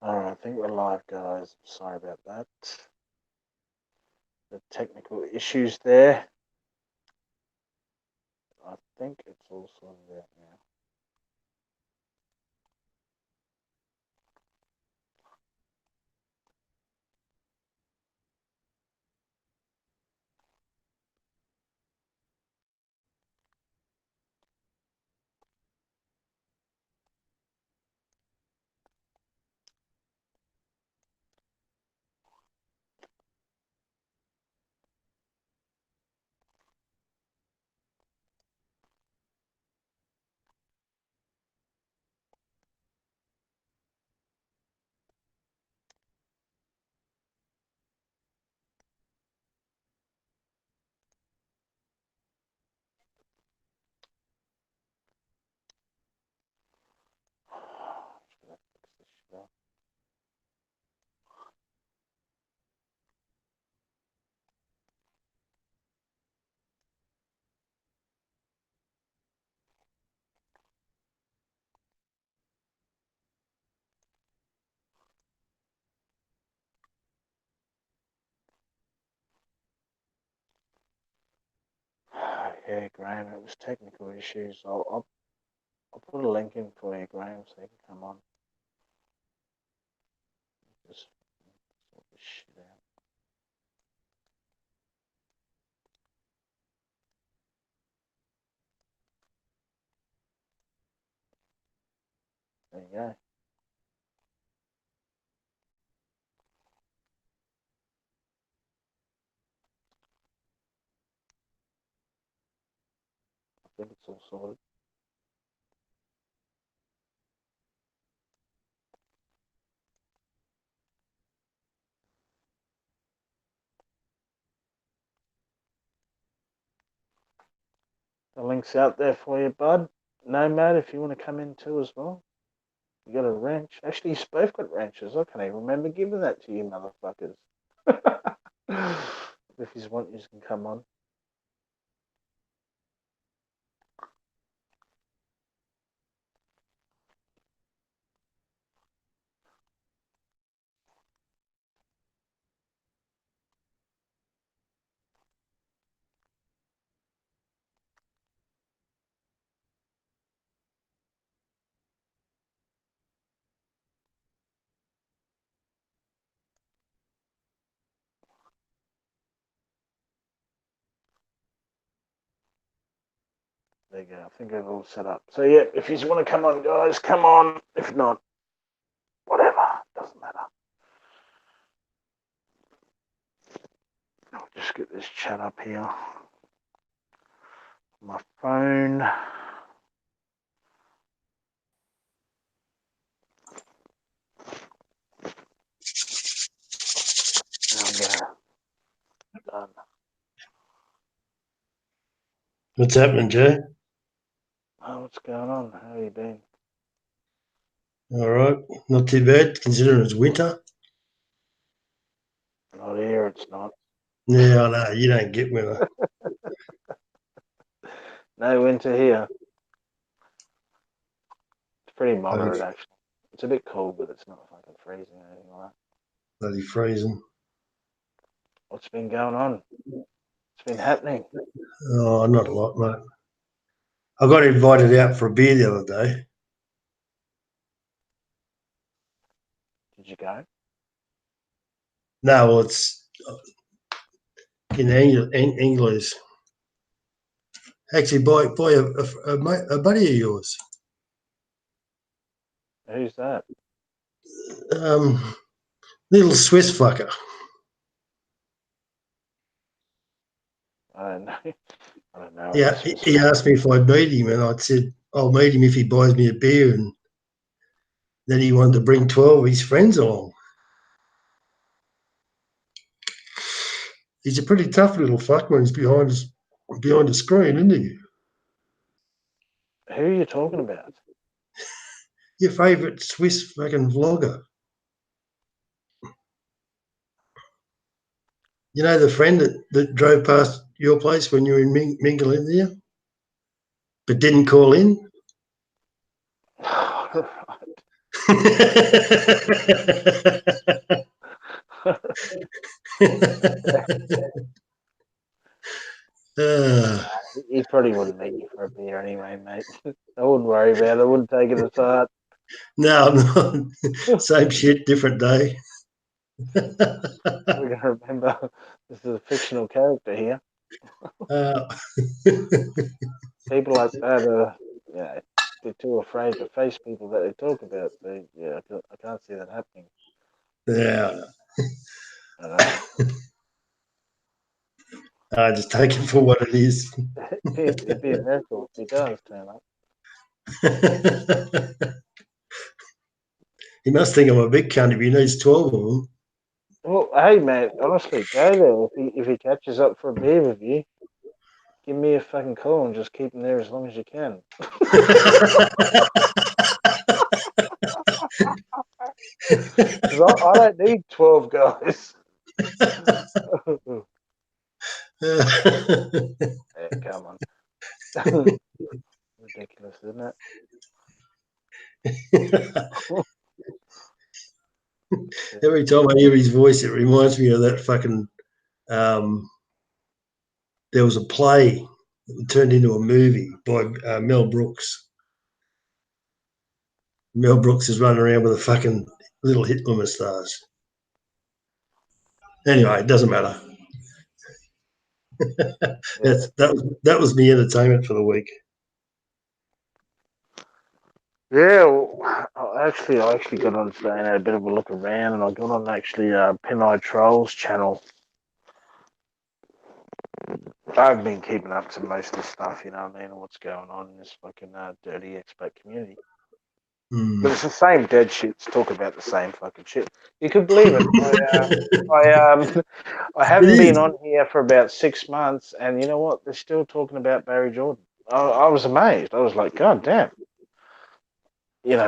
Alright, I think we're live, guys. Sorry about that. The technical issues there. I think it's all sorted out now. Just gonna fix this shit up. Yeah, Graham, it was technical issues. I'll put a link in for you, Graham, so you can come on. Just sort this shit out. There you go. I think it's all sorted. The link's out there for you, bud. Nomad, if you want to come in too as well. You got a wrench. Actually, you both got wrenches. I can't even remember giving that to you, motherfuckers. If you want, you can come on. There you go. I think I've all set up. So yeah, if you want to come on, guys, come on. If not, whatever. Doesn't matter. I'll just get this chat up here. My phone. Done. What's happening, Jay? Oh, what's going on? How you been? All right, not too bad considering it's winter. Not here. It's not. Yeah, I know you don't get winter. No winter here. It's pretty moderate actually. It's a bit cold, but it's not fucking freezing or anything like that. Bloody freezing. What's been going on? What's been happening? Oh, not a lot, mate. I got invited out for a beer the other day. Did you go? No, well, it's in English. Actually, by a buddy of yours. Who's that? Little Swiss fucker. I don't know. I don't know. Yeah, he asked me if I'd meet him, and I said I'll meet him if he buys me a beer. And then he wanted to bring 12 of his friends along. He's a pretty tough little fuck when he's behind the screen, isn't he? Who are you talking about? Your favourite Swiss fucking vlogger. You know the friend that drove past your place when you were in Mingle, India, but didn't call in? Right. uh, He probably wouldn't meet you for a beer anyway, mate. I wouldn't worry about it. I wouldn't take it as heart. no, I'm not. Same shit, different day. We're gonna remember this is a fictional character here. uh, People like that are, yeah, they're too afraid to face people that they talk about. So yeah, I can't see that happening. yeah, I know. I just take it for what it is. It'd be a miracle if he does turn up. He must think I'm a big cunt if he needs 12 of them. Well, hey, mate, honestly, go there. If he catches up for a beer with you, give me a fucking call and just keep him there as long as you can. Because I don't need 12 guys. Yeah, come on. Ridiculous, isn't it? Yeah. Every time I hear his voice, it reminds me of that fucking. Um, there was a play that turned into a movie by Mel Brooks. Mel Brooks is running around with a fucking little Hitler moustache. Anyway, it doesn't matter. Yeah. That was my entertainment for the week. Yeah, well, I actually got on today and had a bit of a look around, and I got on actually Pin Trolls channel. I've been keeping up to most of the stuff, you know what I mean, and what's going on in this fucking dirty expat community. Mm. But it's the same dead shits talk about the same fucking shit. You could believe it. I It haven't been is. on here for about 6 months, and you know what? They're still talking about Barry Jordan. I was amazed. I was like, God damn. You know,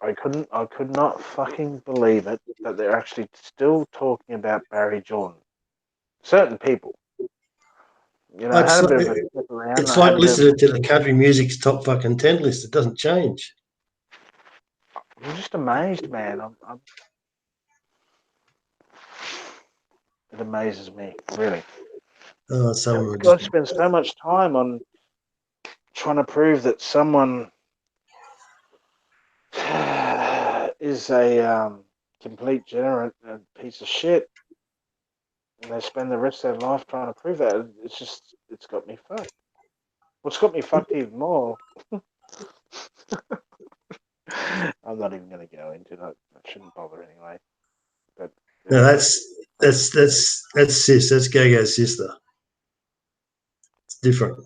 I could not fucking believe it that they're actually still talking about Barry Jordan. Certain people, you know, I had It's a like, bit of a flip around. it's I like had a bit of listening to the country music's top fucking 10 list. It doesn't change. I'm just amazed, man. It amazes me, really. Oh, some of This them are guy just. spends so much time on trying to prove that someone is a complete degenerate and piece of shit, and they spend the rest of their life trying to prove that. It's got me fucked. What's got me fucked even more, I'm not even going to go into that. I shouldn't bother anyway. But No, it's that's sis. That's Gago's sister. It's different.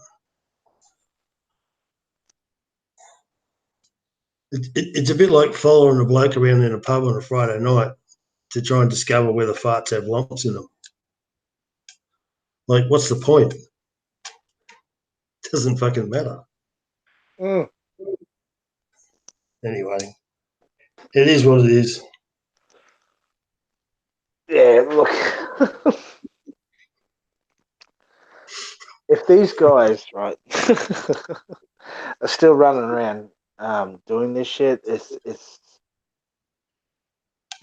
It's a bit like following a bloke around in a pub on a Friday night to try and discover whether farts have lumps in them. Like, what's the point? It doesn't fucking matter. mm, Anyway, it is what it is. yeah. Look, if these guys right are still running around doing this shit, it's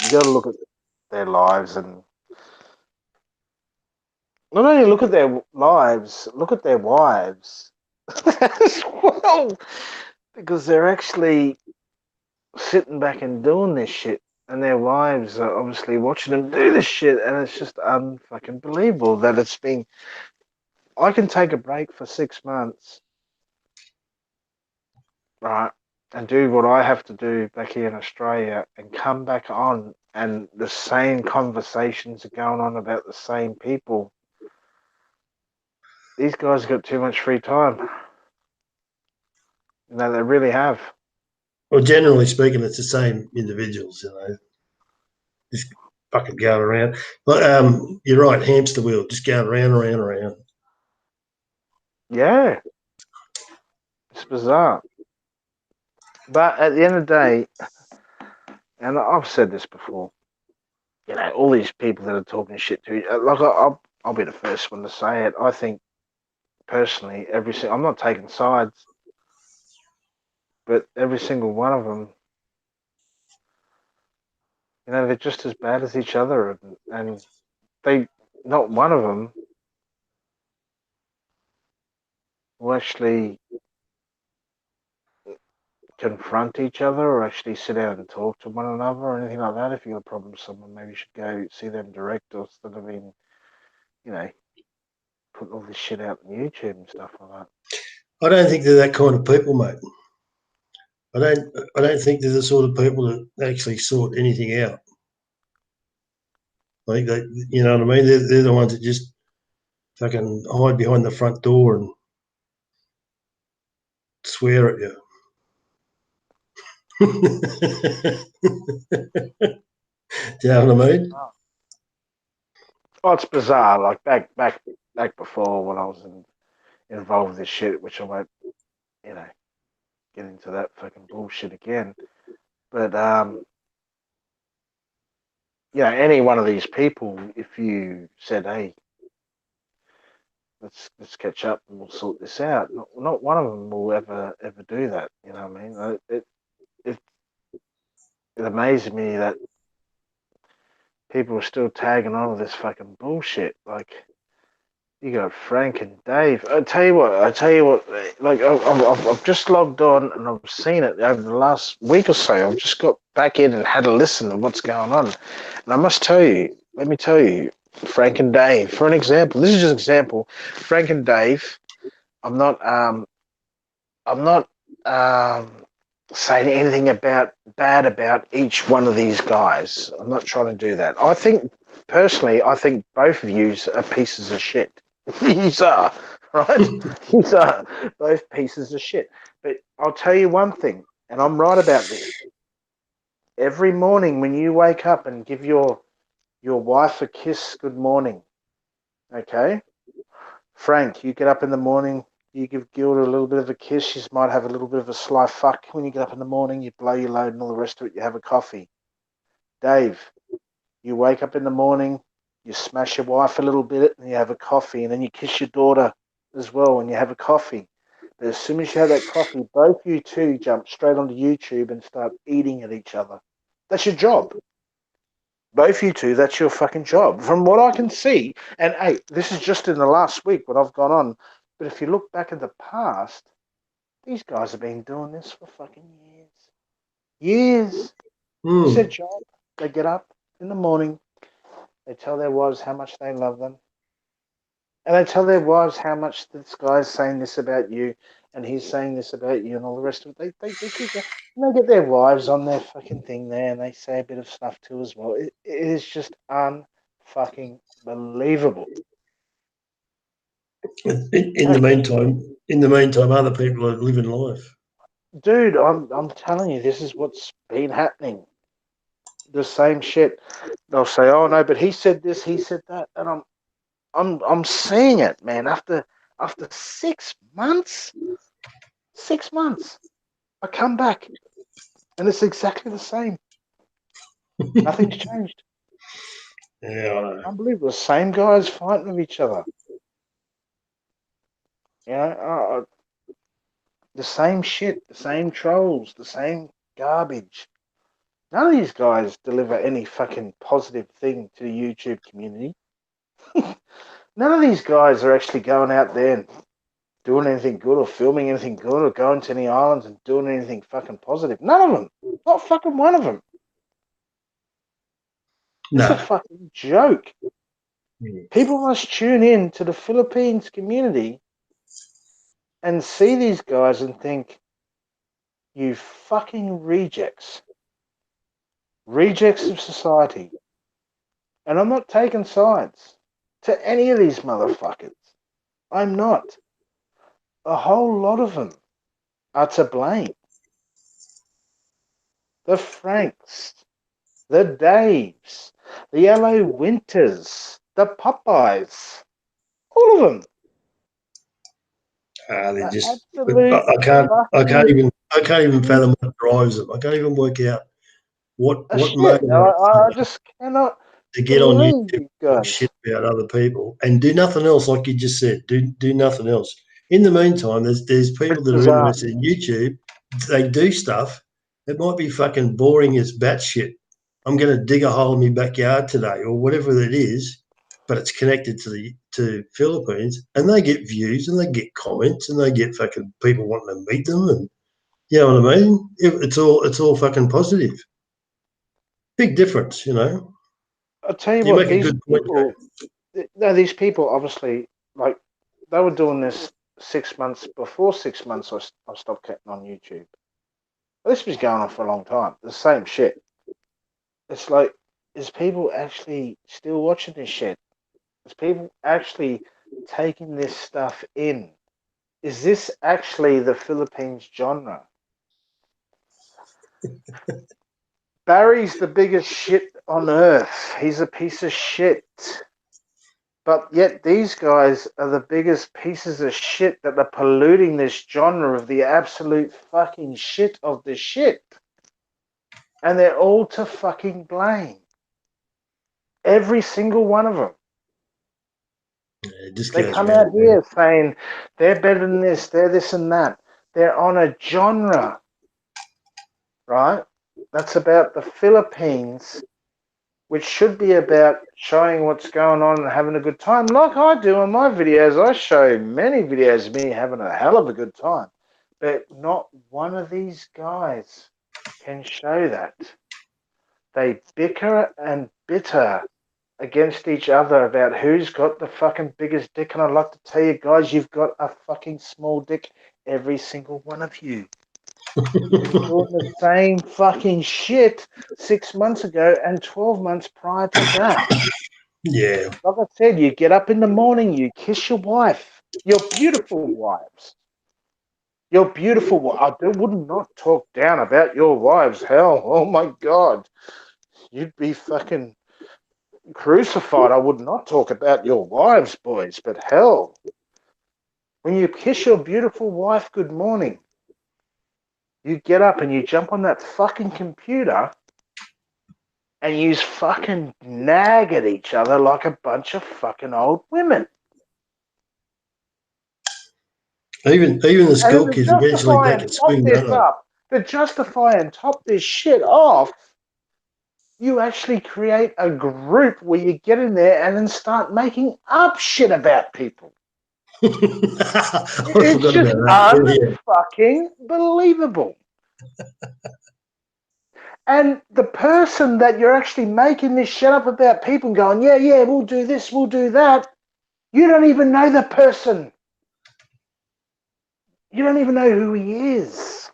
you got to look at their lives and not only look at their lives, look at their wives as well, because they're actually sitting back and doing this shit, and their wives are obviously watching them do this shit, and it's just unfucking believable that it's been. I can take a break for 6 months, right, and do what I have to do back here in Australia, and come back on, and the same conversations are going on about the same people. These guys got too much free time. You know, they really have. Well, generally speaking, it's the same individuals, just fucking going around. But you're right, hamster wheel, just going around, around, around. Yeah, it's bizarre. But at the end of the day, and I've said this before, you know, all these people that are talking shit to you, like I'll be the first one to say it. I think personally, I'm not taking sides, but every single one of them You know, they're just as bad as each other, and they, not one of them will actually confront each other or actually sit down and talk to one another or anything like that. If you got a problem with someone, maybe you should go see them direct instead of being, you know, putting all this shit out on YouTube and stuff like that. I don't think they're that kind of people, mate. I don't think they're the sort of people that actually sort anything out. I think they, you know what I mean. They're the ones that just fucking hide behind the front door and swear at you. Do you know what I mean? Oh, it's bizarre. Like back before when I was involved with this shit, which I won't, you know, get into that fucking bullshit again. But you know, any one of these people, if you said, "Hey, let's catch up and we'll sort this out," not one of them will ever do that. You know what I mean? It, it amazes me that people are still tagging on with this fucking bullshit. Like you got Frank and Dave. I tell you what. Like I've just logged on and I've seen it over the last week or so. I've just got back in and had a listen to what's going on, and I must tell you. Let me tell you, Frank and Dave. For an example, this is just an example. Frank and Dave. I'm not. I'm not saying anything about bad about each one of these guys. I'm not trying to do that. I think personally, I think both of you are pieces of shit. These are right. These are both pieces of shit. But I'll tell you one thing, and I'm right about this. Every morning when you wake up and give your wife a kiss, good morning. Okay, Frank, you get up in the morning, you give Gilda a little bit of a kiss. She might have a little bit of a sly fuck when you get up in the morning. You blow your load and all the rest of it. You have a coffee. Dave, you wake up in the morning, you smash your wife a little bit, and you have a coffee, and then you kiss your daughter as well, and you have a coffee. But as soon as you have that coffee, both you two jump straight onto YouTube and start eating at each other. That's your job. Both you two, that's your fucking job. From what I can see, and hey, this is just in the last week when I've gone on, but if you look back at the past, these guys have been doing this for fucking years. Years. It's their Mm. job. They get up in the morning, they tell their wives how much they love them, and they tell their wives how much this guy's saying this about you, and he's saying this about you, and all the rest of it. They keep going. And they get their wives on their fucking thing there, and they say a bit of stuff too as well. It is just unfucking believable. Hey, In the meantime, other people are living life. dude, I'm telling you, this is what's been happening. The same shit. They'll say, "Oh no, but he said this, he said that," and I'm seeing it, man. After 6 months, 6 months, I come back and it's exactly the same. Nothing's changed. Yeah, I know. Unbelievable. The same guys fighting with each other. You know, the same shit, the same trolls, the same garbage. None of these guys deliver any fucking positive thing to the YouTube community. None of these guys are actually going out there and doing anything good or filming anything good or going to any islands and doing anything fucking positive. None of them. Not fucking one of them. It's a No. fucking joke. Mm. People must tune in to the Philippines community and see these guys and think, you fucking rejects. Rejects of society. And I'm not taking sides to any of these motherfuckers. I'm not. A whole lot of them are to blame. The Franks, the Daves, the Yellow Winters, the Popeyes, all of them They're are just. absolute I fucking can't even fathom idiots. what drives them. I can't even work out Oh, what shit. motivates I someone just cannot to get on YouTube believe and these talk guys. shit about other people and do nothing else, like you just said. Do nothing else. In the meantime, there's people It's that are bizarre. interested in YouTube. They do stuff. It might be fucking boring as batshit. I'm going to dig a hole in my backyard today or whatever it is, but it's connected to Philippines, and they get views and they get comments and they get fucking people wanting to meet them, and you know what I mean? It's all fucking positive. Big difference, you know. I'll tell you You what, make a these good point, people, no, these people obviously, like, they were doing this 6 months before 6 months I stopped getting on YouTube. This was going on for a long time. The same shit. It's like, is people actually still watching this shit? Is people actually taking this stuff in? Is this actually the Philippines genre? Barry's the biggest shit on earth. He's a piece of shit. But yet these guys are the biggest pieces of shit that are polluting this genre of the absolute fucking shit of the shit. And they're all to fucking blame. Every single one of them. it just They goes come round out and round. here saying they're better than they're this and that. They're on a genre, right? That's about the Philippines, which should be about showing what's going on and having a good time. Like I do in my videos, I show many videos of me having a hell of a good time. But not one of these guys can show that. They bicker and bitter against each other about who's got the fucking biggest dick. And I'd like to tell you guys, you've got a fucking small dick, every single one of you. You were doing the same fucking shit 6 months ago and 12 months prior to that. Yeah. Like I said, you get up in the morning, you kiss your wife, your beautiful wives. Your beautiful. I would not talk down about your wives. Hell, oh my God, you'd be fucking crucified. I would not talk about your wives, boys. But hell, when you kiss your beautiful wife good morning, you get up and you jump on that fucking computer and you fucking nag at each other like a bunch of fucking old women. Even the And school to kids eventually justify take and a top swing, this don't up, to justify and top this shit off, you actually create a group where you get in there and then start making up shit about people. they? I It's forgot about just that. Yeah. unfucking believable. And the person that you're actually making this shit up about people and going, yeah, yeah, we'll do this, we'll do that. You don't even know the person. You don't even know who he is.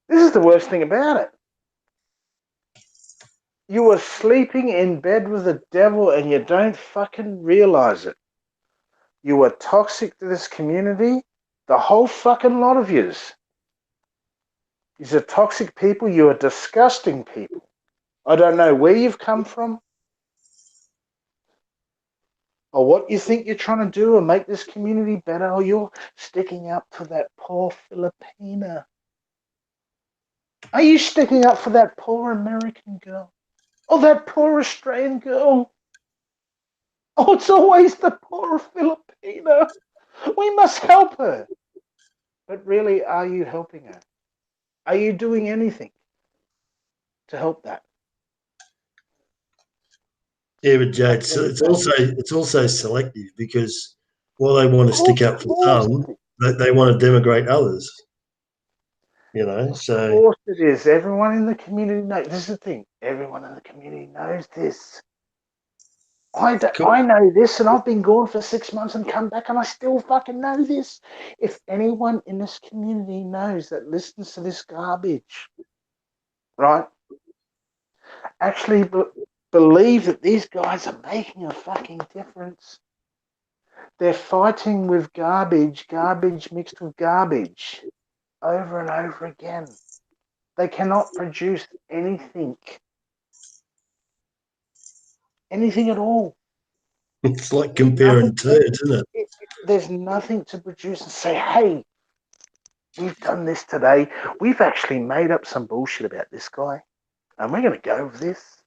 This is the worst thing about it. You are sleeping in bed with the devil and you don't fucking realize it. You are toxic to this community. The whole fucking lot of yous. These are toxic people. You are disgusting people. I don't know where you've come from or what you think you're trying to do and make this community better, or you're sticking up for that poor Filipina. Are you sticking up for that poor American girl? Or that poor Australian girl? Oh, it's always the poor Filipina. We must help her. But really, are you helping her? Are you doing anything to help that? Yeah, but Joe, At the end of it's the day, also selective because while they want to stick up of for course some, it is. they want to demigrate others. You know, Of so course it is. Everyone in the community knows. This is the thing. Everyone in the community knows this. cool. I know this, and I've been gone for 6 months and come back, and I still fucking know this. If anyone in this community knows that listens to this garbage, right, actually believe that these guys are making a fucking difference. They're fighting with garbage, garbage mixed with garbage, over and over again. They cannot produce anything at all. It's like There's nothing. comparing turds, isn't it? There's nothing to produce and say, hey, we've done this today. We've actually made up some bullshit about this guy, and we're going to go with this,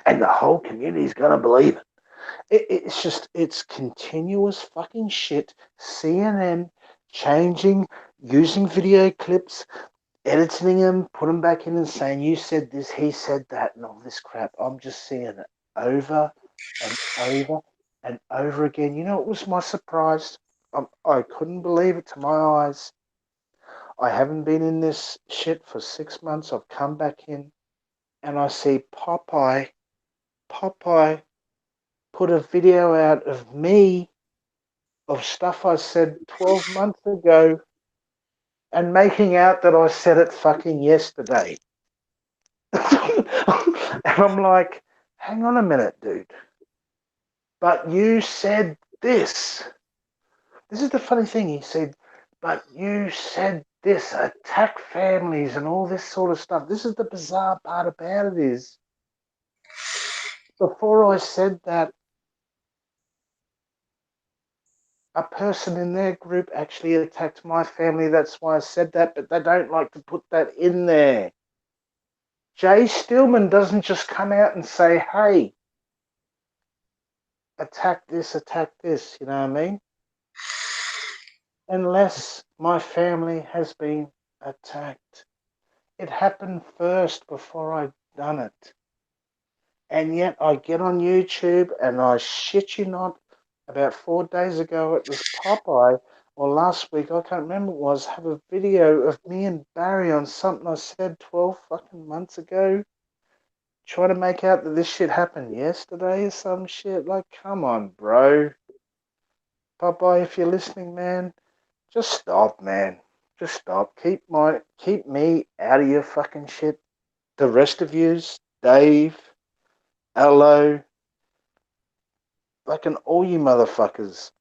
and the whole community is going to believe it. It's just, it's continuous fucking shit. CNN changing, using video clips. editing them, put them back in and saying, you said this, he said that, and all this crap. I'm just seeing it over and over and over again. You know, it was my surprise. I couldn't believe it to my eyes. I haven't been in this shit for 6 months. I've come back in and I see Popeye put a video out of me of stuff I said 12 months ago and making out that I said it fucking yesterday. And I'm like, hang on a minute, dude. But you said this. This is the funny thing. He said, but you said this, attack families and all this sort of stuff. This is the bizarre part about it is, before I said that, a person in their group actually attacked my family. That's why I said that, but they don't like to put that in there. Jay Stillman doesn't just come out and say, hey, attack this, you know what I mean? Unless my family has been attacked. It happened first before I'd done it. And yet I get on YouTube and I shit you not, about 4 days ago it was Popeye, or last week, I can't remember what it was, have a video of me and Barry on something I said 12 fucking months ago, trying to make out that this shit happened yesterday or some shit. Like, come on, bro. Popeye, if you're listening, man, just stop, man. Just stop. Keep me out of your fucking shit. The rest of yous, Dave, Allo, fucking all you motherfuckers,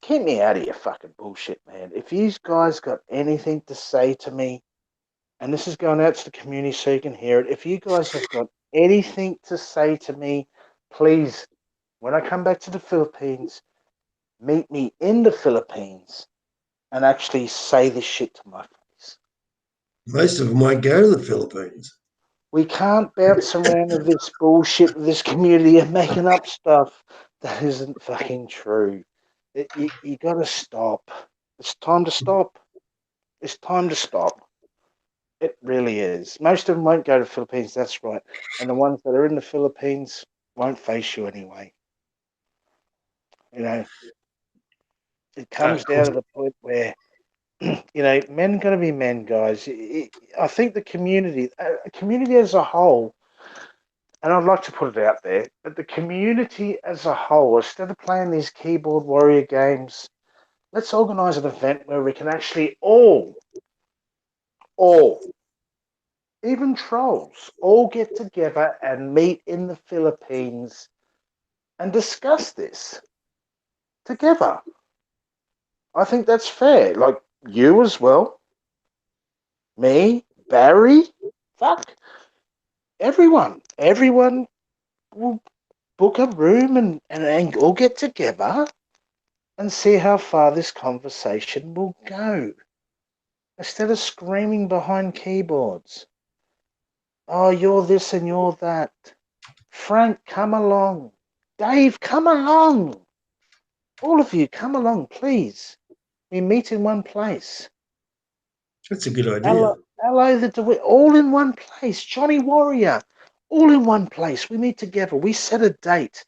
keep me out of your fucking bullshit, man. If you guys got anything to say to me, and this is going out to the community so you can hear it, if you guys have got anything to say to me, please, when I come back to the Philippines, meet me in the Philippines and actually say this shit to my face. Most of them won't go to the Philippines. We can't bounce around with this bullshit with this community and making up stuff that isn't fucking true. You got to stop. It's time to stop. It's time to stop. It really is. Most of them won't go to the Philippines, that's right. And the ones that are in the Philippines won't face you anyway. You know, it comes Of down course, to the point where, men got to be men, guys. I think the community as a whole, and I'd like to put it out there, but the community as a whole, instead of playing these keyboard warrior games, let's organise an event where we can actually all, even trolls, all get together and meet in the Philippines and discuss this together. I think that's fair. Like you as well, me, Barry, fuck, everyone will book a room and all get together and see how far this conversation will go. Instead of screaming behind keyboards, oh, you're this and you're that. Frank, come along. Dave, come along. All of you, come along, please. We meet in one place. that's a good idea. Hello, hello, all in one place. Johnny Warrior, all in one place. We meet together. We set a date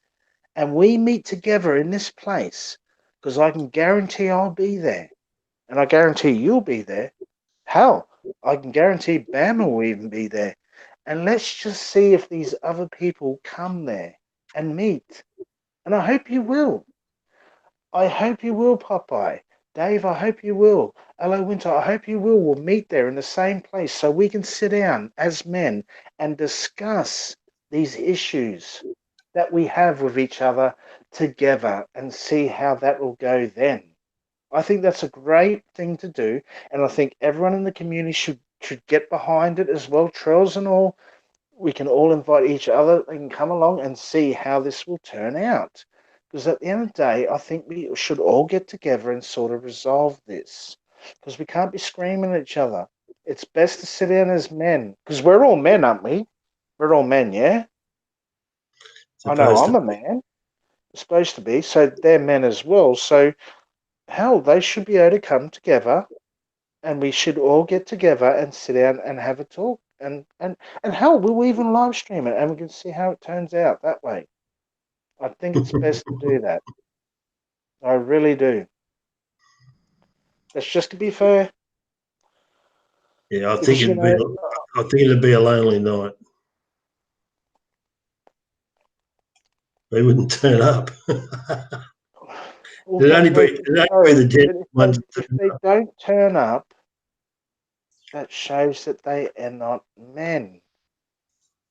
and we meet together in this place because I can guarantee I'll be there. And I guarantee you'll be there. Hell, I can guarantee Bama will even be there. And let's just see if these other people come there and meet. And I hope you will. I hope you will, Popeye. Dave, I hope you will. Hello, Winter, I hope you will. We'll meet there in the same place so we can sit down as men and discuss these issues that we have with each other together and see how that will go then. I think that's a great thing to do, and I think everyone in the community should get behind it as well. Trails and all, we can all invite each other and come along and see how this will turn out. Because at the end of the day, I think we should all get together and sort of resolve this. Because we can't be screaming at each other. It's best to sit down as men. Because we're all men, aren't we? We're all men, yeah? I know Supposed I'm to. a man. Supposed to be. So they're men as well. So hell, they should be able to come together and we should all get together and sit down and have a talk. And hell, we'll even live stream it and we can see how it turns out that way. I think it's best to do that. I really do. That's just to be fair, Yeah, because you know, I think it'd be a lonely night. They wouldn't turn up. well, but It'd only be the genuine ones that if they don't turn up, that shows that they are not men.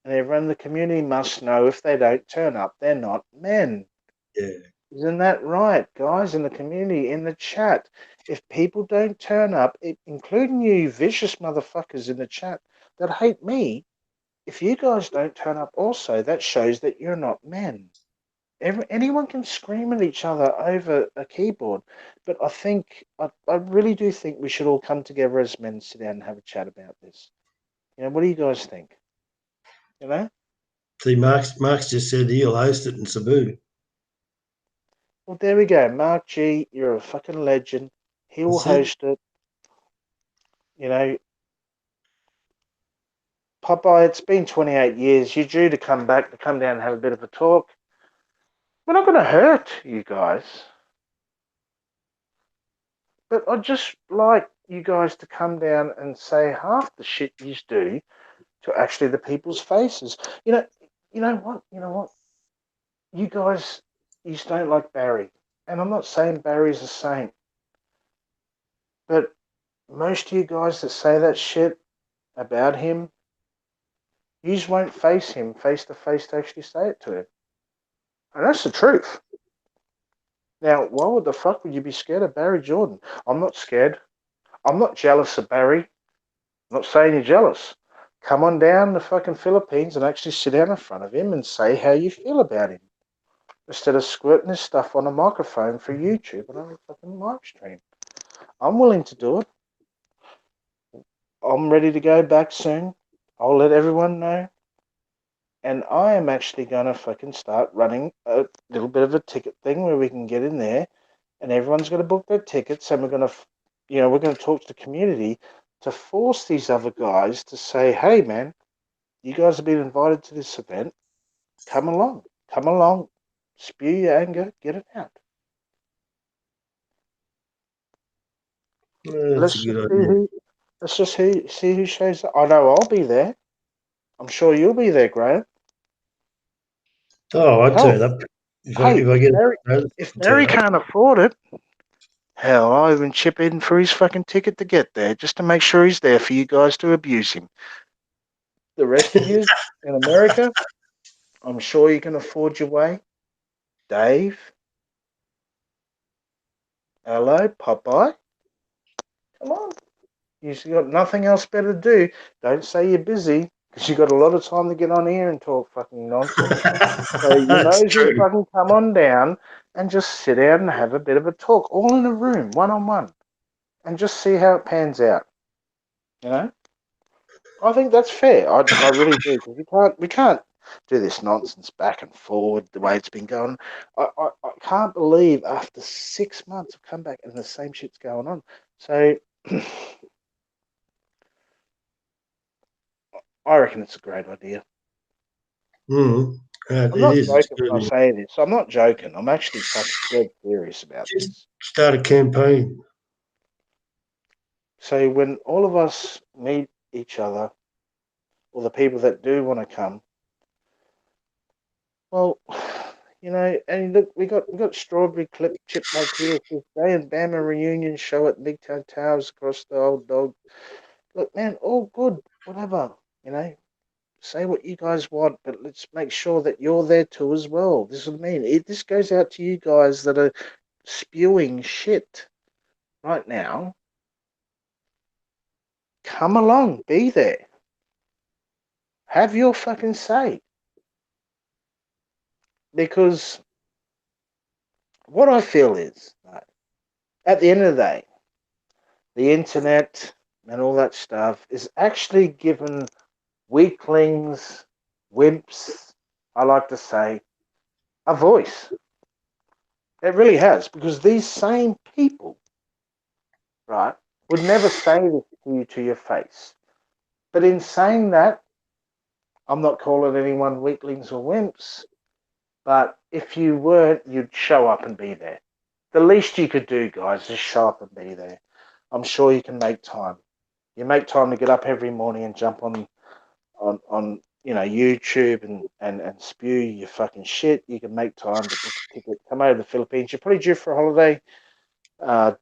And everyone in the community must know if they don't turn up, they're not men. yeah, Isn't that right, guys, in the community, in the chat? If people don't turn up, including you vicious motherfuckers in the chat that hate me, if you guys don't turn up also, that shows that you're not men. Anyone can scream at each other over a keyboard, but I really do think we should all come together as men, sit down and have a chat about this. You know, what do you guys think? You know? see, Mark's just said he'll host it in Cebu. Well, there we go. Mark G, you're a fucking legend. He will That's it. host it. You know, Popeye, it's been 28 years. You're due to come back, to come down and have a bit of a talk. We're not going to hurt you guys, but I'd just like you guys to come down and say half the shit you do to actually the people's faces. You know what? You guys, you don't like Barry. And I'm not saying Barry's a saint, but most of you guys that say that shit about him, you just won't face him face to face to actually say it to him. And that's the truth. Now, why would the fuck would you be scared of Barry Jordan? I'm not scared. I'm not jealous of Barry. I'm not saying you're jealous. Come on down to fucking Philippines and actually sit down in front of him and say how you feel about him. Instead of squirting this stuff on a microphone for YouTube and on a fucking live stream. I'm willing to do it. I'm ready to go back soon. I'll let everyone know. And I am actually going to fucking start running a little bit of a ticket thing where we can get in there and everyone's going to book their tickets and we're going to, we're going to talk to the community to force these other guys to say, hey, man, you guys have been invited to this event. Come along, spew your anger, get it out. That's a Let's just good see idea. who, see who shows up. I know I'll be there. I'm sure you'll be there, Graham. Oh, I'd Hell, turn up hey, if I get notice. if I'd turn Barry up. can't afford it, hell, I'll even chip in for his fucking ticket to get there, just to make sure he's there for you guys to abuse him. The rest of you in America, I'm sure you can afford your way. Dave, hello, Popeye, come on. You've got nothing else better to do. Don't say you're busy, because you've got a lot of time to get on here and talk fucking nonsense. So you That's may as well true. fucking come on down and just sit down and have a bit of a talk, all in a room, one on one, and just see how it pans out. You know, I think that's fair. I really do, because we can't do this nonsense back and forward the way it's been going. I can't believe after 6 months I've come back and the same shit's going on. So I reckon it's a great idea. Mm. I'm It not is. It's joking when I good. say this. I'm not joking. I'm actually fucking dead serious about Just this. start a campaign. So when all of us meet each other, or the people that do want to come, well, and look, we got Strawberry Clip Chipmunk here with this day and Bama reunion show at Big Town Towers across the old dog. Look, man, all good, whatever. Say what you guys want, but let's make sure that you're there too as well. This is what I mean. This goes out to you guys that are spewing shit right now. Come along, be there. Have your fucking say. Because what I feel is, right, at the end of the day, the internet and all that stuff is actually given weaklings, wimps, I like to say, a voice. It really has, because these same people, right? Would never say this to you to your face. But in saying that, I'm not calling anyone weaklings or wimps. But if you weren't, you'd show up and be there. The least you could do, guys, is show up and be there. I'm sure you can make time. You make time to get up every morning and jump on YouTube and spew your fucking shit. You can make time to book a ticket, come over to the Philippines. You're probably due for a holiday.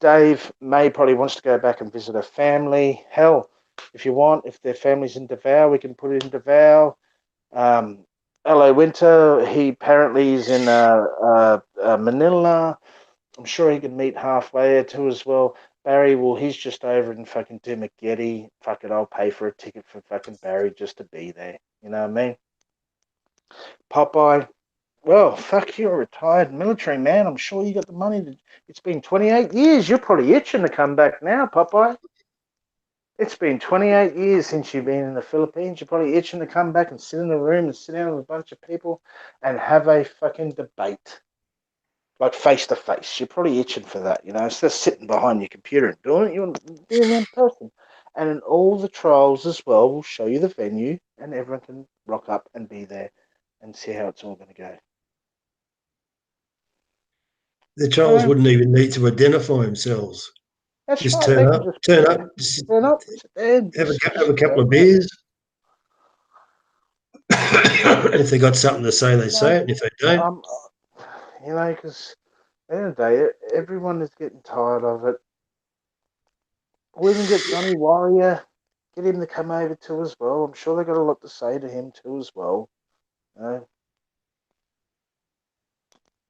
Dave May probably wants to go back and visit her family. Hell, if you want, if their family's in Davao, we can put it in Davao. Hello, Winter. He apparently is in Manila. I'm sure he can meet halfway there too as well. Barry, well, he's just over in fucking Dumaguete. Fuck it, I'll pay for a ticket for fucking Barry just to be there. You know what I mean? Popeye, well, fuck, you're a retired military man. I'm sure you got the money. It's been 28 years. You're probably itching to come back now, Popeye. It's been 28 years since you've been in the Philippines. You're probably itching to come back and sit in a room and sit down with a bunch of people and have a fucking debate, like face to face. You're probably itching for that, instead of sitting behind your computer and doing it, you want to be in person. And in all the trials as well, we'll show you the venue and everyone can rock up and be there and see how it's all going to go. The trolls wouldn't even need to identify themselves. That's Just right. They turn can up, just turn up, just turn up, sit there, and have a just couple go of for it. beers. And if they got something to say, they say it. And if they don't, Um, because at the end of the day, everyone is getting tired of it. We'll even get Johnny Warrior, get him to come over too as well. I'm sure they got a lot to say to him too as well. You know?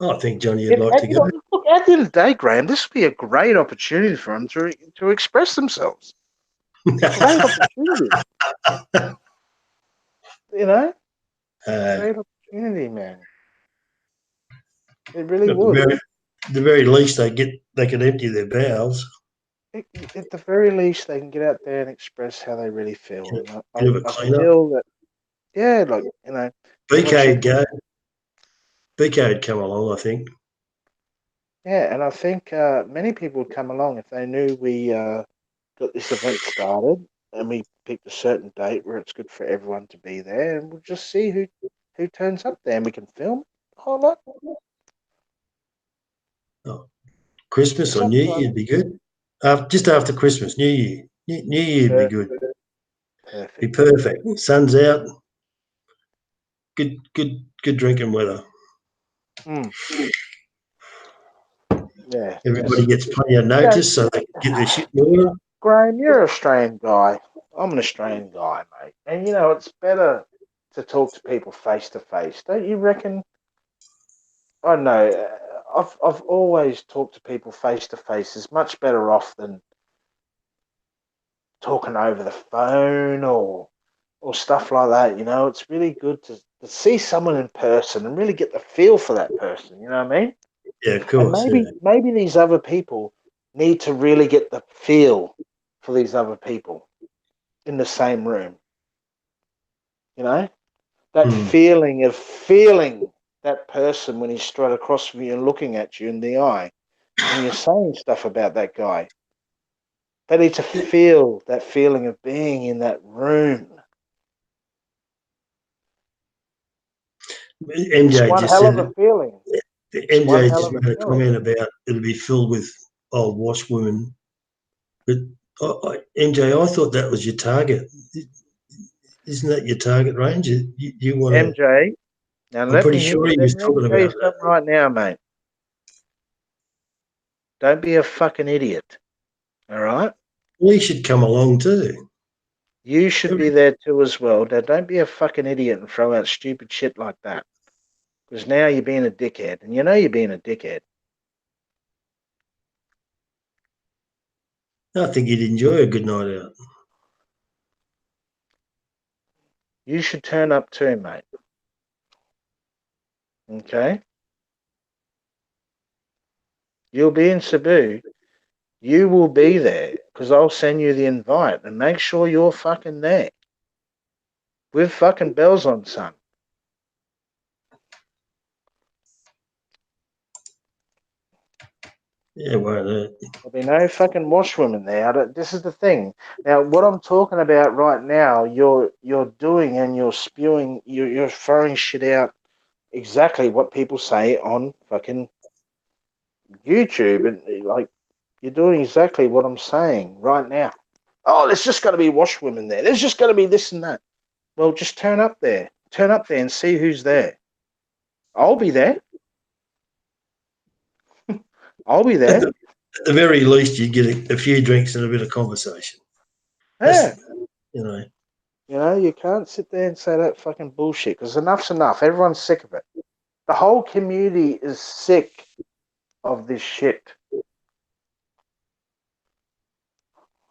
I think Johnny would like to go. Look, at the end of the day, Graham, this would be a great opportunity for them to express themselves. Great opportunity, you know? uh, Great opportunity, man. It really at would. the very least, they could empty their bowels. At the very least, they can get out there and express how they really feel. And Bit of a I clean up. feel that, yeah, like, once BK you would go. BK would come along, I think. Yeah, and I think many people would come along if they knew we got this event started and we picked a certain date where it's good for everyone to be there, and we'll just see who turns up there, and we can film a whole lot. Oh, Christmas It's or up New to Year us. would be good. Just after Christmas, New Year. New Year would be Perfect. good. Be Perfect. perfect. Sun's out. Good drinking weather. Mm, yeah, Everybody just gets plenty of you know, notice so they can get their shit in order. Graham, you're an Australian guy. I'm an Australian guy, mate, and it's better to talk to people face to face, don't you reckon? I don't know. I've always talked to people face to face. Is much better off than talking over the phone or stuff like that. It's really good to see someone in person and really get the feel for that person. You know what I mean? Yeah, of And course. Yeah. maybe these other people need to really get the feel for these other people in the same room. You know, that Hmm. feeling of feeling that person when he's straight across from you and looking at you in the eye, and you're saying stuff about that guy. They need to feel that feeling of being in that room. It's MJ one just hell said of a it. feeling. It's one MJ hell just of a made a feeling. comment about it'll be filled with old washwomen. But MJ, I thought that was your target. Isn't that your target range? You want to? MJ, now I'm pretty sure he let was me talking tell you about that. something right now, mate. Don't be a fucking idiot. All right? We should come along too. You should be there too as well. Now don't be a fucking idiot and throw out stupid shit like that. Because now you're being a dickhead. And you know you're being a dickhead. I think you'd enjoy a good night out. You should turn up too, mate. Okay? You'll be in Cebu. You will be there because I'll send you the invite and make sure you're fucking there with fucking bells on, son. Yeah, won't hurt. There'll be no fucking washwomen there. This is the thing. Now, what I'm talking about right now, you're doing and you're spewing, you're throwing shit out exactly what people say on fucking YouTube, and like you're doing exactly what I'm saying right now. Oh, there's just got to be washwomen there. There's just got to be this and that. Well, just turn up there. Turn up there and see who's there. I'll be there. I'll be At there. the very least, you get a few drinks and a bit of conversation. That's, Yeah. you know. You can't sit there and say that fucking bullshit because enough's enough. Everyone's sick of it. The whole community is sick of this shit.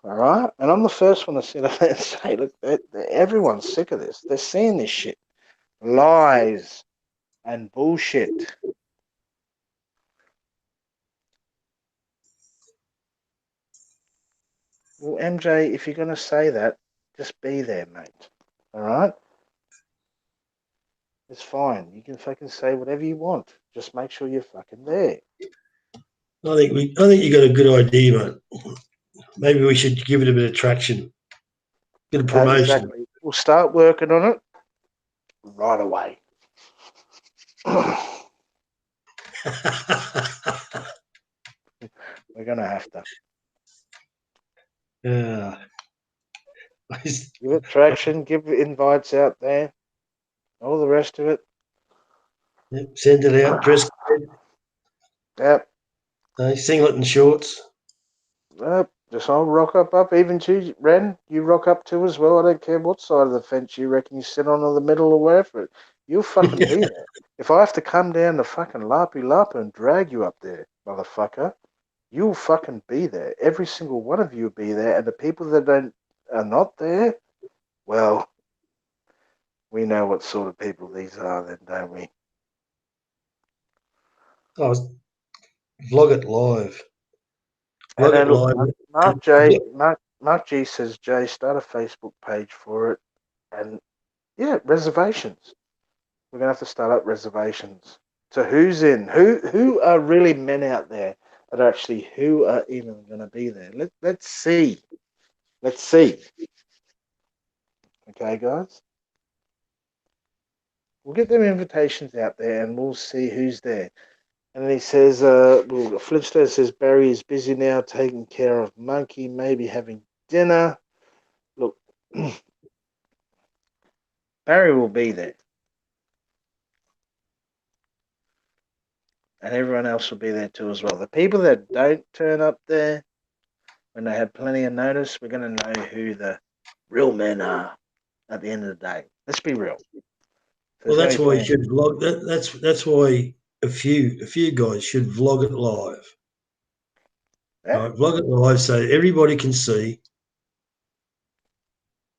All right? And I'm the first one to sit up there and say, look, everyone's sick of this. They're seeing this shit. Lies and bullshit. Well, MJ, if you're going to say that, just be there, mate. All right? It's fine. You can fucking say whatever you want. Just make sure you're fucking there. I think you got a good idea, mate. Maybe we should give it a bit of traction, bit of promotion. Exactly. We'll start working on it right away. We're going to have to. Yeah. Give it traction, give invites out there, all the rest of it. Yep, send it out, dress code, Yep. singlet and shorts. Yep. Just I'll rock up, even to Ren. You rock up too as well. I don't care what side of the fence you reckon you sit on, or the middle, or wherever. You'll fucking be there. If I have to come down to fucking Lappy Lappa and drag you up there, motherfucker, you'll fucking be there. Every single one of you will be there, and the people that don't are not there, well, we know what sort of people these are, then, don't we? Oh, vlog it live. And Vlog it then look, live. Mark G says, Jay, start a Facebook page for it, and yeah, reservations. We're gonna have to start up reservations. So who's in? Who are really men out there that are actually who are even gonna be there? Let's see. Let's see. Okay, guys. We'll get them invitations out there and we'll see who's there. And then he says, Flintstone says Barry is busy now taking care of Monkey, maybe having dinner. Look, Barry will be there. And everyone else will be there too as well. The people that don't turn up there when they have plenty of notice, we're going to know who the real men are at the end of the day. Let's be real. Well, There's going that's to be why you plenty. should vlog. That's why a few guys should vlog it live. Yeah, Right, vlog it live so everybody can see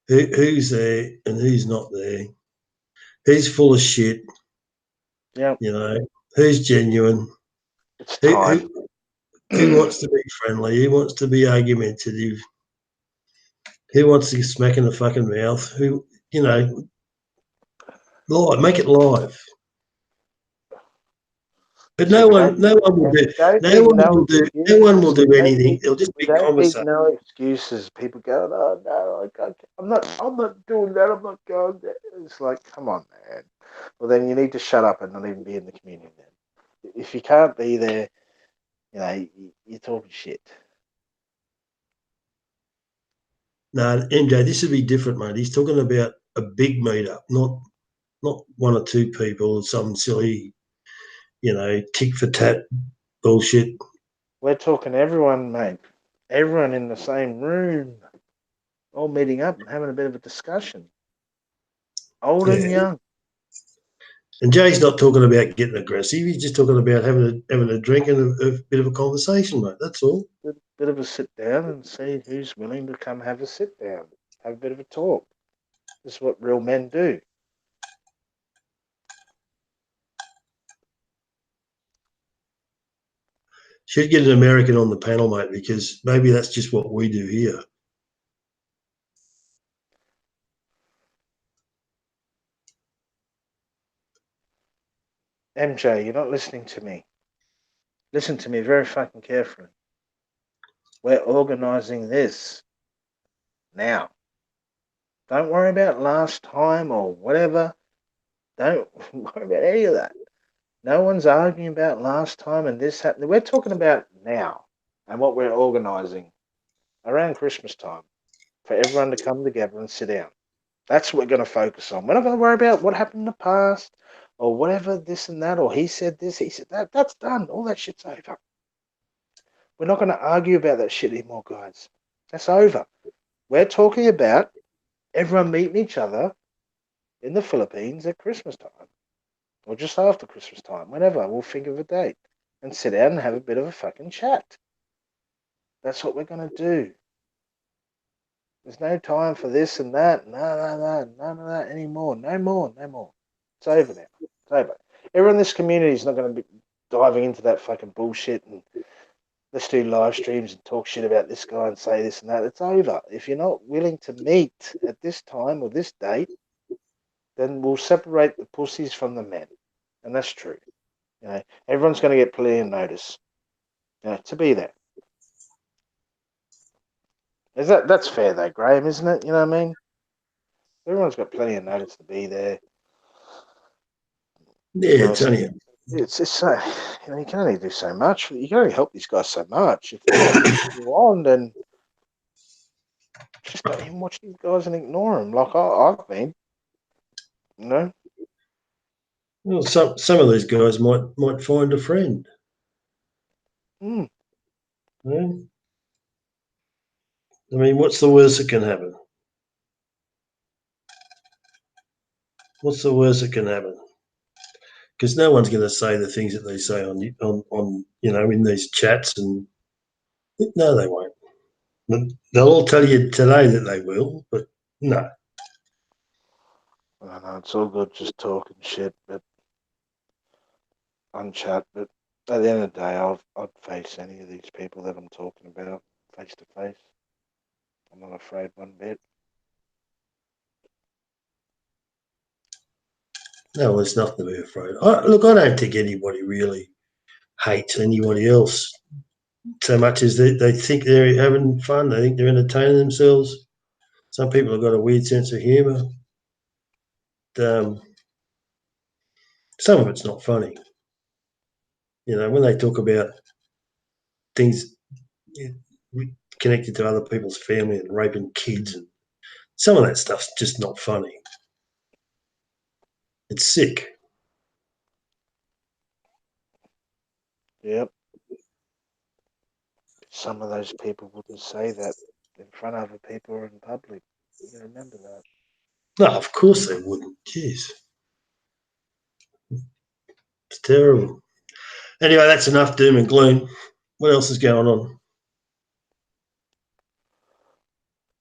who's there and who's not there. Who's full of shit, yeah. you know? Who's genuine? It's Who time. who who wants to be friendly? Who wants to be argumentative? Who wants to get smack in the fucking mouth? Who you know? Live, make it live. But See, no one, no one will we do, don't no need one will no do, no one will excuses. do anything. It'll just We be don't need conversation. no excuses. People go, oh no, I'm not doing that. I'm not going there. It's like, come on, man. Well, then you need to shut up and not even be in the community. Then, if you can't be there, you're talking shit. No, MJ, this would be different, mate. He's talking about a big meetup, not one or two people or some silly, tick for tat bullshit. We're talking everyone, mate. Everyone in the same room, all meeting up and having a bit of a discussion, old and Yeah. young. And Jay's not talking about getting aggressive. He's just talking about having a drink and a bit of a conversation, mate. That's all. Bit of a sit down and see who's willing to come have a sit down, have a bit of a talk. This is what real men do. Should get an American on the panel, mate, because maybe that's just what we do here. MJ, you're not listening to me. Listen to me very fucking carefully. We're organising this now. Don't worry about last time or whatever. Don't worry about any of that. No one's arguing about last time and this happened. We're talking about now and what we're organising around Christmas time for everyone to come together and sit down. That's what we're going to focus on. We're not going to worry about what happened in the past or whatever, this and that, or he said this, he said that. That's done. All that shit's over. We're not going to argue about that shit anymore, guys. That's over. We're talking about everyone meeting each other in the Philippines at Christmas time or just after Christmas time, whenever. We'll think of a date and sit down and have a bit of a fucking chat. That's what we're going to do. There's no time for this and that. No, no, no, none of that anymore. No more, no more. It's over now. It's over. Everyone in this community is not going to be diving into that fucking bullshit and let's do live streams and talk shit about this guy and say this and that. It's over. If you're not willing to meet at this time or this date, then we'll separate the pussies from the men. And that's true. You know, everyone's going to get plenty of notice, you know, to be there. That's fair though, Graham, isn't it? You know what I mean? Everyone's got plenty of notice to be there. Yeah, You know, it's only it's so, you know, you can only do so much. You can only help these guys so much. If they're not putting you on, then just don't even watch these guys and ignore them. Like I've been, you know. well, some of these guys might find a friend. Mm. Yeah? I mean, what's the worst that can happen? What's the worst that can happen? Because no one's going to say the things that they say on in these chats, and no, they won't. They'll all tell you today that they will, but no. I know it's all good just talking shit, but on chat. But at the end of the day, I'd face any of these people that I'm talking about face to face. I'm not afraid one bit. No, there's nothing to be afraid of. Look, I don't think anybody really hates anybody else so much as they think they're having fun. They think they're entertaining themselves. Some people have got a weird sense of humour. Um, some of it's not funny. You know, when they talk about things connected to other people's family and raping kids, and some of that stuff's just not funny. It's sick. Yep. Some of those people wouldn't say that in front of other people or in public. You gotta remember that. No, of course they wouldn't. Jeez, it's terrible. Anyway, that's enough doom and gloom. What else is going on?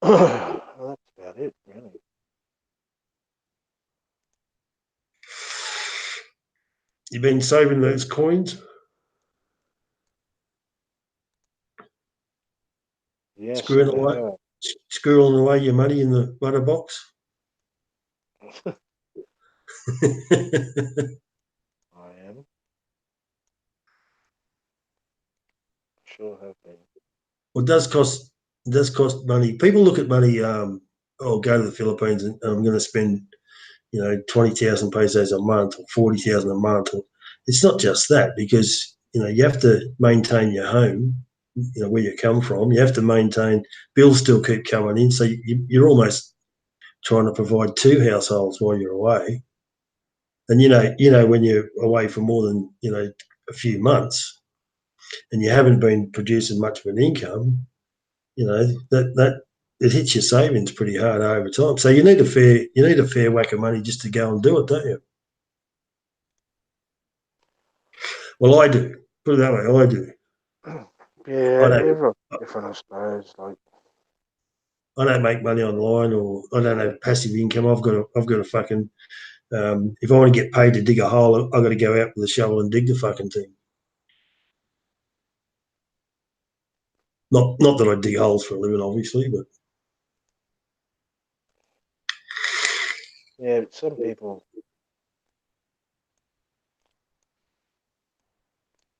Well, that's about it, really. You've been saving those coins, Yes, screwing I away, have. squirreling away your money in the butter box. I am. Sure have been. Well, it does cost money. People look at money. I'll go to the Philippines and I'm going to spend 20,000 pesos a month or 40,000 a month. It's not just that because you have to maintain your home. Where you come from, you have to maintain. Bills still keep coming in, so you're almost trying to provide two households while you're away. And when you're away for more than a few months, and you haven't been producing much of an income, that it hits your savings pretty hard over time. So you need a fair whack of money just to go and do it, don't you? Well, I do. Put it that way, I do. I Yeah, don't. everyone different, I suppose. Like, I don't make money online, or I don't have passive income. I've got a fucking. If I want to get paid to dig a hole, I've got to go out with a shovel and dig the fucking thing. Not that I dig holes for a living, obviously, but yeah, some people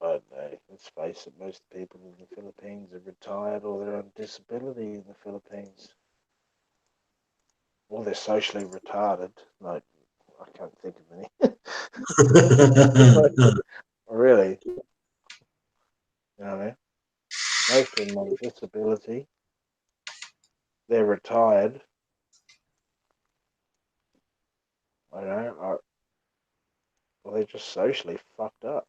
I don't know. Let's face it, most people in the Philippines are retired or they're on disability in the Philippines. Or they're socially retarded. Like, I can't think of any. Like, really, you know what I mean? Most of them on disability. They're retired. I don't know. Or they're just socially fucked up.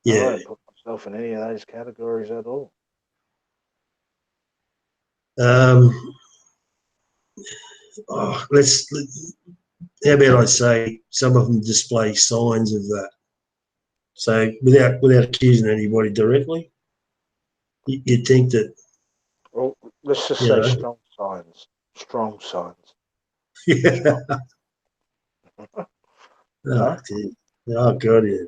I Yeah. don't put myself in any of those categories at all. Um, how about I say some of them display signs of that. So without accusing anybody directly, you'd think that, Well, let's just you say know, strong signs. Strong signs. yeah. Strong. You Oh, know? dear. Oh, God, yeah.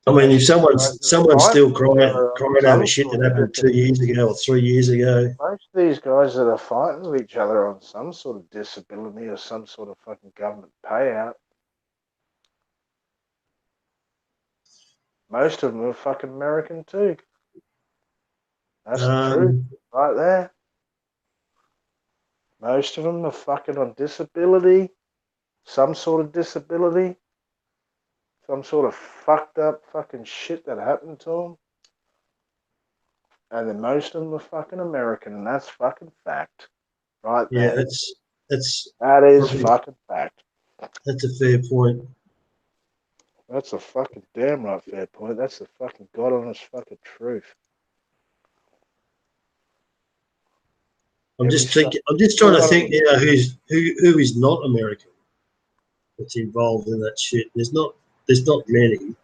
I mean, if Most of these guys that are someone's still fighting each other on crying over some shit sort that of happened 2 years ago or 3 years ago, most of these guys that are fighting with each other on some sort of disability or some sort of fucking government payout, most of them are fucking American too. That's the truth, um, right there. Most of them are fucking on disability, some sort of disability, some sort of fucked up fucking shit that happened to them. And then most of them are fucking American, and that's fucking fact, right yeah, there. that's That is probably fucking fact. that's a fair point. That's a fucking damn right fair point. That's the fucking god honest fucking truth. I'm Every just thinking. I'm just single trying to one of think them. now who is not American that's involved in that shit. There's not many.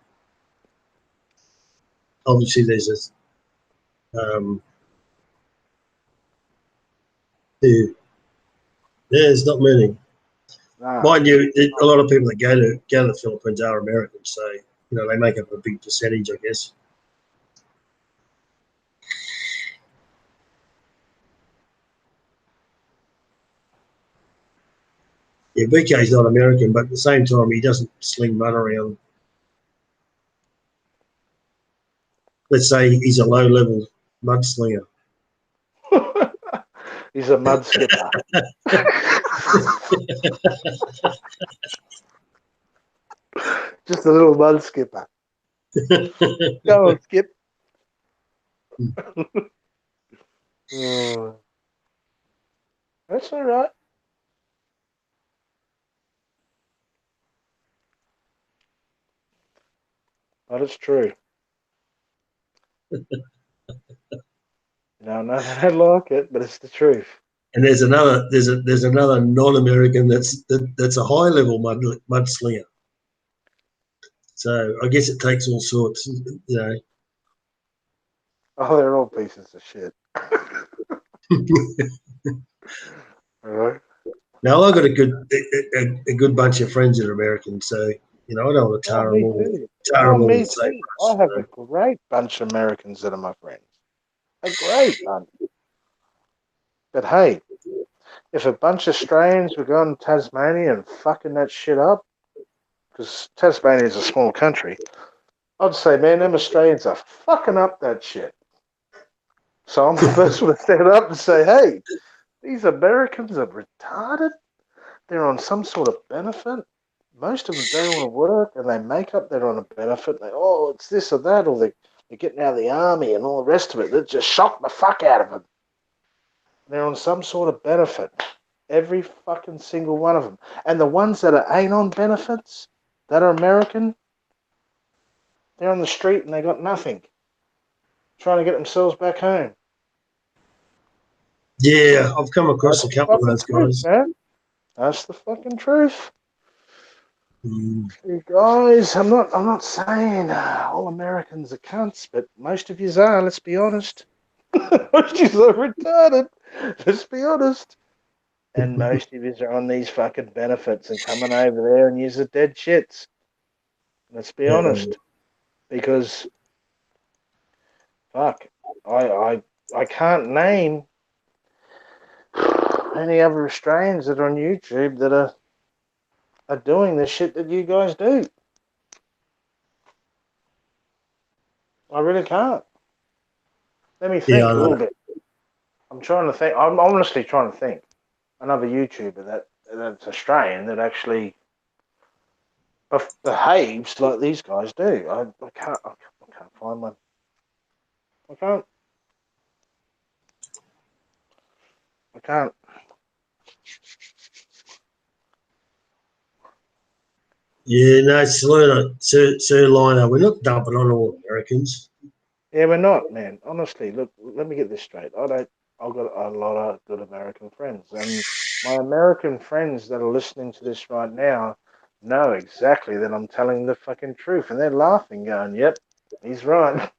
Obviously, there's who, yeah, there's not many. Nah, Mind you, a lot of people that go to the Philippines are American, so they make up a big percentage, I guess. Yeah, BK's not American, but at the same time, he doesn't sling mud around. Let's say he's a low-level mudslinger. he's a mud skipper. Just a little mud skipper. Go on, skip. Oh, that's all right. But it's true. No, no, I don't like it, but it's the truth. And there's another non-American that's a high-level mudslinger. So I guess it takes all sorts, Oh, they're all pieces of shit. All right. Now I've got a good bunch of friends that are American, so I don't want to Oh, tar them me all too. tar Oh, them all the me same too. I brush. have a great bunch of Americans that are my friends. A great bunch. But hey, if a bunch of Australians were going to Tasmania and fucking that shit up, because Tasmania is a small country, I'd say, man, them Australians are fucking up that shit. So I'm the first one to stand up and say, hey, these Americans are retarded. They're on some sort of benefit. Most of them don't want to work and they make up they're on a benefit. Oh, it's this or that, or they're getting out of the army and all the rest of it. They just shock the fuck out of them. They're on some sort of benefit. Every fucking single one of them. And the ones that ain't on benefits, that are American, they're on the street and they got nothing. Trying to get themselves back home. Yeah, I've come across That's a the couple of fucking those truth, guys. man. That's the fucking truth. Mm, You guys, I'm not saying all Americans are cunts, but most of yous are, let's be honest. Most of yous are retarded. Let's be honest. And most of yous are on these fucking benefits and coming over there and yous are dead shits. Let's be yeah. honest. Because fuck, I I I can't name any other Australians that are on YouTube that are doing the shit that you guys do. I really can't. Let me Yeah, think I a know. little bit. I'm trying to think. I'm honestly trying to think. Another YouTuber that's Australian that actually behaves like these guys do. I can't find one. I can't. I can't. Yeah, no, Sir Liner, we're not dumping on all Americans. Yeah, we're not, man. Honestly, look. Let me get this straight. I don't. I've got a lot of good American friends, and my American friends that are listening to this right now know exactly that I'm telling the fucking truth, and they're laughing, going, "Yep, he's right.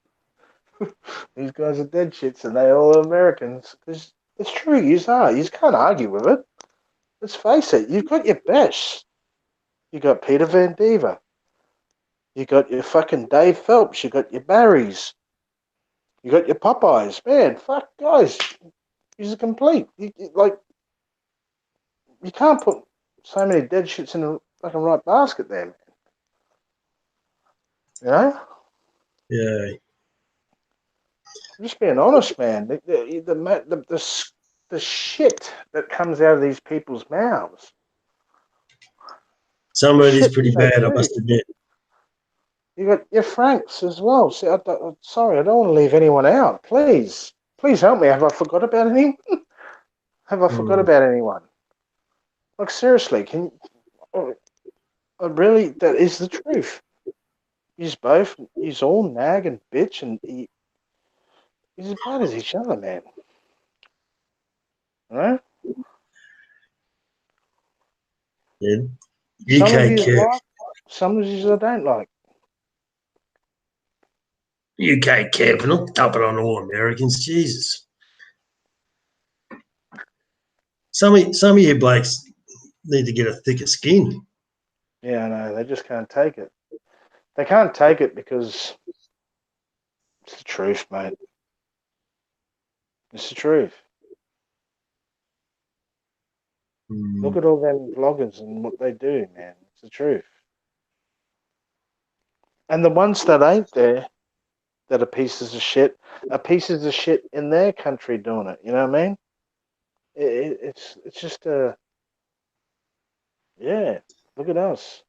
These guys are dead shits, and they're all Americans." Because it's true. You are. You can't argue with it. Let's face it. You've got your best. You got Peter Van Diva. You got your fucking Dave Phelps. You got your Barrys. You got your Popeyes. Man, fuck, guys. He's a complete. Like, you can't put so many dead shits in the fucking right basket there, man. You know? Yeah. I'm just being honest, man. The shit that comes out of these people's mouths. Some The of it is shit pretty that bad, I they do. must admit. You got your Franks as well. See, sorry, I don't want to leave anyone out. Please. Please help me. Have I forgot about anyone? Have I forgot Mm. about anyone? Like, seriously, oh, really, that is the truth. Yous all nag and bitch, and he's as bad as each other, man. Right? Yeah. Some of UK you Kev. like, some of you I don't like. UK Kev. We're not dumping on all Americans. Jesus. Some of you blokes need to get a thicker skin. Yeah, I know. They just can't take it. They can't take it because it's the truth, mate. It's the truth. Look Mm. at all them vloggers and what they do, man. It's the truth. And the ones that ain't there, that are pieces of shit in their country doing it. You know what I mean? It's just yeah. Look at us,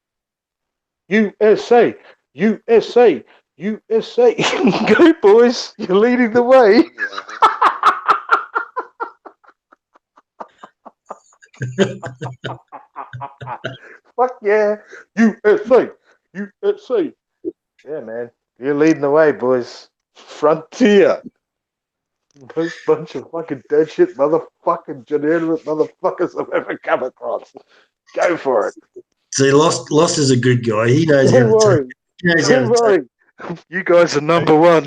USA, USA, USA. Go boys, you're leading the way. Fuck yeah, USA, USA. Yeah, man, you're leading the way, boys. Frontier. Most bunch of fucking dead shit motherfucking degenerate motherfuckers I've ever come across. Go for it. See, Lost is a good guy. He knows how Don't to take. worry. He knows how Don't to take. worry. You guys are number one.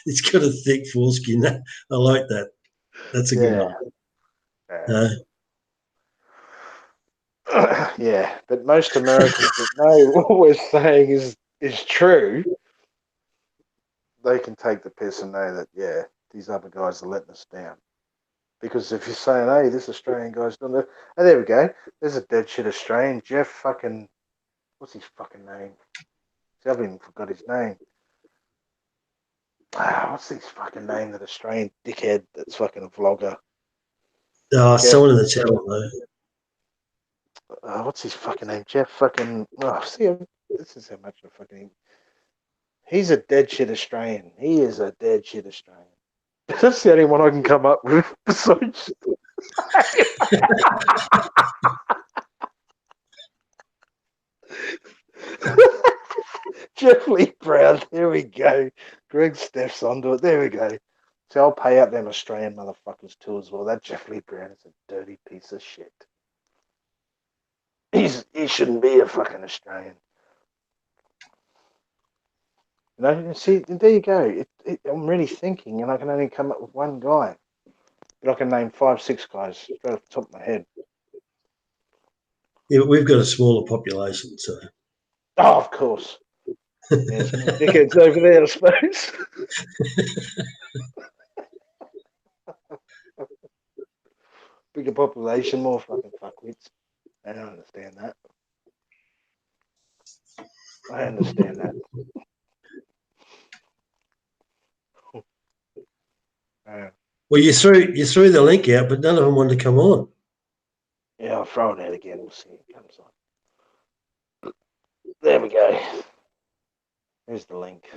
He's got a thick foreskin. I like that. That's a good Yeah. one. Uh, Yeah. But most Americans that know what we're saying is true, they can take the piss and know that, yeah, these other guys are letting us down. Because if you're saying, hey, this Australian guy's done that, and there we go. There's a dead shit Australian. Jeff fucking, what's his fucking name? See, I've even forgot his name. What's his fucking name? That Australian dickhead that's fucking a vlogger. Jeff. someone in the channel though. What's his fucking name? Jeff fucking. Oh, see, this is how much of a fucking. He's a dead shit Australian. He is a dead shit Australian. That's the only one I can come up with besides. Jeff Lee Brown. There we go. Greg Steff's onto it. There we go. So I'll pay out them Australian motherfuckers too as well. That Jeff Lee Brown is a dirty piece of shit. He shouldn't be a fucking Australian. You know, see, there you go. I'm really thinking, and I can only come up with one guy. But I can name 5, 6 guys straight off the top of my head. Yeah, we've got a smaller population, so Oh, of course. Yeah, there's more dickheads over there, I suppose. bigger population, more fucking fuckwits. I don't understand that. I understand that. Uh, Well, you threw the link out, but none of them wanted to come on. yeah, I'll throw it out again. We'll see if it comes on. There we go. Here's the link.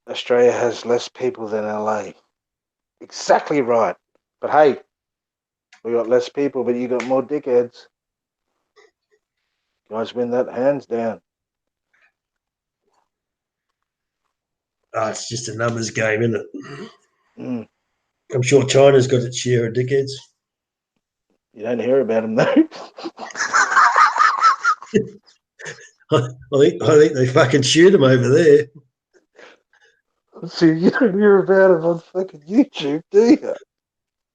Australia has less people than LA. Exactly right. But hey, we got less people, but you got more dickheads. You guys win that hands down. It's just a numbers game, isn't it? Mm. I'm sure China's got its share of dickheads. You don't hear about them though. I think they fucking shoot them over there. See, you don't hear about them on fucking YouTube, do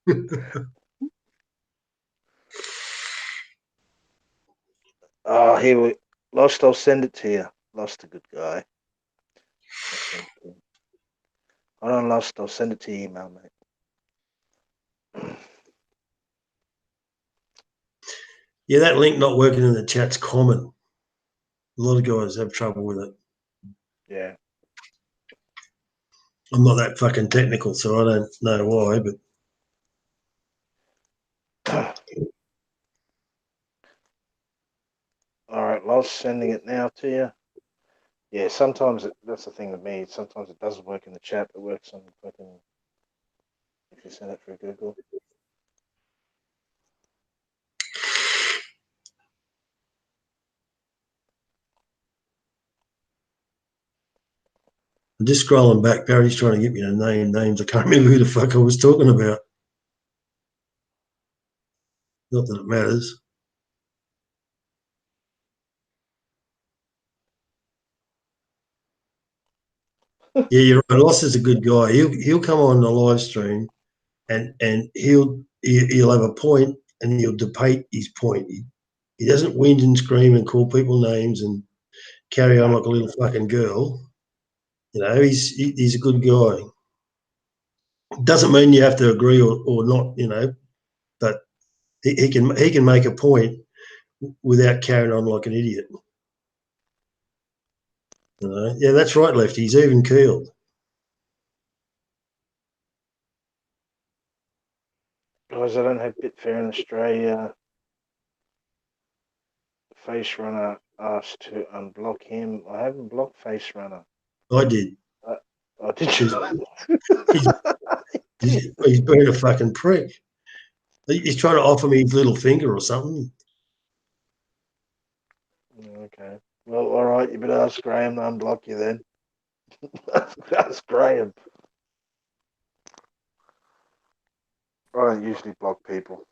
you? Oh, here we Lost. I'll send it to you. Lost, a good guy. I'll send it to you. Hold on, Lost. I'll send it to your email, mate. Yeah, that link not working in the chat's common. A lot of guys have trouble with it. Yeah. I'm not that fucking technical, so I don't know why, but All right, Lost, sending it now to you. Yeah, sometimes that's the thing with me. Sometimes it doesn't work in the chat, but works on fucking if you send it through Google. I'm just scrolling back. Barry's trying to get me to name names. I can't remember who the fuck I was talking about. Not that it matters. Yeah, you're right. Loss is a good guy. He'll come on the live stream and he'll have a point and he'll debate his point. He doesn't whinge and scream and call people names and carry on like a little fucking girl. You know, he's a good guy. Doesn't mean you have to agree or not, you know, but he can make a point without carrying on like an idiot. You know? Yeah, that's right, Lefty. He's even keeled. Guys, I don't have Bitfair in Australia. Face Runner asked to unblock him. I haven't blocked Face Runner. I did. Oh, did you? He's, he's been a fucking prick. He's trying to offer me his little finger or something. Okay. Well, all right. You better ask Graham to unblock you then. Ask Graham. I don't usually block people.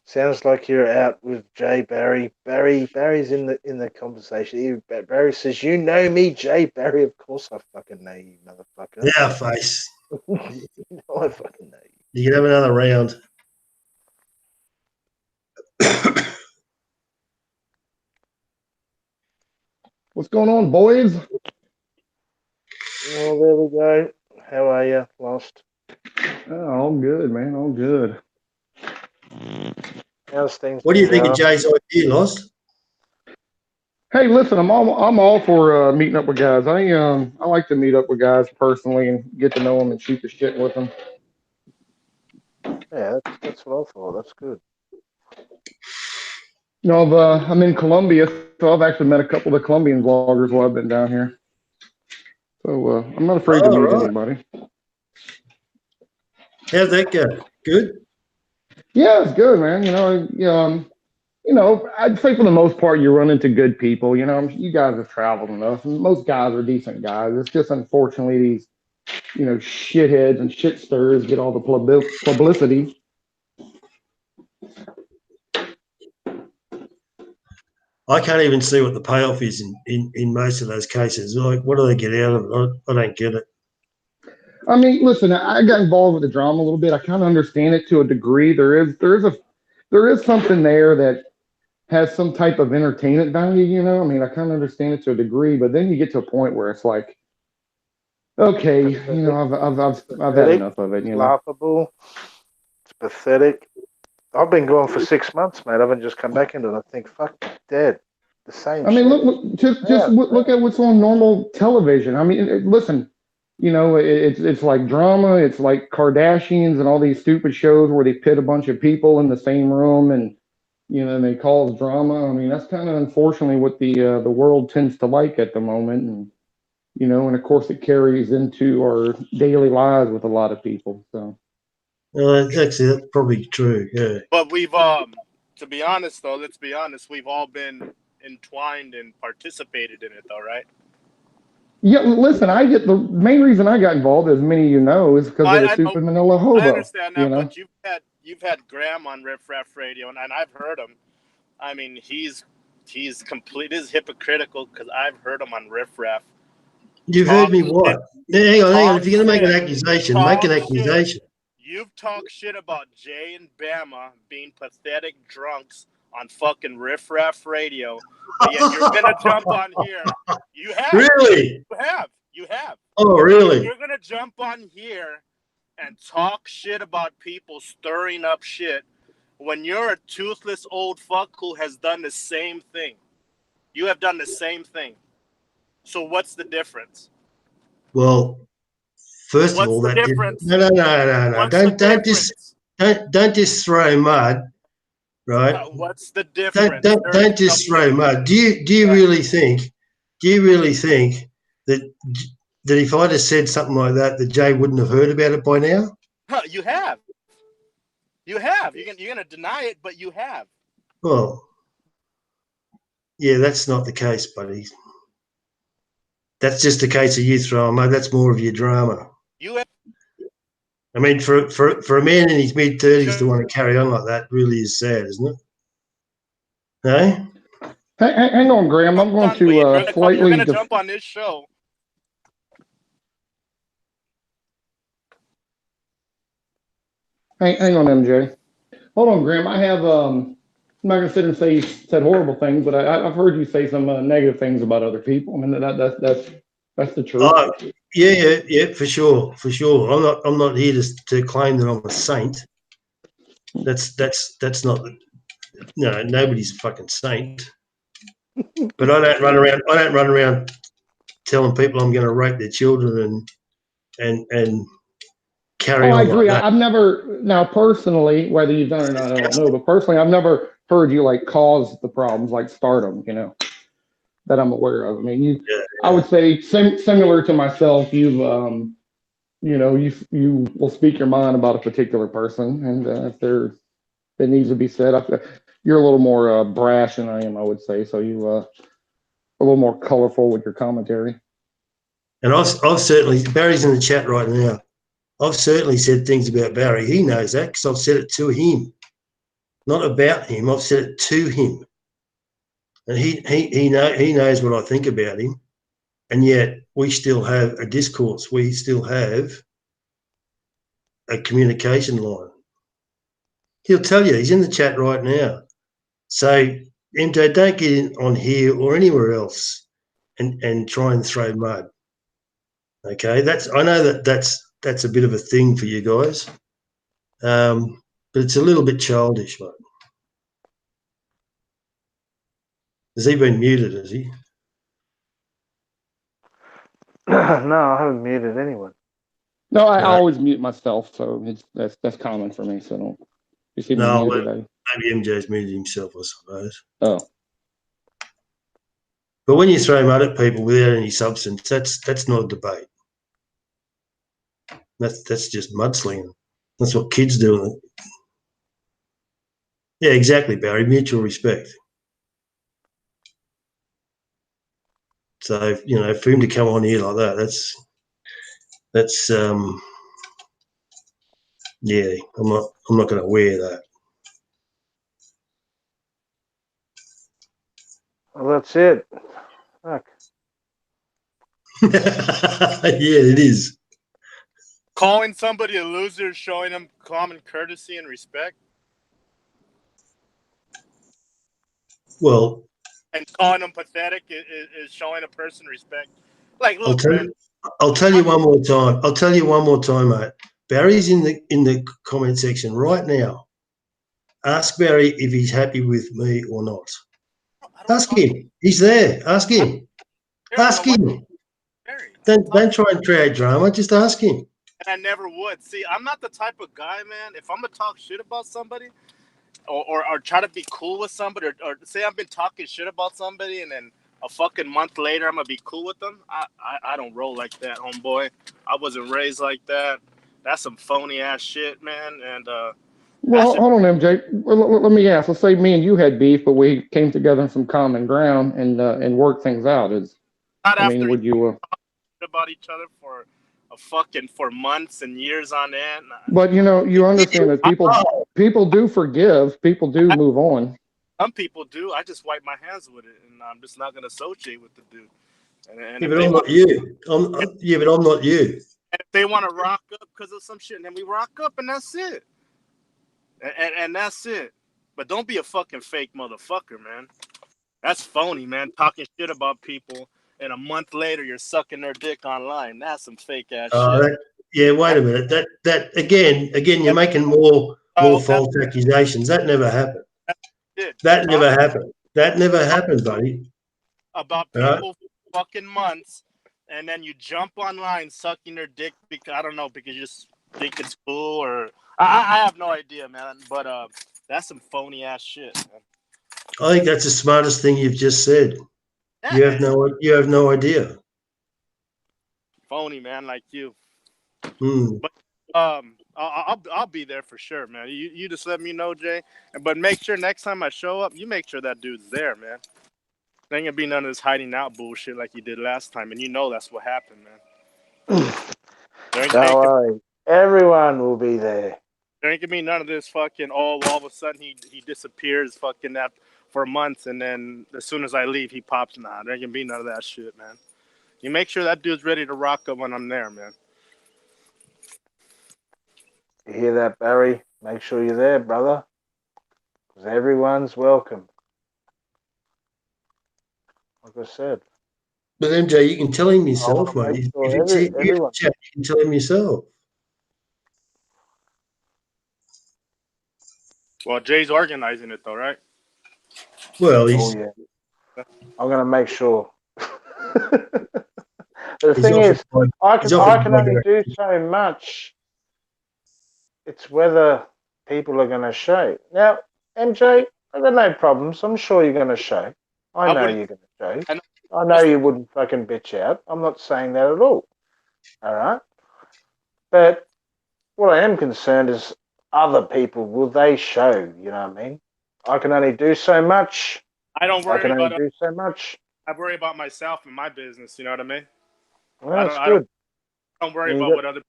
Sounds like you're out with Jay Barry. Barry's in the conversation. Barry says, "You know me, Jay Barry." Of course, I fucking know you, motherfucker. Yeah, face. I fucking know you. You can have another round. What's going on, boys? Well, there we go. How are you, Lost? Oh, all good, man. All good. How's things What do been you think of going? Jay's idea, Lost? Hey, listen, I'm all for meeting up with guys. I like to meet up with guys personally and get to know them and shoot the shit with them. Yeah, that's what I thought. That's good. You know, I'm in Colombia, so I've actually met a couple of the Colombian vloggers while I've been down here. So I'm not afraid to Oh, meet right. anybody. How'd that go? Good? Yeah, it's good, man. I'd say for the most part, you run into good people. You know, you guys have traveled enough, and most guys are decent guys. It's just unfortunately these shitheads and shit stirs get all the publicity. I can't even see what the payoff is in most of those cases. Like, what do they get out of it? I don't get it. I mean, listen, I got involved with the drama a little bit. I kind of understand it to a degree. There is something there that has some type of entertainment value. I mean, I kind of understand it to a degree, but then you get to a point where it's like, Okay, Pathetic. I've had Pathetic. enough of it. It's laughable. It's pathetic. I've been gone for 6 months, mate. I haven't just come back into it. I think, fuck, dead. The same I mean, shit. look at what's on normal television. I mean, listen, it's like drama. It's like Kardashians and all these stupid shows where they pit a bunch of people in the same room and and they cause drama. I mean, that's kind of unfortunately what the world tends to like at the moment, and and of course it carries into our daily lives with a lot of people. So. Actually, that's probably true. Yeah. But we've to be honest though, let's be honest, we've all been entwined and participated in it though, right? Yeah, listen, I get the main reason I got involved, as many of you know, is because of the I know, stupid Manila I hobo. understand that, but you've had Graham on Riff Raff Radio, and I've heard him. I mean, he's complete is hypocritical because I've heard him on Riff Raff. You've heard me what? Hang on. If you're going to make an accusation, make an accusation. You've talked shit about Jay and Bama being pathetic drunks on fucking Riff Raff Radio, but yet you're gonna jump on here. You have. Really? You have. Oh, really? You're gonna jump on here and talk shit about people stirring up shit when you're a toothless old fuck who has done the same thing. You have done the same thing. So what's the difference? Well, first of all, that difference? No. Don't just throw mud, right? What's the difference? Don't just throw mud. Do you really think? Do you really think that if I'd have said something like that Jay wouldn't have heard about it by now? You have. You have. You're gonna deny it, but you have. Well, yeah, that's not the case, buddy. That's just a case of you throwing mud. That's more of your drama. I mean, for a man in his mid-30s to want to carry on like that really is sad, isn't it? Hey? Hang on, Graham. I'm going to slightly. You're going to jump on this show. Hang on, MJ. Hold on, Graham. I have. I'm not going to sit and say you said horrible things, but I've heard you say some negative things about other people. I mean, that's the truth. Oh, yeah, for sure. I'm not here to claim that I'm a saint. That's not. No, nobody's a fucking saint. But I don't run around telling people I'm going to rape their children and carry on. I agree. Like that. I've never, now personally, whether you've done it or not, I don't know. But personally, I've never heard you like cause the problems, like stardom. That I'm aware of. I mean, I would say similar to myself. You've you will speak your mind about a particular person, and if it needs to be said, you're a little more brash than I am, I would say. So you a little more colorful with your commentary. And I've certainly, Barry's in the chat right now. I've certainly said things about Barry. He knows that because I've said it to him, not about him. I've said it to him, and he knows what I think about him. And yet we still have a discourse. We still have a communication line. He'll tell you. He's in the chat right now. So, MJ, don't get in on here or anywhere else and try and throw mud. Okay, I know that's a bit of a thing for you guys, but it's a little bit childish, mate. Has he been muted? Has he? No, I haven't muted anyone. No, I always mute myself, so that's common for me. So don't you see me muted? Maybe MJ's muted himself, I suppose. Oh. But when you throw mud at people without any substance, that's not a debate. That's just mudslinging. That's what kids do. Yeah, exactly, Barry. Mutual respect. So for him to come on here like that, that's yeah. I'm not going to wear that. Well, that's it. Fuck. Yeah, it is. Calling somebody a loser, showing them common courtesy and respect. Well, and calling them pathetic is showing a person respect. Like, look, I'll tell you one more time. I'll tell you one more time, mate. Barry's in the comment section right now. Ask Barry if he's happy with me or not. Ask him. He's there. Ask him. Ask him. Don't try and create drama. Just ask him. And I never would. See, I'm not the type of guy, man. If I'm gonna talk shit about somebody, or try to be cool with somebody, or say I've been talking shit about somebody, and then a fucking month later I'm gonna be cool with them, I don't roll like that, homeboy. I wasn't raised like that. That's some phony ass shit, man. And well, hold on, MJ. Let me ask. Let's say me and you had beef, but we came together on some common ground and worked things out. Would you? About each other for months and years on end. But you understand that people do forgive. People do move on. Some people do. I just wipe my hands with it, and I'm just not gonna associate with the dude. And yeah, but I'm not you. Yeah, but I'm not you. And if they want to rock up because of some shit, then we rock up, and that's it. And that's it. But don't be a fucking fake motherfucker, man. That's phony, man. Talking shit about people, and a month later you're sucking their dick online. That's some fake ass shit. Yeah, wait a minute. That again, you're making more false accusations. That never happened. That never happened. That never happened, buddy. About people for fucking months, and then you jump online sucking their dick because I don't know, because you just think it's cool, or I have no idea, man. But that's some phony ass shit, man. I think that's the smartest thing you've just said. Yeah, you have no idea. Phony, man, like you. Mm. But I'll be there for sure, man. You just let me know, Jay. But make sure next time I show up, you make sure that dude's there, man. There ain't gonna be none of this hiding out bullshit like you did last time, and you know that's what happened, man. Don't worry, everyone will be there. There ain't gonna be none of this fucking all of a sudden he disappears fucking for months, and then as soon as I leave he pops. Nah, there ain't gonna be none of that shit, man. You make sure that dude's ready to rock up when I'm there, man. You hear that, Barry? Make sure you're there, brother. Because everyone's welcome. Like I said. But MJ, you can tell him yourself, mate. If it's everyone. You can tell him yourself. Well, Jay's organizing it, though, right? Well, yeah. I'm going to make sure. The thing is, I can only do so much. It's whether people are going to show. Now, MJ, I've got no problems. I'm sure you're going to show. I know you're going to show. I know you wouldn't fucking bitch out. I'm not saying that at all. All right? But what I am concerned is other people, will they show? You know what I mean? I can only do so much. I don't worry about only do so much. I worry about myself and my business. You know what I mean? Well, that's good. I don't worry about what other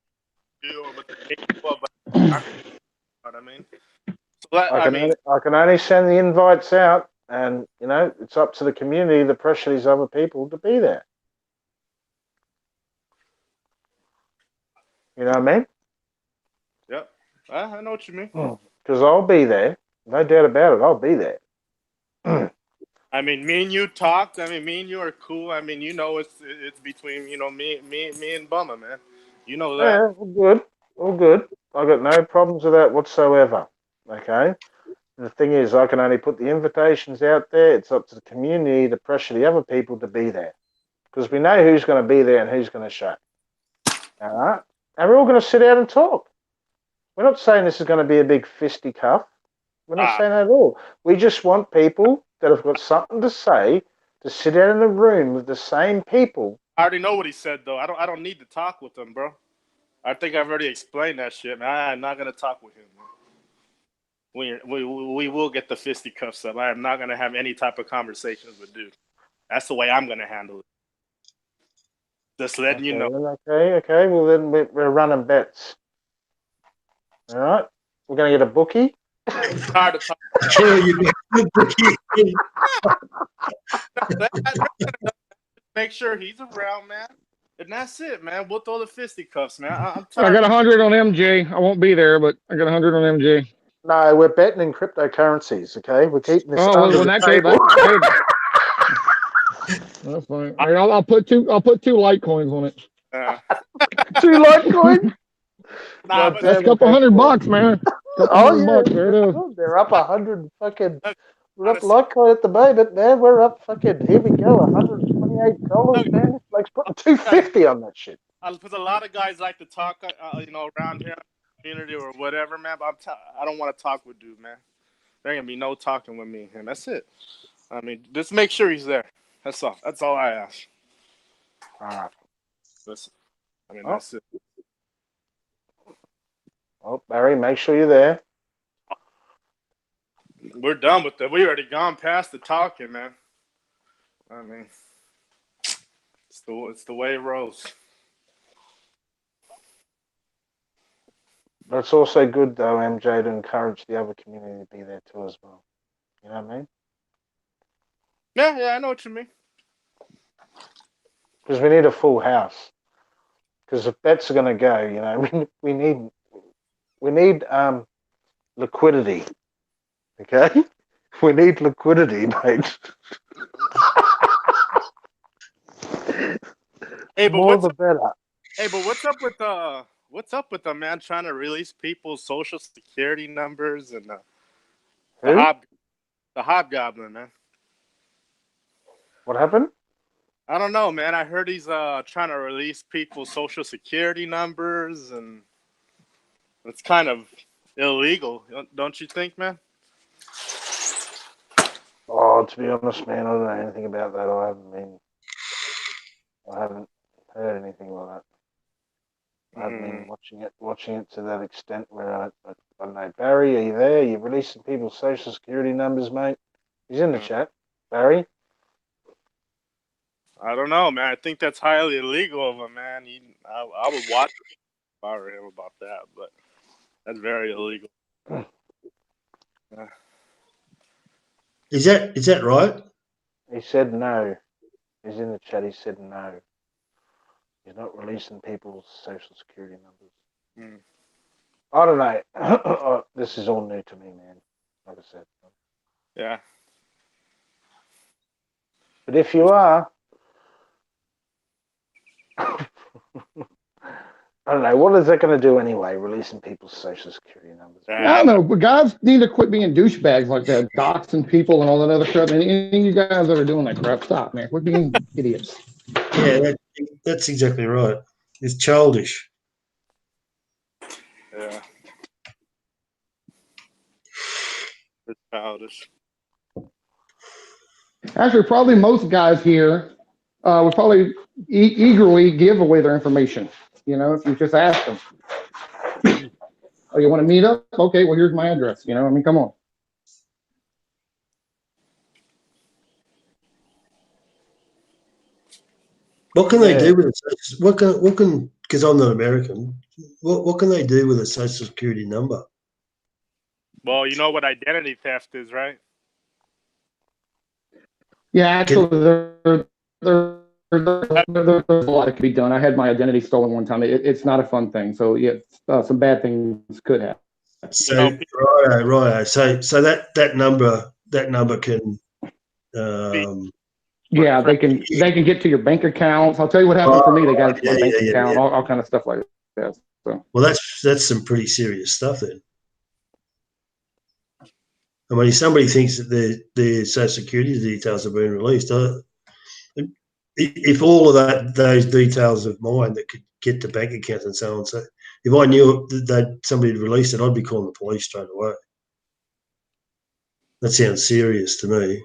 people do or what the people. But you know what I mean? So I can only send the invites out, and you know it's up to the community to pressure these other people to be there. You know what I mean? Yep, I know what you mean. Because I'll be there, no doubt about it. I'll be there. I mean, me and you talked. I mean, me and you are cool. I mean, you know, it's between me and Bummer, man. You know that. Yeah, all good. I got no problems with that whatsoever. Okay. The thing is, I can only put the invitations out there. It's up to the community to pressure the other people to be there, because we know who's going to be there and who's going to show. All right, and we're all going to sit down and talk. We're not saying this is going to be a big fisticuff. We're not saying that at all. We just want people that have got something to say to sit down in the room with the same people. I already know what he said, though. I don't need to talk with him, bro. I think I've already explained that shit, man. I'm not gonna talk with him, man. We will get the fisticuffs up. I am not gonna have any type of conversations with dude. That's the way I'm gonna handle it. Just letting you know. Okay. Well, then we're running bets. All right. We're gonna get a bookie. Hard to talk. Make sure he's around, man. And that's it, man. We'll throw the fisticuffs, man. I'm tired. I got 100 on MJ. I won't be there, but I got 100 on MJ. No, we're betting in cryptocurrencies. Okay, we're keeping this under the table. That's fine. I'll put two Litecoins on it. Uh, 2 Litecoin? nah, God but That's a damn it, couple that's $100, man. Couple Oh $100. There yeah, it is. they're up 100 fucking. look, We're on up a, Litecoin at the moment, man. We're up fucking. Here we go, $128, look, man. This bloke's putting 250 on that shit. because a lot of guys like to talk, around here in the community or whatever, man. But I don't want to talk with dude, man. There ain't gonna be no talking with me, and that's it. I mean, just make sure he's there. That's all. That's all I ask. All right. Listen, I mean, Oh, that's it. oh, Barry, make sure you're there. We're done with that. We already gone past the talking, man. I mean, it's the way it rolls. But it's also good, though, MJ, to encourage the other community to be there too as well. You know what I mean? Yeah, I know what you mean. Because we need a full house. Because if bets are going to go, we need liquidity. Okay, we need liquidity, mate. Hey, The but more what's the up? better. Hey, but what's up with the man trying to release people's social security numbers and the Who? hob the hobgoblin, man? What happened? I don't know, man. I heard he's trying to release people's social security numbers, and it's kind of illegal, don't you think, man? Oh, to be honest, man, I don't know anything about that. I haven't heard anything like that. I haven't been Mm, watching it to that extent where I don't know. Barry, are you there? You're releasing people's social security numbers, mate. He's in the mm. chat. Barry? I don't know, man. I think that's highly illegal of him, man. I would watch if I were him about that, but that's very illegal. Uh, Is that right? He said no. He's in the chat. He said no. He's not releasing people's social security numbers. mm. I don't know. This is all new to me, man. Like I said. Yeah. But if you are, I don't know. What is that going to do anyway? Releasing people's social security numbers. I I don't know. know, but guys need to quit being douchebags like that, doxing people and all that other crap. And any of you guys that are doing that crap, stop, man. Quit being idiots. Yeah, that's exactly right. It's childish. Yeah. It's childish. Actually, probably most guys here would probably eagerly give away their information. If you just ask them, oh, you want to meet up? Okay, well, here's my address. I mean, come on. What can they Yeah. do with it? What can because I'm not American. What can they do with a social security number? Well, you know what identity theft is, right? Yeah, Can actually, there's a lot that could be done. I had my identity stolen one time. It's not a fun thing. So, yeah, some bad things could happen. You know, so right. So that number can be for Yeah, they credit. can they can get to your bank accounts. I'll tell you what happened for me. They got into yeah, my bank yeah. account, all kind of stuff like that. So, Well, that's some pretty serious stuff then. I mean, if somebody thinks that their social security details have been released, if all of those details of mine that could get to bank accounts and so on, so if I knew that somebody had released it, I'd be calling the police straight away. That sounds serious to me.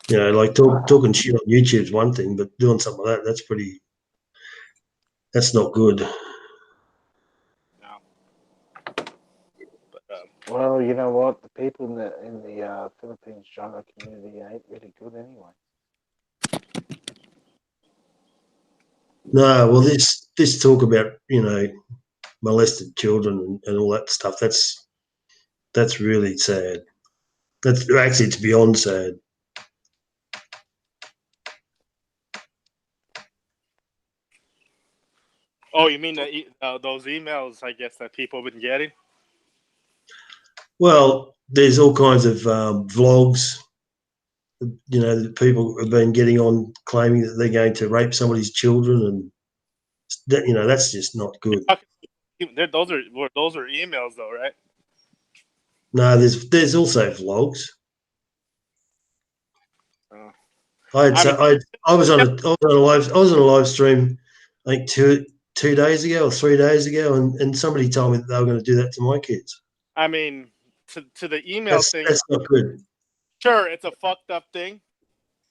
Like talking shit on YouTube is one thing, but doing something like that's not good. No. But, Well, you know what? The people in the Philippines genre community ain't really good anyway. No, well, this talk about molested children and all that stuff. That's really sad. That's actually it's beyond sad. oh, you mean those emails? I guess that people have been getting. Well, there's all kinds of vlogs. That people have been getting on claiming that they're going to rape somebody's children, and that's just not good. Those are emails though, right? No, there's also vlogs. Oh. I was on a live stream, I think two days ago or 3 days ago, and somebody told me that they were going to do that to my kids. I mean, to the email thing. That's not good. Sure, it's a fucked up thing.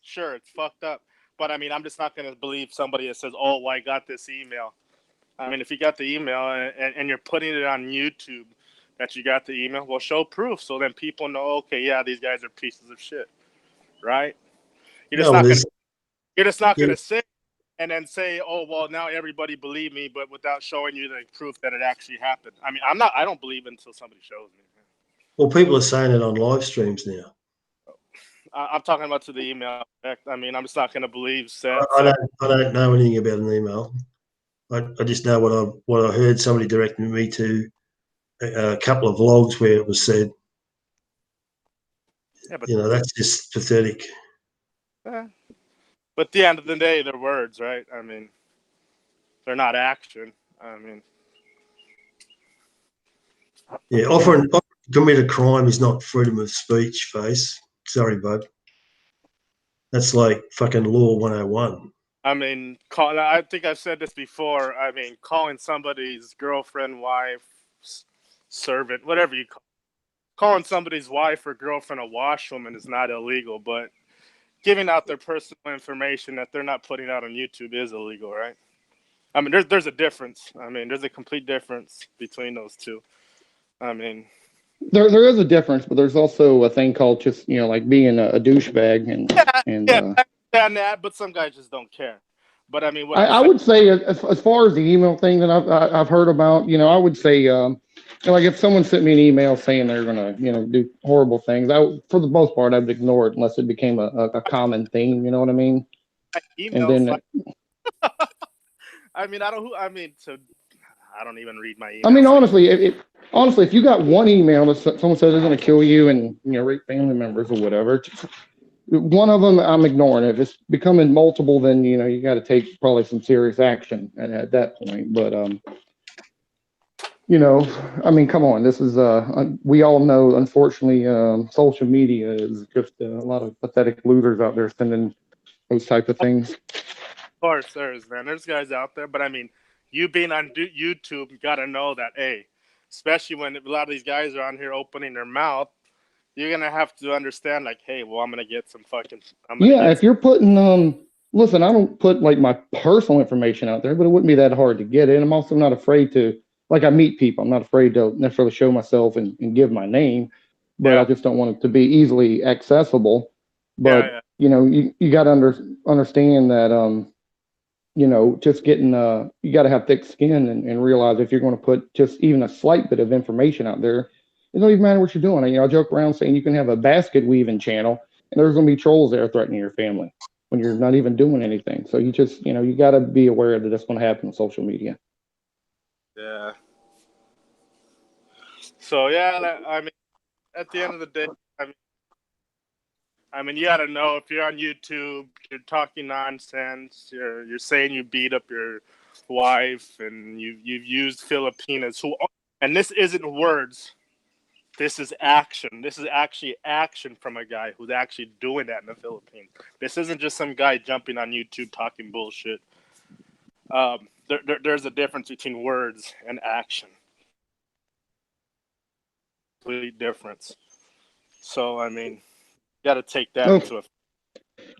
Sure, it's fucked up. But I mean, I'm just not going to believe somebody that says, "Oh, well, I got this email." I mean, if you got the email and you're putting it on YouTube that you got the email, well, show proof so then people know, okay, yeah, these guys are pieces of shit, right? You're just No, not gonna say and then say, oh, well, now everybody believe me, but without showing you the proof that it actually happened. I mean, I don't believe it until somebody shows me. well, people are saying it on live streams now. I'm talking about to the email. I mean, I'm just not going to believe that. I don't know anything about an email. I just know what I heard somebody directing me to a couple of vlogs where it was said. Yeah, but that's just pathetic. but at the end of the day, they're words, right? I mean, they're not action. I mean, yeah, offering to commit a crime is not freedom of speech, face. Sorry, bud. That's like fucking law 101. I mean, I think I've said this before. I mean, calling somebody's girlfriend, wife, servant, whatever you calling somebody's wife or girlfriend a washwoman is not illegal, but giving out their personal information that they're not putting out on YouTube is illegal, right? I mean, there's a difference. I mean, there's a complete difference between those two. I mean, there is a difference, but there's also a thing called just like being a douchebag and I understand that, but some guys just don't care. But I mean, what I'm I saying, would say as far as the email thing that I've heard about, I would say like if someone sent me an email saying they're gonna do horrible things, for the most part I would ignore it unless it became a common theme. You know what I mean? And emails. then I mean, I don't. I mean, so I don't even read my I mean, emails. honestly, if you got one email that someone says they're going to kill you and rape family members or whatever, one of them I'm ignoring. If it's becoming multiple, then you got to take probably some serious action at that point. But I mean, come on, this is we all know, unfortunately, social media is just a lot of pathetic losers out there sending those type of things. Of course, there's guys out there, but I mean, you being on YouTube, you got to know that, hey, especially when a lot of these guys are on here opening their mouth, you're gonna have to understand, like, hey, well, I'm gonna get some fucking. If you're putting listen, I don't put like my personal information out there, but it wouldn't be that hard to get it. I'm also not afraid to, like, I meet people. I'm not afraid to necessarily show myself and give my name, but I just don't want it to be easily accessible. But you got to understand that just getting you got to have thick skin and realize if you're going to put just even a slight bit of information out there, it don't even matter what you're doing. I joke around saying you can have a basket weaving channel and there's going to be trolls there threatening your family when you're not even doing anything. So you just you got to be aware that that's going to happen on social media. Yeah. So I mean, at the end of the day, I mean, you got to know if you're on YouTube, you're talking nonsense, you're saying you beat up your wife, and you've used Filipinas and this isn't words, this is action. This is actually action from a guy who's actually doing that in the Philippines. This isn't just some guy jumping on YouTube talking bullshit. There's a difference between words and action. Complete difference. So I mean, you got to take that into effect.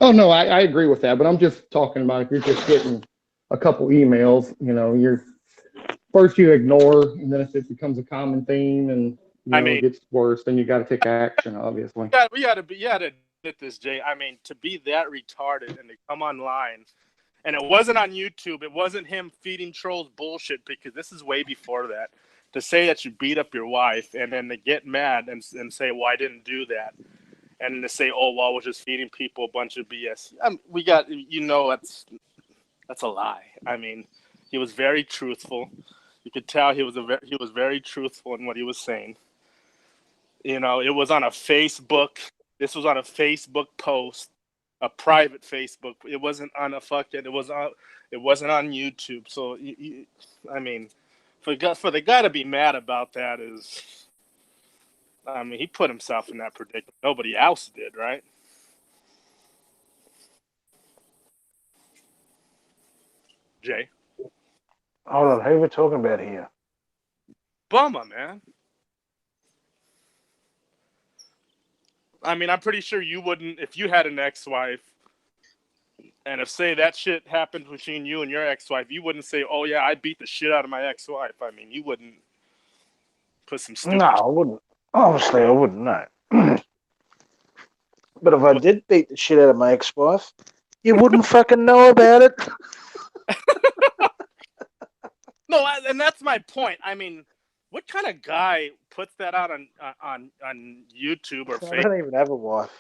Oh no, I agree with that, but I'm just talking about if you're just getting a couple emails, you're first you ignore, and then if it becomes a common theme and it gets worse, then you got to take action. Obviously, we got to admit this, Jay. I mean, to be that retarded and to come online, and it wasn't on YouTube. It wasn't him feeding trolls bullshit, because this is way before that. To say that you beat up your wife and then to get mad and say, "Well, I didn't do that," and to say, "Oh, well, I was just feeding people a bunch of BS." We got that's a lie. I mean, he was very truthful. You could tell he was very truthful in what he was saying. You know, it was on a Facebook. This was on a Facebook post, a private Facebook. It wasn't on a fucking. It was on. It wasn't on YouTube. So, I mean, for the guy to be mad about that is, I mean, he put himself in that predicament. Nobody else did, right? Jay, Hold on, who are we talking about here? bummer, man. I mean, I'm pretty sure you wouldn't if you had an ex-wife. And if, say, that shit happened between you and your ex-wife, you wouldn't say, "Oh yeah, I beat the shit out of my ex-wife." I mean, you wouldn't put some No, stupid. I wouldn't. Obviously, I wouldn't know. But if I did beat the shit out of my ex-wife, you wouldn't fucking know about it. No, and that's my point. I mean, what kind of guy puts that out on YouTube or I Facebook? don't even have a wife.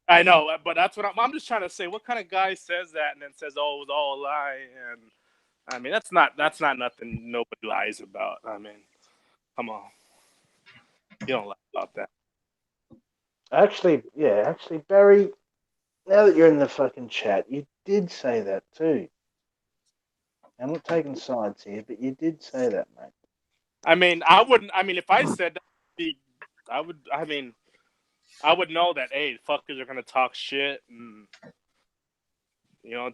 I know, but that's what I'm just trying to say. What kind of guy says that and then says, "Oh, it was all a lie"? And I mean, that's not nothing nobody lies about. I mean, come on, you don't lie about that. Actually, Barry, now that you're in the fucking chat, you did say that too. I'm not taking sides here, but you did say that, mate. I mean, I wouldn't. I mean, if I said that, I would. I mean, I would know that. Hey, fuckers are gonna talk shit and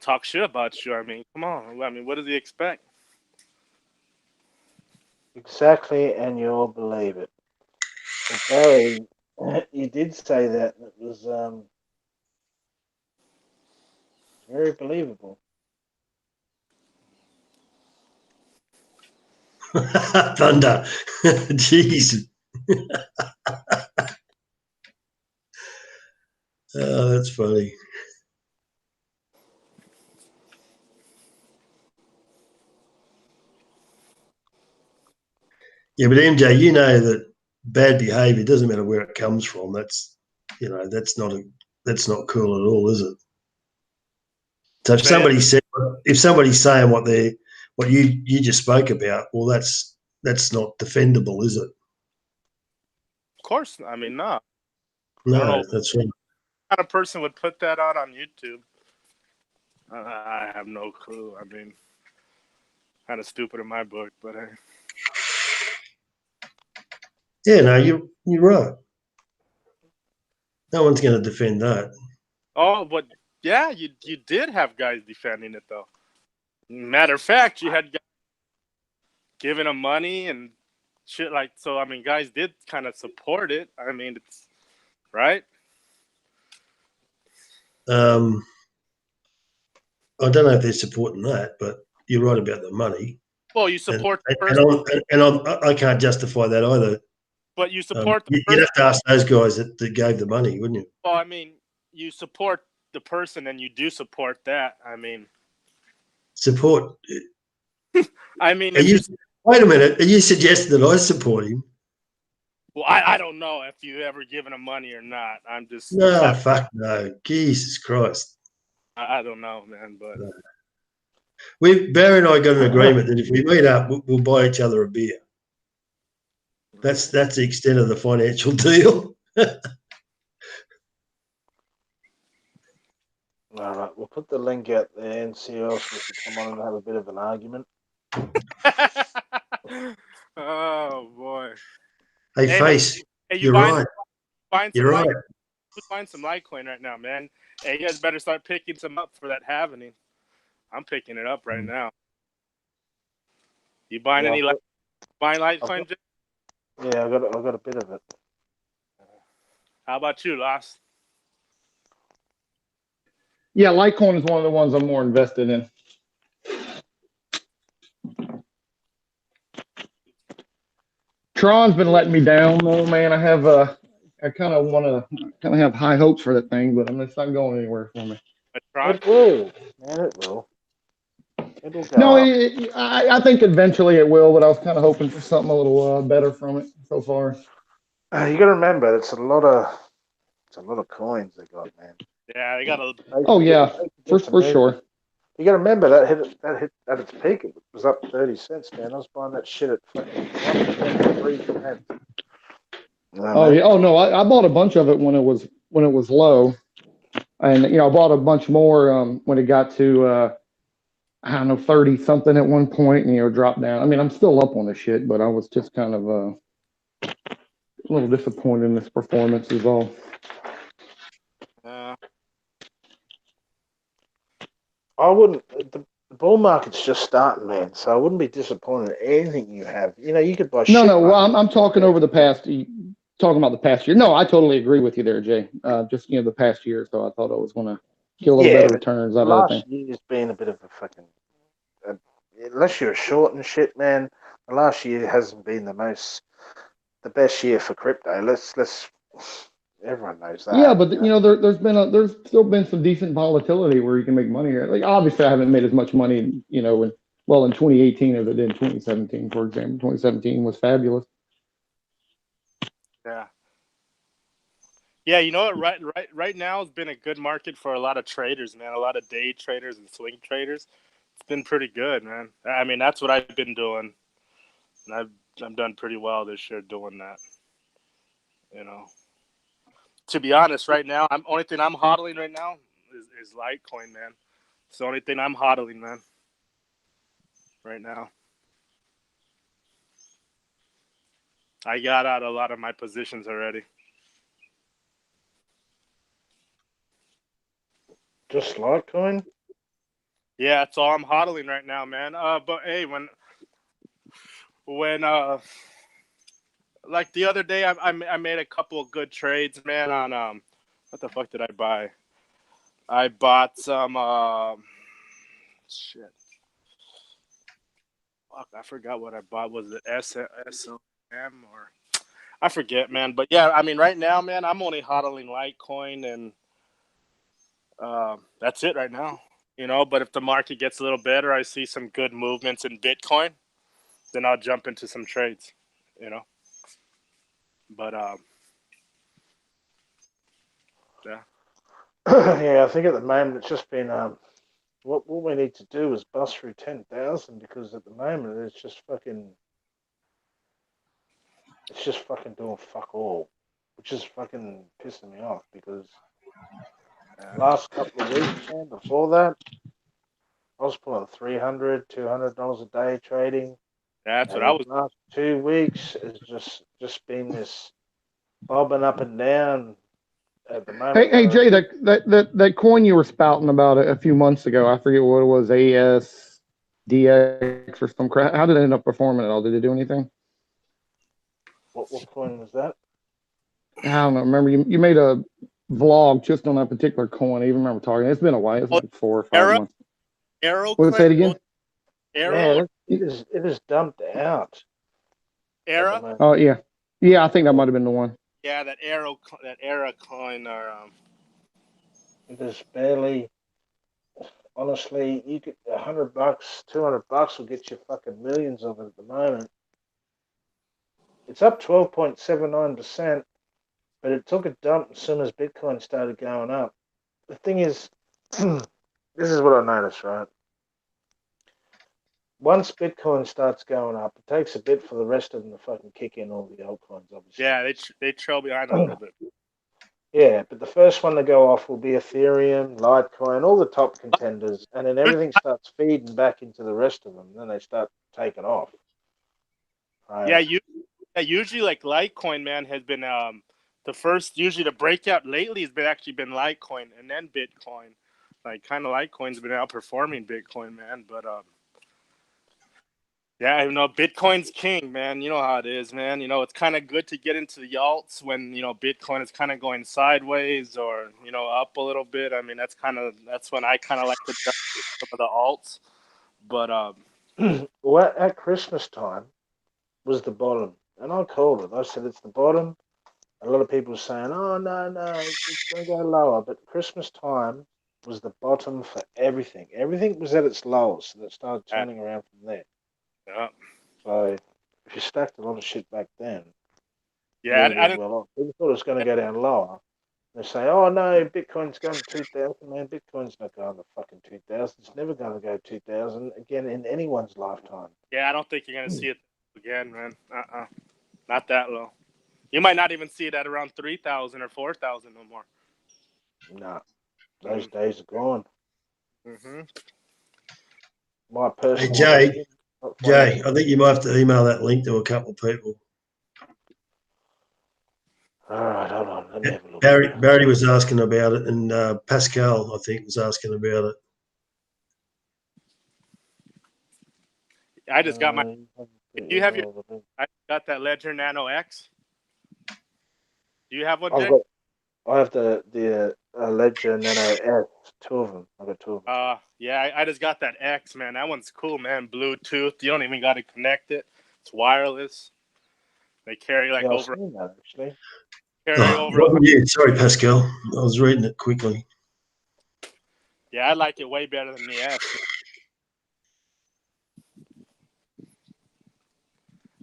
talk shit about you. I mean, come on. I mean, what does he expect? Exactly, and you'll believe it. Well, Barry, you did say that, and it was very believable. Thunder. Jeez. Oh, that's funny. Yeah, but MJ, you know that bad behaviour doesn't matter where it comes from. That's that's not cool at all, is it? So Say it. if somebobody's saying what you just spoke about, well, that's not defendable, is it? Of course. I mean, no. I don't know No, what that's right. kind of person would put that out on YouTube. I have no clue. I mean, kind of stupid in my book, but Yeah, no, you're right. No one's going to defend that. oh, but yeah, you did have guys defending it though. Matter of fact, you had guys giving them money and shit like so. I mean, guys did kind of support it. I mean, it's right. I don't know if they're supporting that, but you're right about the money, Well, you and support the and, person, I can't justify that either. but you support the You'd person. have to ask those guys that gave the money, wouldn't you? Well, I mean, you support the person, and you do support that. I mean, Support. if you Wait a minute. Are you suggesting that I support him? well, I don't know if you ever given him money or not. I'm just No, fuck no. Jesus Christ. I don't know, man, but Barry and I got an agreement that if we meet up, we'll buy each other a beer. That's the extent of the financial deal. All right, we'll put the link out there and see who else wants to come on and have a bit of an argument. oh boy. Hey, Hey, Face, you you're right. buying some You're right. who's buying some Litecoin right now, man? Hey, you guys better start picking some up for that halvening. I'm picking it up right now. You buying any buying Litecoin? Yeah, I got a bit of it. How about you, Lost? Yeah, Litecoin is one of the ones I'm more invested in. Tron's been letting me down though, man. I kind of have high hopes for that thing, but it's not going anywhere for me. It will, man. It will. It'll go No, up. I think eventually it will, but I was kind of hoping for something a little better from it so far. You got to remember, it's a lot of coins they got, man. Yeah, they got a. Oh yeah, for sure. You got to remember that hit at its peak. It was up 30 cents, man. I was buying that shit at fucking 3 cents. Oh mate. yeah. Oh no, I bought a bunch of it when it was low, and I bought a bunch more when it got to I don't know 30 something at one point, and dropped down. I mean, I'm still up on the shit, but I was just kind of a little disappointed in this performance is all. I wouldn't. The bull market's just starting, man. So I wouldn't be disappointed in anything you have. You could buy No, shit. no. Well, I'm talking over the past. Talking about the past year. No, I totally agree with you there, Jay. Just the past year, so I thought I was going to get a little Yeah, better but returns out of that thing. last year's been a bit of a fucking. Uh, Unless you're a short and shit, man. The last year hasn't been the best year for crypto. Let's. Everyone knows Yeah, that. but there's still been some decent volatility where you can make money here. Like obviously, I haven't made as much money, in 2018 as I did in 2017, for example. 2017 was fabulous. Yeah. Yeah, you know what? Right now has been a good market for a lot of traders, man. A lot of day traders and swing traders. It's been pretty good, man. I mean, that's what I've been doing, and I've done pretty well this year doing that. To be honest, right now, only thing I'm hodling right now is Litecoin, man. It's the only thing I'm hodling, man. Right now, I got out a lot of my positions already. Just Litecoin. Yeah, that's all I'm hodling right now, man. But hey, when like the other day, I made a couple of good trades, man. On what the fuck did I buy? I bought some shit. Fuck, I forgot what I bought. Was it SLM or I forget, man. But yeah, I mean, right now, man, I'm only hodling Litecoin, and that's it right now. But if the market gets a little better, I see some good movements in Bitcoin, then I'll jump into some trades. You know, but yeah. Yeah, I think at the moment it's just been what we need to do is bust through 10,000 because at the moment it's just fucking doing fuck all, which is fucking pissing me off because last couple of weeks, man, before that, I was pulling $300, $200 a day trading. That's what And I these was. last 2 weeks has just been this bobbing up and down. At the Hey, moment, hey, we're Jay, that coin you were spouting about a few months ago, I forget what it was, ASDX or some crap. How did it end up performing at all? Did it do anything? what coin was that? I don't know. Remember, you made a vlog just on that particular coin. I even remember talking. It's been a while. It's Oh, like 4 or 5 months. Arrow What say it Clint, again? Arrow, Man, it is dumped out at the Era. moment. Oh yeah, yeah. I think that might have been the one. Yeah, that Era coin, or It is barely. Honestly, you could $100, $200 will get you fucking millions of it at the moment. It's up 12.79%, but it took a dump as soon as Bitcoin started going up. The thing is, this is what I noticed, right? Once Bitcoin starts going up, it takes a bit for the rest of them to fucking kick in all the altcoins, obviously. yeah, they trail behind a little bit. Yeah, but the first one to go off will be Ethereum, Litecoin, all the top contenders, and then everything starts feeding back into the rest of them. Then they start taking off. Yeah, Right? usually like Litecoin, man, has been the first. Usually the breakout lately has been Litecoin and then Bitcoin. Like kind of Litecoin's been outperforming Bitcoin, man. But yeah, Bitcoin's king, man. You know how it is, man. It's kind of good to get into the alts when Bitcoin is kind of going sideways or up a little bit. I mean, that's when I kind of like to jump some of the alts. But Well, at Christmas time was the bottom, and I called it. I said it's the bottom. A lot of people were saying, "Oh no, no, it's going to go lower," but Christmas time was the bottom for everything. Everything was at its lowest, and it started turning around from there. yeah, So if you stacked a lot of shit back then, you yeah, would have been well off. People thought it was going to go down lower. They say, "Oh no, Bitcoin's going to 2,000." Man, Bitcoin's not going to fucking 2,000. It's never going to go 2,000 again in anyone's lifetime. yeah. I don't think you're gonna see it again, man. Not that low. You might not even see it at around 3,000 or 4,000 no more. No, those days are gone. Mm-hmm. My Hey, personal Jay, opinion, not Jay, financial. I think you might have to email that link to a couple of people. All right, hold on. Let me have a look Barry, here. Barry was asking about it, and Pascal, I think, was asking about it. I just got my. Do you have your? Email the link. I got that Ledger Nano X. Do you have one, I've Jay? got. I have the Ledger Nano S, two of them. I've got two of them. Yeah, I just got that X, man. That one's cool, man. Bluetooth. You don't even got to connect it. It's wireless. They carry Yeah, like I've over. seen that actually. Carry Oh, over. yeah, sorry, Pascal. I was reading it quickly. Yeah, I like it way better than the S.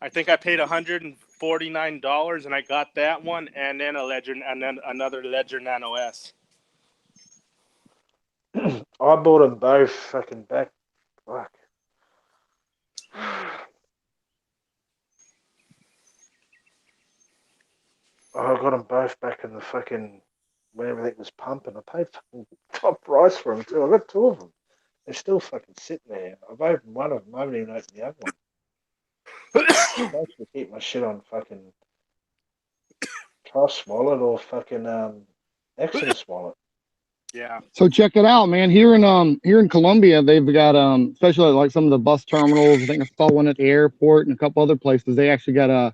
I think I paid $149, and I got that one, and then a Ledger, and then another Ledger Nano S. I bought them both fucking back. Fuck. I got them both back in the fucking when everything was pumping. I paid fucking top price for them too. I got two of them. They're still fucking sitting there. I've opened one of them. I haven't even opened the other one. I mostly keep my shit on fucking Trust Wallet or fucking Exodus Wallet. Yeah. So check it out, man. Here in Colombia, they've got especially like some of the bus terminals. I think I saw one at the airport and a couple other places. They actually got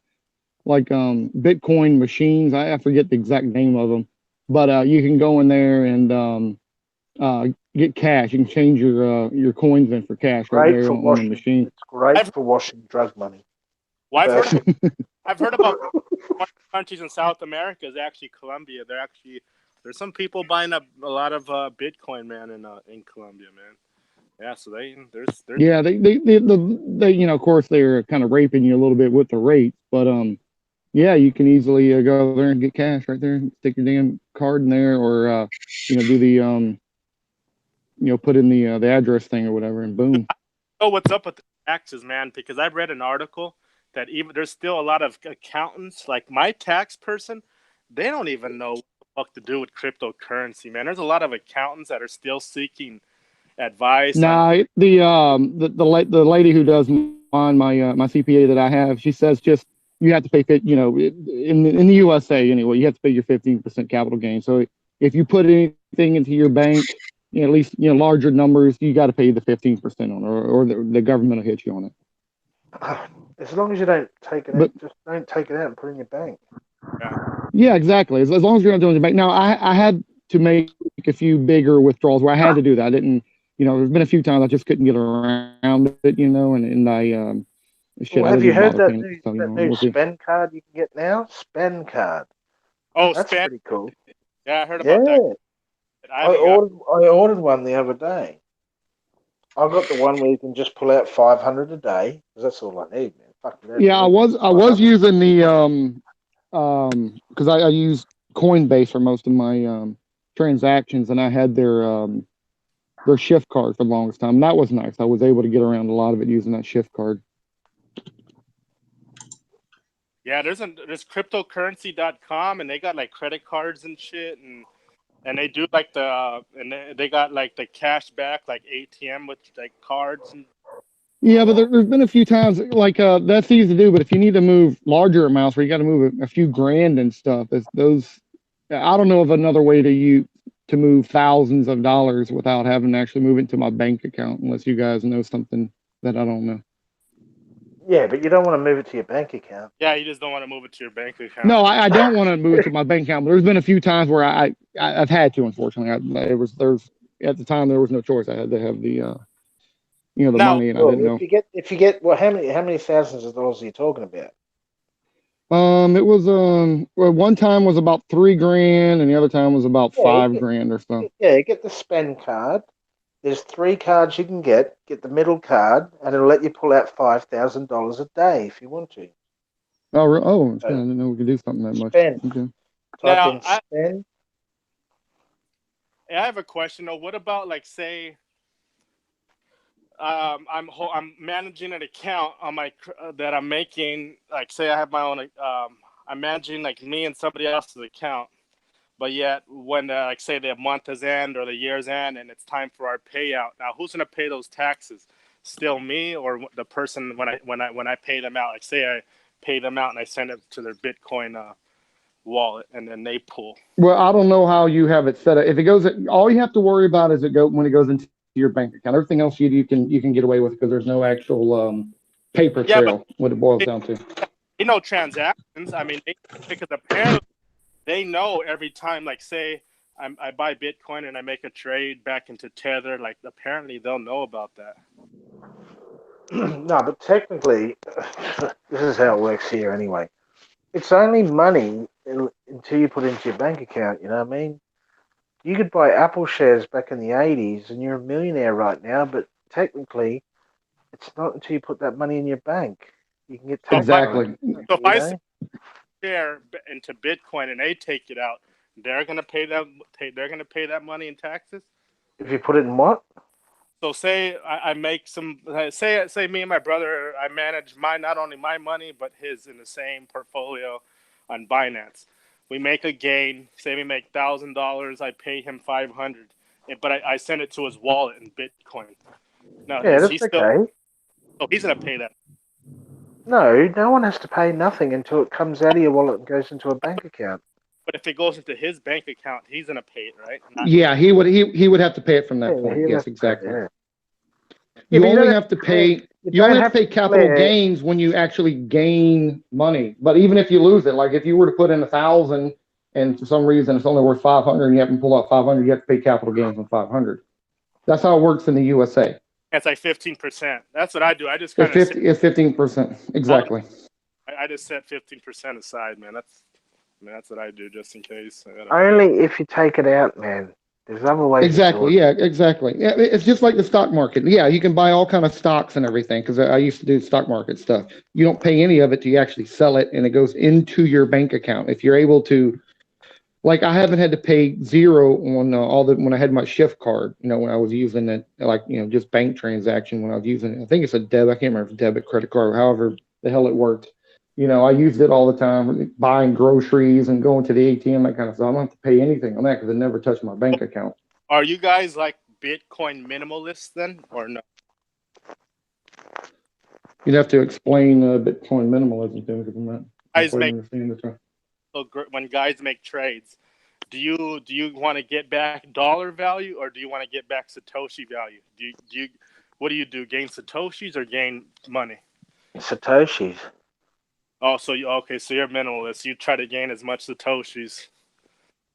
Bitcoin machines. I forget the exact name of them, but you can go in there and get cash. You can change your coins in for cash right Great there for on the washing. machine. It's great I've for washing drug money. well, Perfect. I've heard about countries in South America is actually Colombia. There's some people buying up a lot of Bitcoin, man, in Colombia, man. Yeah, so there's Yeah, they of course they're kind of raping you a little bit with the rates, but yeah, you can easily go there and get cash right there, stick your damn card in there, or do the put in the address thing or whatever, and boom. know what's up with the taxes, man, because I've read an article that even there's still a lot of accountants, like my tax person, they don't even know what the fuck to do with cryptocurrency, man. There's a lot of accountants that are still seeking advice on. Nah, the lady who does my CPA that I have, she says just you have to pay in the USA anyway, you have to pay your 15% capital gain. So if you put anything into your bank, at least larger numbers, you got to pay the 15% on, or the government will hit you on it. As long as you don't take it out, But just don't take it out and put it in your bank. Yeah. yeah, exactly. As long as you're not doing the bank. Now, I had to make a few bigger withdrawals where I had to do that. I didn't, there's been a few times I just couldn't get around it, and Well, I have didn't you even heard bother that paying it. new So, new we'll see. spend card you can get now? Spend card. Oh, That's spend. pretty cool. Yeah, I heard Yeah, about that. I haven't got. I ordered one the other day. I got the one where you can just pull out 500 a day because that's all I need, man. Fuck, you don't Yeah, I need was I was 500. using the because I use Coinbase for most of my transactions, and I had their shift card for the longest time. And that was nice. I was able to get around a lot of it using that shift card. Yeah, there's cryptocurrency.com, and they got like credit cards and shit, and they do like they got like the cash back like ATM with like cards and. Yeah, but there's been a few times like that's easy to do, but if you need to move larger amounts where you got to move a few grand and stuff, I don't know of another way to move thousands of dollars without having to actually move it to my bank account, unless you guys know something that I don't know. Yeah, but you don't want to move it to your bank account. Yeah, you just don't want to move it to your bank account. No, I don't want to move it to my bank account, but there's been a few times where I've had to, unfortunately. There's at the time there was no choice. I had to have the Now, money, and I Well, didn't know. if you get well, how many thousands of dollars are you talking about? It was well, one time was about 3 grand, and the other time was about Yeah, 5 grand or so. yeah, get the spend card. There's three cards you can get. Get the middle card, and it'll let you pull out $5,000 a day if you want to. Oh, shit, I So didn't know we could do something that much. spend. Okay. Type now in spend. I have a question though. What about like say I'm managing an account on my that I'm making, like say I have my own I'm managing like me and somebody else's account. But yet, when like say the month is end or the year's end, and it's time for our payout, now who's gonna pay those taxes? Still me or the person when I pay them out? Like say I pay them out and I send it to their Bitcoin wallet, and then they pull. Well, I don't know how you have it set up. If it goes, all you have to worry about is when it goes into your bank account. Everything else you can get away with because there's no actual paper Yeah, but trail. What it boils down to. transactions. I mean, because apparently they know every time. Like say I buy Bitcoin and I make a trade back into Tether. Like apparently they'll know about that. No, but technically, this is how it works here anyway. It's only money until you put into your bank account. You know what I mean? You could buy Apple shares back in the 80s and you're a millionaire right now, but technically, it's not until you put that money in your bank. You can get So taxed on Exactly. it. if You I know? share into Bitcoin and they take it out, they're gonna pay that. They're gonna pay that money in taxes. If you put it in what? So say I make some. Say me and my brother. I manage not only my money but his in the same portfolio on Binance. We make a gain. Say we make $1,000. I pay him 500, but I send it to his wallet in Bitcoin. Now Yeah, is he that's still? okay. So he's gonna pay that. No one has to pay nothing until it comes out of your wallet and goes into a bank account. But if it goes into his bank account, he's gonna pay it, right? Not me. Yeah, he would have to pay it from that Yeah, point. he'll have Yes, to pay. exactly. Yeah, yeah, You but you only don't have have to to declare. pay. You You don't only have have to to pay capital declare. gains when you actually gain money. But even if you lose it, like if you were to put in 1,000 and for some reason it's only worth 500, and you haven't pulled out 500, you have to pay capital gains on 500. That's how it works in the USA. It's like 15%. That's what I do. I just It's kind of say, 50. It's 15%. Exactly. I just set 15% aside, man. That's what I do just in case. Only if you take it out, man. There's other ways of doing Exactly. Yeah. Exactly. Yeah. It's just like the stock market. Yeah, you can buy all kind of stocks and everything because I used to do stock market stuff. You don't pay any of it till you actually sell it, and it goes into your bank account. If you're able to, like, I haven't had to pay zero on all the when I had my shift card. When I was using it, like just bank transaction when I was using it. I think it's a debit. I can't remember if it's debit, credit card, however the hell it worked. I used it all the time, buying groceries and going to the ATM, that kind of stuff. I don't have to pay anything on that because it never touched my bank account. Are you guys like Bitcoin minimalists then, or no? You'd have to explain Bitcoin minimalism to me because I'm not Guys quite make understanding the term. when guys make trades, do you want to get back dollar value or do you want to get back Satoshi value? Do you what do you do? Gain Satoshis or gain money? Satoshis. Oh, so you're minimalist. You try to gain as much Satoshis.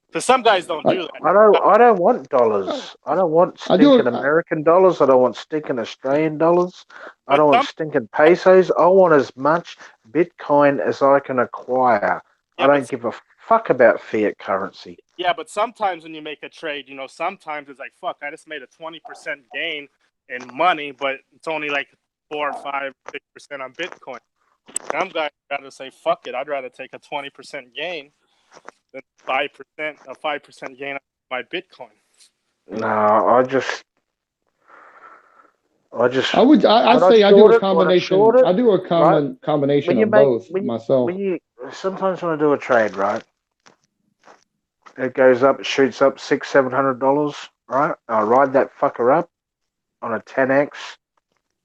Because some guys don't I, do that. I don't want dollars. I don't want I do stinking it. American dollars. I don't want stinking Australian dollars. I But don't want some stinking pesos. I want as much Bitcoin as I can acquire. I yeah, don't give a fuck about fiat currency. but sometimes when you make a trade, sometimes it's like fuck, I just made a 20% gain in money, but it's only like 4 or 5, 6% on Bitcoin. Some guys rather say fuck it, I'd rather take a 20% gain than 5% gain on my Bitcoin. No, I just I'd when I say I do short a it, combination. I do a right? combination When you of make both myself. when you sometimes when I do a trade, right? It goes up, it shoots up $600-700, right? I ride that fucker up on a 10x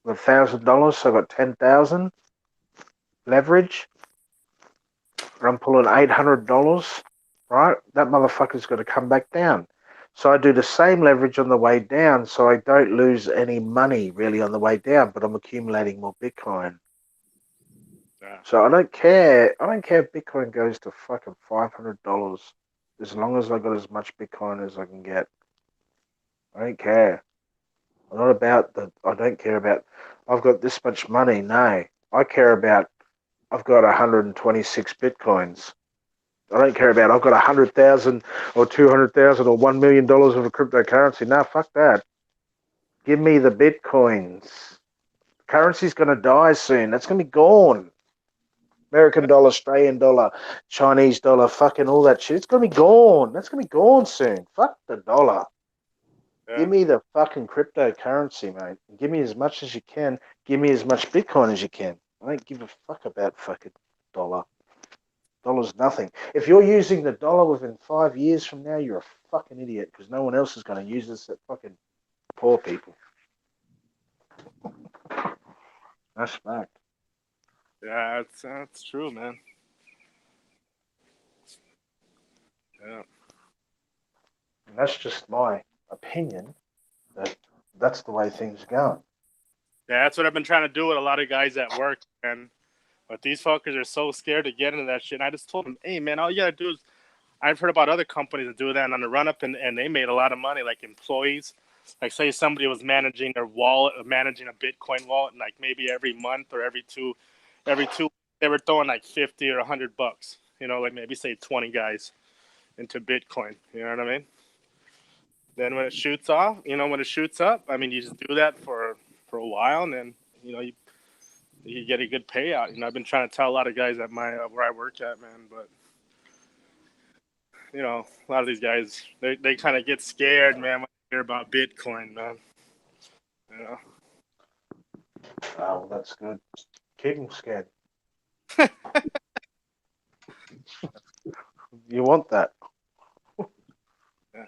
with $1,000, so I got 10,000 leverage. And I'm pulling $800, right? That motherfucker's got to come back down. So I do the same leverage on the way down, so I don't lose any money really on the way down, but I'm accumulating more Bitcoin. Yeah. So I don't care. I don't care if Bitcoin goes to fucking $500 as long as I got as much Bitcoin as I can get. I don't care. I'm not about the. I don't care about. I've got this much money. No, I care about. I've got 126 Bitcoins. I don't care about I've got 100,000 or 200,000 or $1 million of a cryptocurrency. No, fuck that. Give me the Bitcoins. Currency's going to die soon. That's going to be gone. American dollar, Australian dollar, Chinese dollar, fucking all that shit. It's going to be gone. That's going to be gone soon. Fuck the dollar. Yeah. Give me the fucking cryptocurrency, mate. Give me as much as you can. Give me as much Bitcoin as you can. I don't give a fuck about fucking dollar. Dollar's nothing. If you're using the dollar within 5 years from now, you're a fucking idiot because no one else is going to use this except fucking poor people. That's fact. Yeah, that's true, man. Yeah. And that's just my opinion that that's the way things are going. Yeah, that's what I've been trying to do with a lot of guys at work, man. But these fuckers are so scared to get into that shit. And I just told them, hey, man, all you gotta do is. I've heard about other companies that do that on the run up, and they made a lot of money, like employees. Like, say somebody was managing their wallet, managing a Bitcoin wallet, and like maybe every month or every two, they were throwing like 50 or $100. You know, like maybe say 20 guys into Bitcoin. You know what I mean? Then when it shoots off, when it shoots up, I mean, you just do that for a while, and then you get a good payout. I've been trying to tell a lot of guys at where I work at, man, but a lot of these guys they kind of get scared, man, when they hear about Bitcoin, man. Oh, well, that's good. Keep them scared. You want that. Yeah.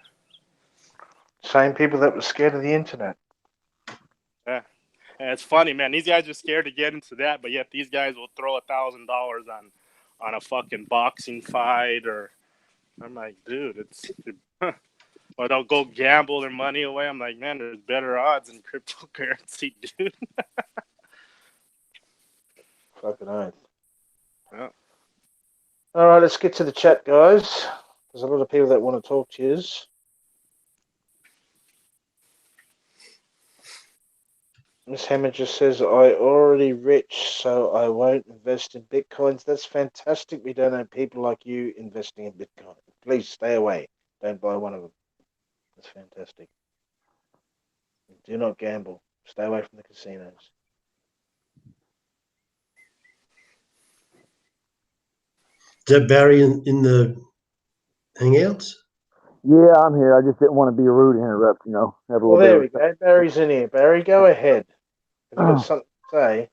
Same people that were scared of the internet. Yeah. And it's funny, man. These guys are scared to get into that, but yet these guys will throw $1,000 on a fucking boxing fight, or I'm like, dude, it's or they'll go gamble their money away. I'm like, man, there's better odds in cryptocurrency, dude. Fucking oath. Yeah. All right, let's get to the chat, guys. There's a lot of people that want to talk to you. Miss Hammer just says, I already rich, so I won't invest in Bitcoins. That's fantastic. We don't have people like you investing in Bitcoin. Please stay away. Don't buy one of them. That's fantastic. Do not gamble. Stay away from the casinos. Is that Barry in the Hangouts? Yeah, I'm here. I just didn't want to be rude and interrupt, Have a little Well, bit there of we go. Barry's in here. Barry, go ahead. Have you got something to say?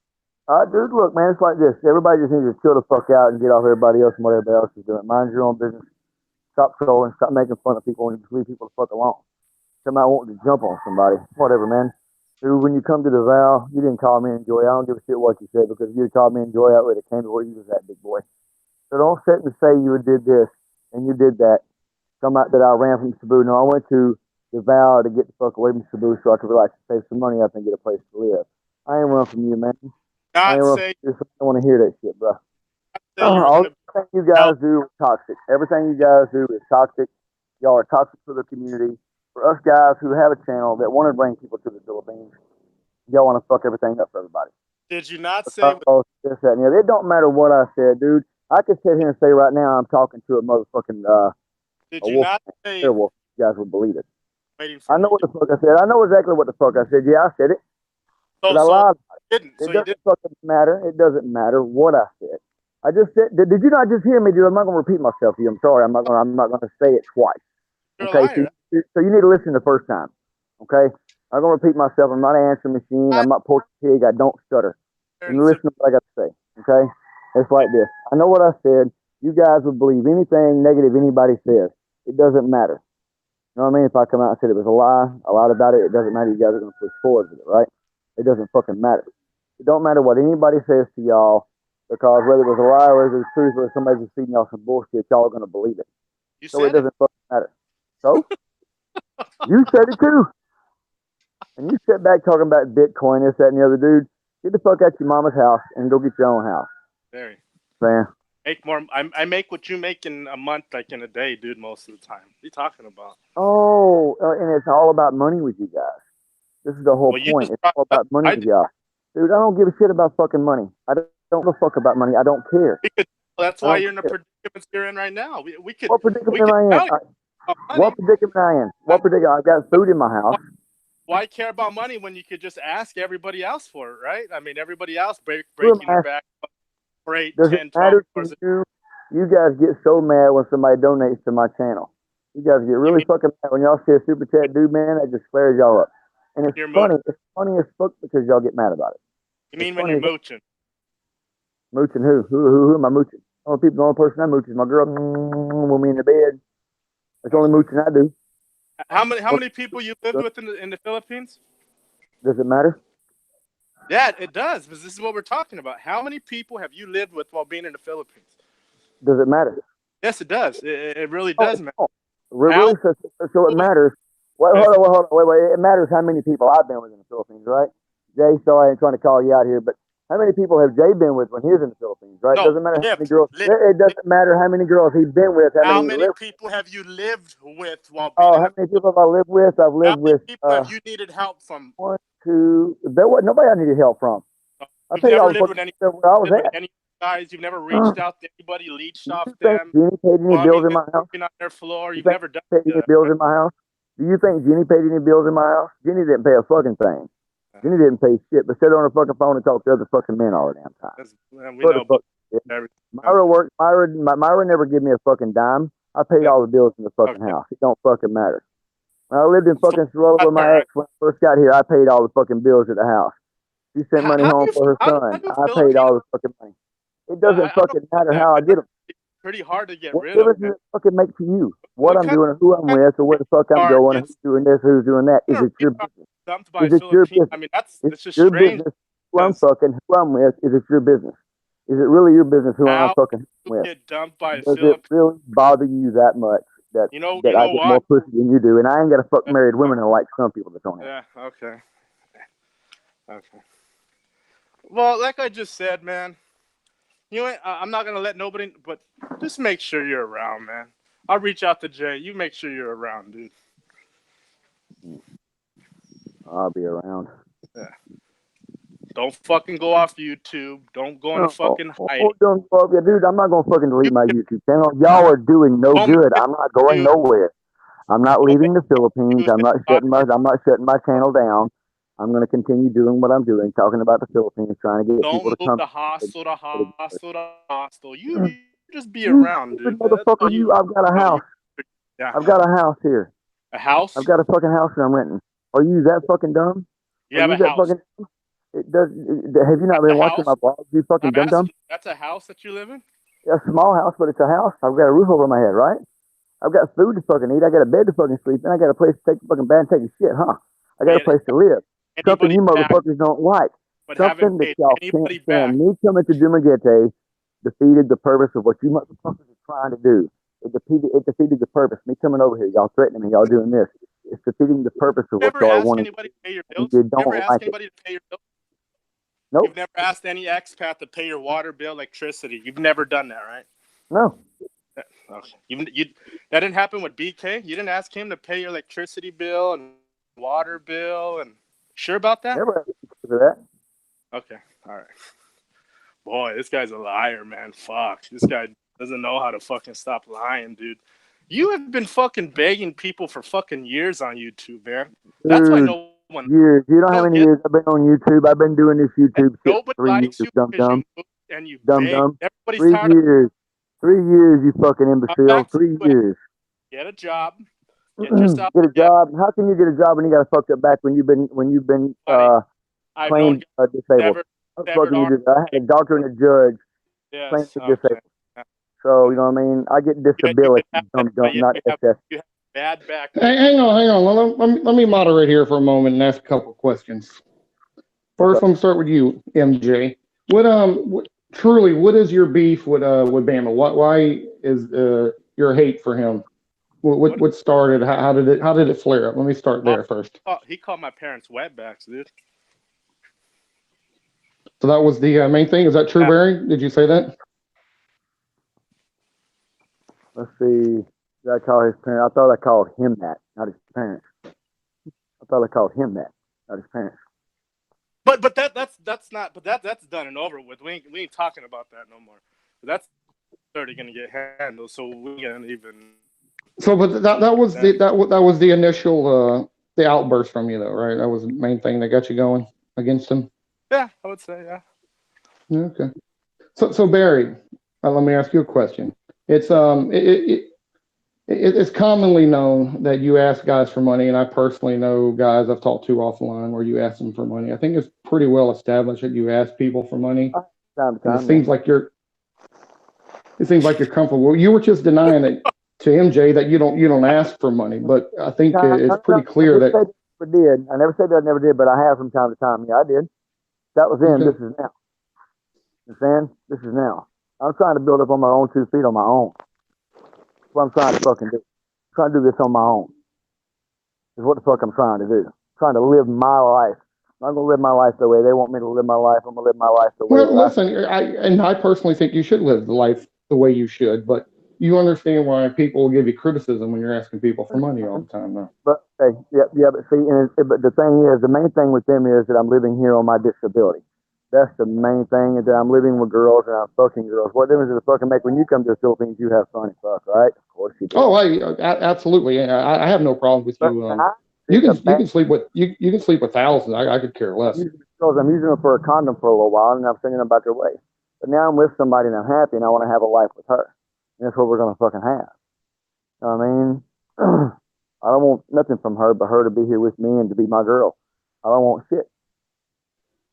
Dude, look, man, it's like this. Everybody just needs to chill the fuck out and get off everybody else and what everybody else is doing. Mind your own business. Stop trolling. Stop making fun of people and just leave people the fuck alone. Somebody wanting to jump on somebody. Whatever, man. Dude, when you come to the vow, you didn't call me Enjoy. I don't give a shit what you said because if you called me Enjoy, I would have came to where you was at, big boy. So don't sit and say you did this and you did that. Come out that I ran from Cebu. No, I went to the vow to get the fuck away from Cebu so I could relax and save some money up and get a place to live. I ain't run from you, man. I Not say don't want to hear that shit, bro. you're Everything you guys do is toxic. Everything you guys do is toxic. Y'all are toxic for the community. For us guys who have a channel that want to bring people to the Philippines, y'all want to fuck everything up for everybody. Did you not say? This, that, and the other. It don't matter what I said, dude. I could sit here and say right now I'm talking to a motherfucking Did you not say? Werewolf. You guys would believe it. I know what the fuck I said. I know exactly what the fuck I said. Yeah, I said it. But I lied. It doesn't fucking matter. It doesn't matter what I said. I just said. Did you not just hear me, dude? I'm not gonna repeat myself to you. I'm sorry. I'm not gonna say it twice. You're okay. So you need to listen the first time. Okay. I'm gonna repeat myself. I'm not an answer machine. I'm not pork pig. I don't stutter. You listen to what I got to say. Okay. It's like this. I know what I said. You guys would believe anything negative anybody says. It doesn't matter. You know what I mean? If I come out and said it was a lie, I lied about it, it doesn't matter. You guys are going to push forward with it, right? It doesn't fucking matter. It don't matter what anybody says to y'all, because whether it was a lie or whether it was truth or somebody was feeding y'all some bullshit, y'all are going to believe it. So it doesn't fucking matter. So you said it too. And you sit back talking about Bitcoin, this, that, and the other, dude. Get the fuck out your mama's house and go get your own house. Very. Man. Make more. I make what you make in a month, like in a day, dude. Most of the time. What are you talking about? Oh, and it's all about money with you guys. This is the whole point. It's all about money with y'all. Dude, I don't give a shit about fucking money. I don't give a fuck about money. I don't care. That's why you're in the predicament you're in right now. We could. What predicament am I in? What predicament I in? What predicament? I've got food in my house. Why care about money when you could just ask everybody else for it, right? I mean, everybody else breaking their back for 8, 10, 12 hours. You guys get so mad when somebody donates to my channel. You guys get really fucking mad when y'all see a super chat, dude, man. That just flares y'all up. And it's funny. It's funny as fuck because y'all get mad about it. You mean when you're mooching? Mooching who? Who am I mooching? The only person I mooch is my girl when we in the bed. That's the only mooching I do. How many people you lived with in the Philippines? Does it matter? Yeah, it does, because this is what we're talking about. How many people have you lived with while being in the Philippines? Does it matter? Yes, it does. It really does matter. Really? So it matters. Wait, hold on. Wait. It matters how many people I've been with in the Philippines, right? Jay, sorry, I ain't trying to call you out here, but how many people have Jay been with when he was in the Philippines, right? No, It doesn't matter how many girls. lived. It doesn't matter how many girls he's been with. How many people have you lived with while being in how the many people have I lived with? I've lived with. How many people have you needed help from? 1, 2. There was nobody I needed help from. You've never lived with any guys. You've never reached out to anybody, leached off them. Jeannie paid any bills in my house? On their floor. You've never done paid any bills in my house? Do you think Jeannie paid any bills in my house? Jeannie didn't pay a fucking thing. Jeannie didn't pay shit, but sit on her fucking phone and talk to other fucking men all the damn time. We know. Myra never gave me a fucking dime. I paid all the bills in the fucking house. It don't fucking matter. When I lived in fucking Sorolla with my ex when I first got here, I paid all the fucking bills at the house. She sent money home for her son. I paid all the fucking money. It doesn't fucking matter how I get them. Pretty hard to get what rid of. What does it fucking make to you? What I'm doing, or who I'm with, or where the fuck I'm going, who's doing this, who's doing that? Is it your business? Is it your business? I mean, that's just your strange. Business. Who I'm fucking, who I'm with, is it your business? Is it really your business who I'm fucking with? Get dumped by Does it really bother you that much that I get more pussy than you do, and I ain't got to fuck married women like some people that don't have? Yeah. Okay. Well, like I just said, man. You know what? I'm not gonna let nobody, but just make sure you're around, man. I'll reach out to Jay. You make sure you're around, dude. I'll be around. Yeah. Don't fucking go off YouTube. Don't go into fucking hiding. Dude, I'm not gonna fucking delete my YouTube channel. Y'all are doing no good. I'm not going nowhere. I'm not leaving the Philippines. I'm not shutting my channel down. I'm going to continue doing what I'm doing, talking about the Philippines, trying to get people to come. Don't move the hostel. You just be around, dude. Motherfucker, I've got a house. Yeah. I've got a house here. A house? I've got a fucking house that I'm renting. Are you that fucking dumb? You have a house. Have you not been watching my vlogs? You fucking dumb? That's a house that you live in? Yeah, a small house, but it's a house. I've got a roof over my head, right? I've got food to fucking eat. I got a bed to fucking sleep in. I got a place to take a fucking bath and take a shit, huh? I got a place to live. Something you motherfuckers don't like. Something that y'all can't stand. Me coming to Dumaguete defeated the purpose of what you motherfuckers are trying to do. It defeated the purpose. Me coming over here, y'all threatening me, y'all doing this. It's defeating the purpose of what y'all wanting. Anybody to pay your bills? You don't like it. To pay your bills? Nope. You've never asked any expat to pay your water bill, electricity. You've never done that, right? No. Okay. That didn't happen with BK? You didn't ask him to pay your electricity bill and water bill and sure about that? Never asked for that. Okay. All right. Boy, this guy's a liar, man. Fuck. This guy doesn't know how to fucking stop lying, dude. You have been fucking begging people for fucking years on YouTube, man. That's why no one. Years. You know how many years I've been on YouTube? I've been doing this YouTube shit for 3 years, dumb. And you dumb. Everybody's 3 years. 3 years, you fucking imbecile. 3 years. Get a job. Get yourself get a job. How can you get a job when you got a fucked up back when you've been claimed disabled? I had a doctor and a judge claimed disabled. So you know what I mean. I get disability, not excess. You have bad back. Hang on. Let me moderate here for a moment and ask a couple of questions. First, let me start with you, MJ. What is your beef with Bama? Why is your hate for him? What started? How did it flare up? Let me start there first. He called my parents wetbacks, dude. So that was the main thing. Is that true, Barry? Did you say that? Let's see. Did I call his parents? I thought I called him that, not his parents. I thought I called him that, not his parents. But that's not. But that's done and over with. We ain't talking about that no more. That's already gonna get handled. So we ain't even. So, but that was the initial the outburst from you though, right? That was the main thing that got you going against him. Yeah, I would say yeah. Okay. So Barry, let me ask you a question. It's it's commonly known that you ask guys for money, and I personally know guys I've talked to offline where you ask them for money. I think it's pretty well established that you ask people for money. Time to time, it seems like you're. It seems like you're comfortable. You were just denying it to MJ that you don't ask for money, but I think it's pretty clear that. I never did. I never said that I never did, but I have from time to time. Yeah, I did. That was then. Okay. This is now. You understand? This is now. I'm trying to build up on my own 2 feet on my own. That's what I'm trying to fucking do. I'm trying to do this on my own. Is what the fuck I'm trying to do. I'm trying to live my life. I'm not gonna live my life the way they want me to live my life. I'm gonna live my life the way. Well, listen, I personally think you should live the life the way you should, but you understand why people will give you criticism when you're asking people for money all the time, though. But okay, yeah, but see, but the thing is, the main thing with them is that I'm living here on my disability. That's the main thing, is that I'm living with girls and I'm fucking girls. What difference does it fucking make when you come to the Philippines? You have fun and fuck, right? Of course you do. Oh, absolutely. I have no problem with But you. You can sleep with you can sleep with thousands. I could care less. I'm using them for a condom for a little while, and I'm thinking about their ways. But now I'm with somebody and I'm happy, and I want to have a life with her. And that's what we're gonna fucking have. You know what I mean? I don't want nothing from her but her to be here with me and to be my girl. I don't want shit.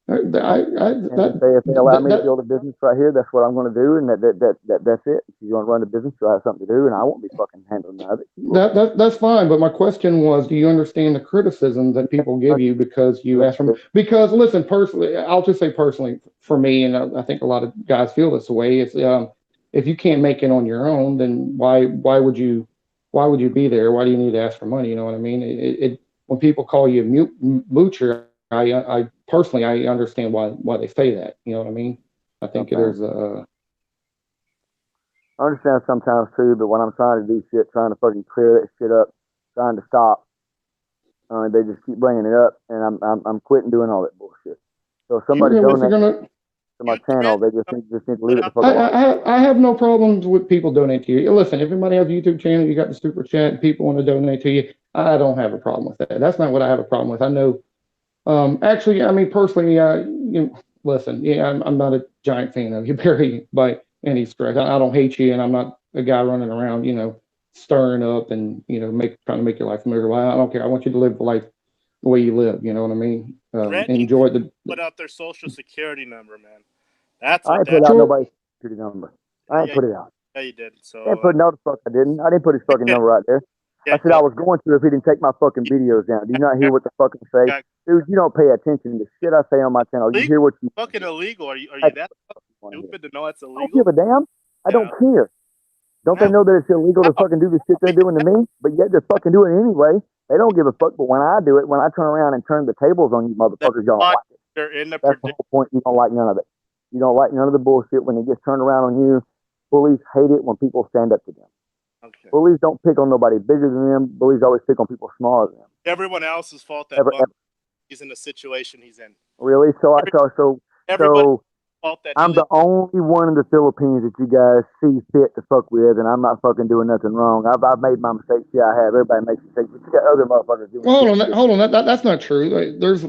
If they allow me to build a business right here, that's what I'm going to do, and that's it. If you want to run the business, you'll have something to do, and I won't be fucking handling none of it. That's fine, but my question was, do you understand the criticism that people give you because you ask them? Because listen, personally, I'll just say personally for me, and I think a lot of guys feel this way. It's if you can't make it on your own, then why would you be there? Why do you need to ask for money? You know what I mean? When people call you a moocher, I personally, I understand why they say that. You know what I mean? I think there's a. I understand sometimes too, but when I'm trying to do shit, trying to fucking clear that shit up, trying to stop, they just keep bringing it up, and I'm quitting doing all that bullshit. So if somebody donates to my channel, they just need to leave it the fuck alone. I have no problems with people donating to you. Listen, if everybody has a YouTube channel, you got the super chat, and people want to donate to you, I don't have a problem with that. That's not what I have a problem with. I know. Actually, I mean, personally, listen, I'm not a giant fan of you, Barry, by any stretch. I don't hate you, and I'm not a guy running around, stirring up and, trying to make your life miserable. I don't care. I want you to live the life the way you live. You know what I mean? Enjoy put out their social security number, man. That's I ain't put out nobody's security number. I ain't put it out. Yeah, you did. So no, the fuck I didn't. I didn't put his fucking number out there. I said I was going to if he didn't take my fucking videos down. Do you not hear what the fuck I say? Dude, you don't pay attention to shit I say on my channel. You hear what you fucking illegal. Are you that stupid to know it's illegal? I don't give a damn. I don't care. Don't they know that it's illegal to fucking do the shit they're doing to me? But yet they're fucking doing it anyway. They don't give a fuck. But when I do it, when I turn around and turn the tables on you motherfuckers, y'all don't like it. That's the whole point. You don't like none of it. You don't like none of the bullshit when it gets turned around on you. Bullies hate it when people stand up to them. Okay. Bullies don't pick on nobody bigger than them. Bullies always pick on people smaller than them. Everyone else's fault that he's in the situation he's in. Really? So I'm the only one in the Philippines that you guys see fit to fuck with, and I'm not fucking doing nothing wrong. I've made my mistakes. Yeah, I have. Everybody makes mistakes, but you got other motherfuckers doing. Well, hold on. That's not true. There's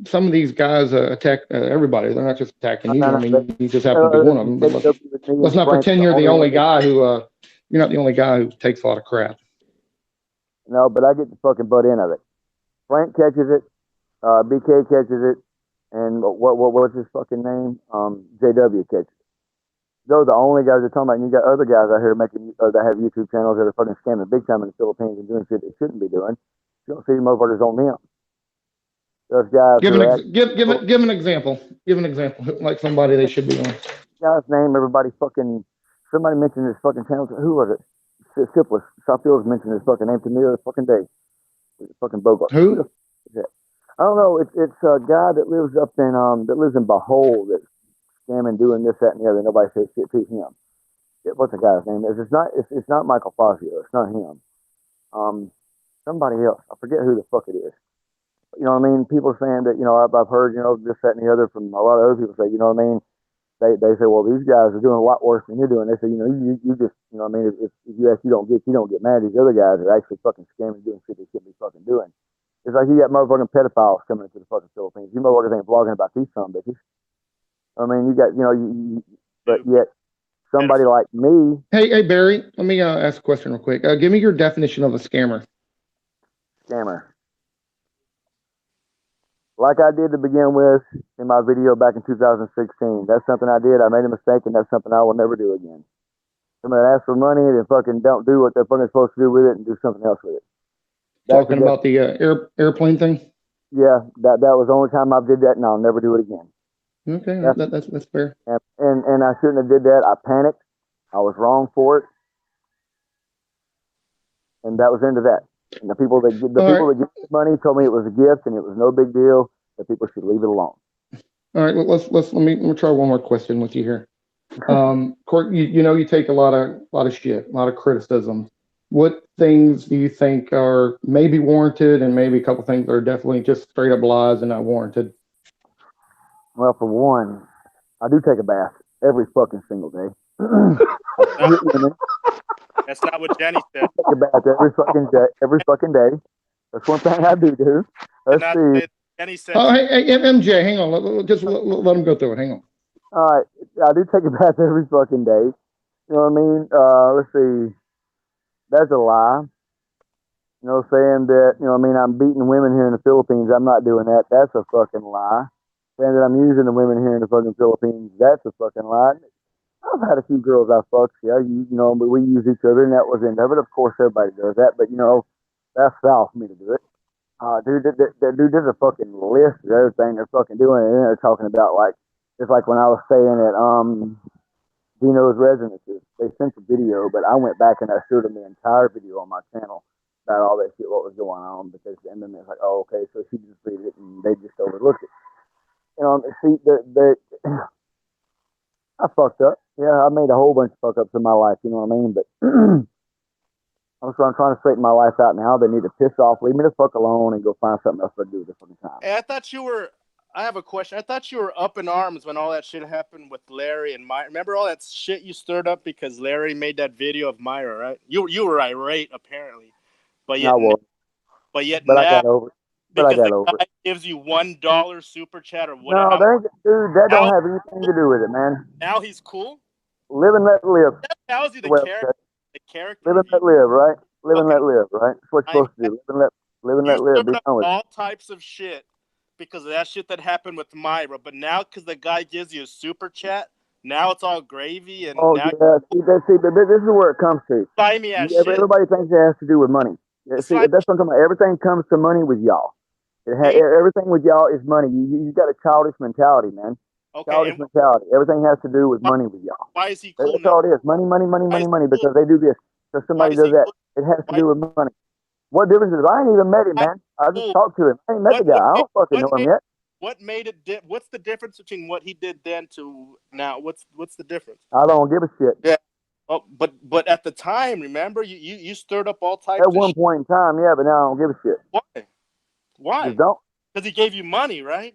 some of these guys attack everybody. They're not just attacking you. I mean, you just happen to be one of them. But let's not pretend you're the only guy who. You're not the only guy who takes a lot of crap. No, but I get the fucking butt end of it. Frank catches it. BK catches it. And what's his fucking name? JW catches it. Those are the only guys they're talking about. And you got other guys out here that have YouTube channels that are fucking scamming big time in the Philippines and doing shit they shouldn't be doing. You don't see motherfuckers on them. Those guys. Give an example. Give an example. Like somebody they should be on. Guy's name. Somebody mentioned his fucking channel. Who was it? Syphilis. Southfield's mentioned his fucking name to me the fucking day. Fucking Bogart. Who? I don't know. It's a guy that lives up in Bohol that's scamming, doing this, that, and the other. Nobody says shit to him. What's the guy's name? It's not Michael Fazio. It's not him. Somebody else. I forget who the fuck it is. You know what I mean? People saying that, I've heard, this, that, and the other from a lot of other people say, you know what I mean? They say, well, these guys are doing a lot worse than you're doing. They say, you just, you know what I mean? If you don't get mad. These other guys are actually fucking scamming, doing shit they shouldn't be fucking doing. It's like you got motherfucking pedophiles coming into the fucking Philippines. You motherfuckers ain't vlogging about these some bitches. I mean, you got, but yet somebody like me. Hey, Barry, let me ask a question real quick. Give me your definition of a scammer. Scammer. Like I did to begin with in my video back in 2016. That's something I did. I made a mistake, and that's something I will never do again. Somebody asks for money and then fucking don't do what they're fucking supposed to do with it and do something else with it. Talking about the airplane thing. Yeah, that was the only time I did that, and I'll never do it again. Okay, that's fair. And I shouldn't have did that. I panicked. I was wrong for it, and that was the end of that. And the people that give the money told me it was a gift and it was no big deal. That people should leave it alone. All right, let me try one more question with you here. Court, you take a lot of shit, a lot of criticism. What things do you think are maybe warranted, and maybe a couple things are definitely just straight up lies and not warranted? Well, for one, I do take a bath every fucking single day. That's not what Jenny said. I take a bath every fucking day. That's one thing I do. Let's see. Jenny said. Oh, hey, MJ, hang on. Just let him go through it. Hang on. All right, I do take a bath every fucking day. You know what I mean? Let's see. That's a lie. You know, saying that, you know what I mean, I'm beating women here in the Philippines. I'm not doing that. That's a fucking lie. Saying that I'm using the women here in the fucking Philippines. That's a fucking lie. I've had a few girls I fucked, yeah, you know, but we use each other, and that was in there. But of course, everybody does that. But, you know, that's foul for me to do it. Dude, there's a fucking list of everything they're fucking doing, and they're talking about, like, it's like when I was staying at Dino's Residences. They sent the video, but I went back and I showed them the entire video on my channel about all that shit, what was going on, because, and then it's like, oh, okay, so she just read it, and they just overlooked it. You know, see, I fucked up. Yeah, I made a whole bunch of fuck ups in my life, you know what I mean? But I'm trying to straighten my life out now. They need to piss off, leave me the fuck alone, and go find something else to do with the fucking time. Hey, I have a question. I thought you were up in arms when all that shit happened with Larry and Myra. Remember all that shit you stirred up because Larry made that video of Myra, right? You were irate, apparently. But yet, but I got over it. Because the guy gives you $1 super chat or whatever. No, dude, that don't have anything to do with it, man. Now he's cool? Live and let live. That tells you the character. Live and let live, right? Live and let live, right? That's what you're supposed to do. Live and let live. Be all types of shit because of that shit that happened with Myra. But now, because the guy gives you a super chat, now it's all gravy. And oh, now yeah. See, but this is where it comes to. Everybody thinks it has to do with money. That's what I'm talking about. Everything comes to money with y'all. Everything with y'all is money. You got a childish mentality, man. Okay, childish mentality. Everything has to do with money with y'all. Why is he cool? That's all it is. Money, because they do this. So somebody does that. It has to do with money. What difference is it? I ain't even met him, man. I just talked to him. I ain't met the guy. I don't fucking know him yet. What made it? What's the difference between what he did then to now? What's the difference? I don't give a shit. Yeah. Oh, but at the time, remember, you stirred up all types. At one point in time, yeah, but now I don't give a shit. Why? Just don't. Because he gave you money, right?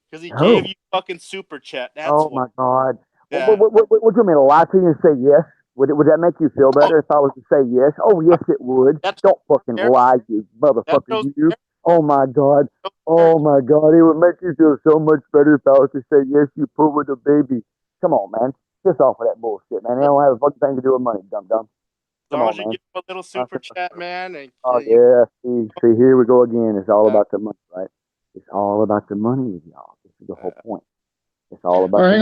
Because he gave you fucking super chat. That's my God. Yeah. What do you mean, lie to you and say yes? Would that make you feel better if I was to say yes? Oh, yes, it would. Don't fucking lie, you motherfucker. You. Oh, my God. Oh, my God. It would make you feel so much better if I was to say yes, you put with a baby. Come on, man. Just off of that bullshit, man. They don't have a fucking thing to do with money, dumb. Come on, man. Give a little super chat, man. And, yeah. See, here we go again. It's all about the money, right? It's all about the money with y'all. This is the whole point. It's all about. Hang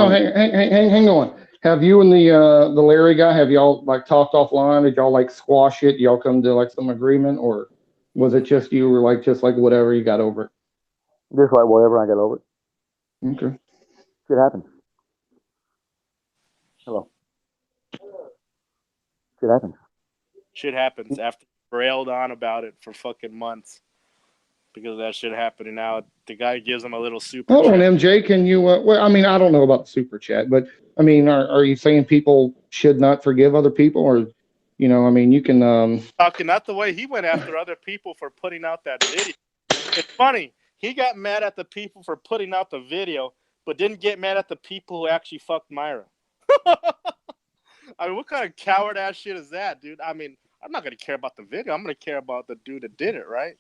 on. Have you and the Larry guy, have y'all like talked offline? Did y'all like squash it? Did y'all come to like some agreement, or was it just you were like just like whatever you got over it? Just like whatever I got over it. Okay. Shit happens. Hello. Shit happens. Shit happens after you railed on about it for fucking months. Because of that shit happening. Now the guy gives him a little super chat. Hold on, MJ. Can you? Well, I mean, I don't know about the super chat, but I mean, are you saying people should not forgive other people, or, you know, I mean, you can. Talking not the way he went after other people for putting out that video. It's funny. He got mad at the people for putting out the video, but didn't get mad at the people who actually fucked Myra. I mean, what kind of coward ass shit is that, dude? I mean, I'm not gonna care about the video. I'm gonna care about the dude that did it, right?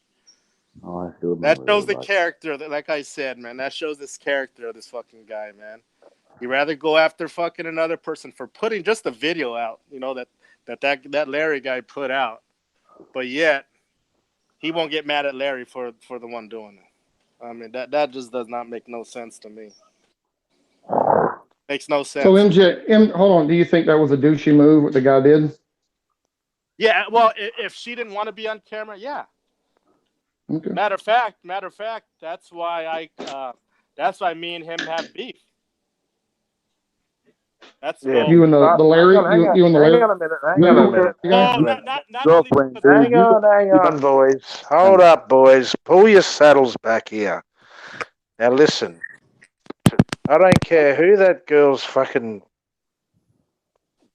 Oh, that shows the character. Like I said, man, that shows this character of this fucking guy, man. You rather go after fucking another person for putting just a video out, you know, that Larry guy put out, but yet he won't get mad at Larry for the one doing it. I mean, that just does not make no sense to me. Makes no sense. So hold on. Do you think that was a douchey move what the guy did? Yeah, well, if she didn't want to be on camera, yeah. Okay. Matter of fact, that's why me and him have beef. That's Yeah. You and the Larry, you and the Larry. Hang on a minute. Hang on a minute. guy? Hang on a Oh, minute. not only Girlfriend, because dude. Hang on, boys. Hold up, boys. Pull your saddles back here. Now listen. I don't care who that girl's fucking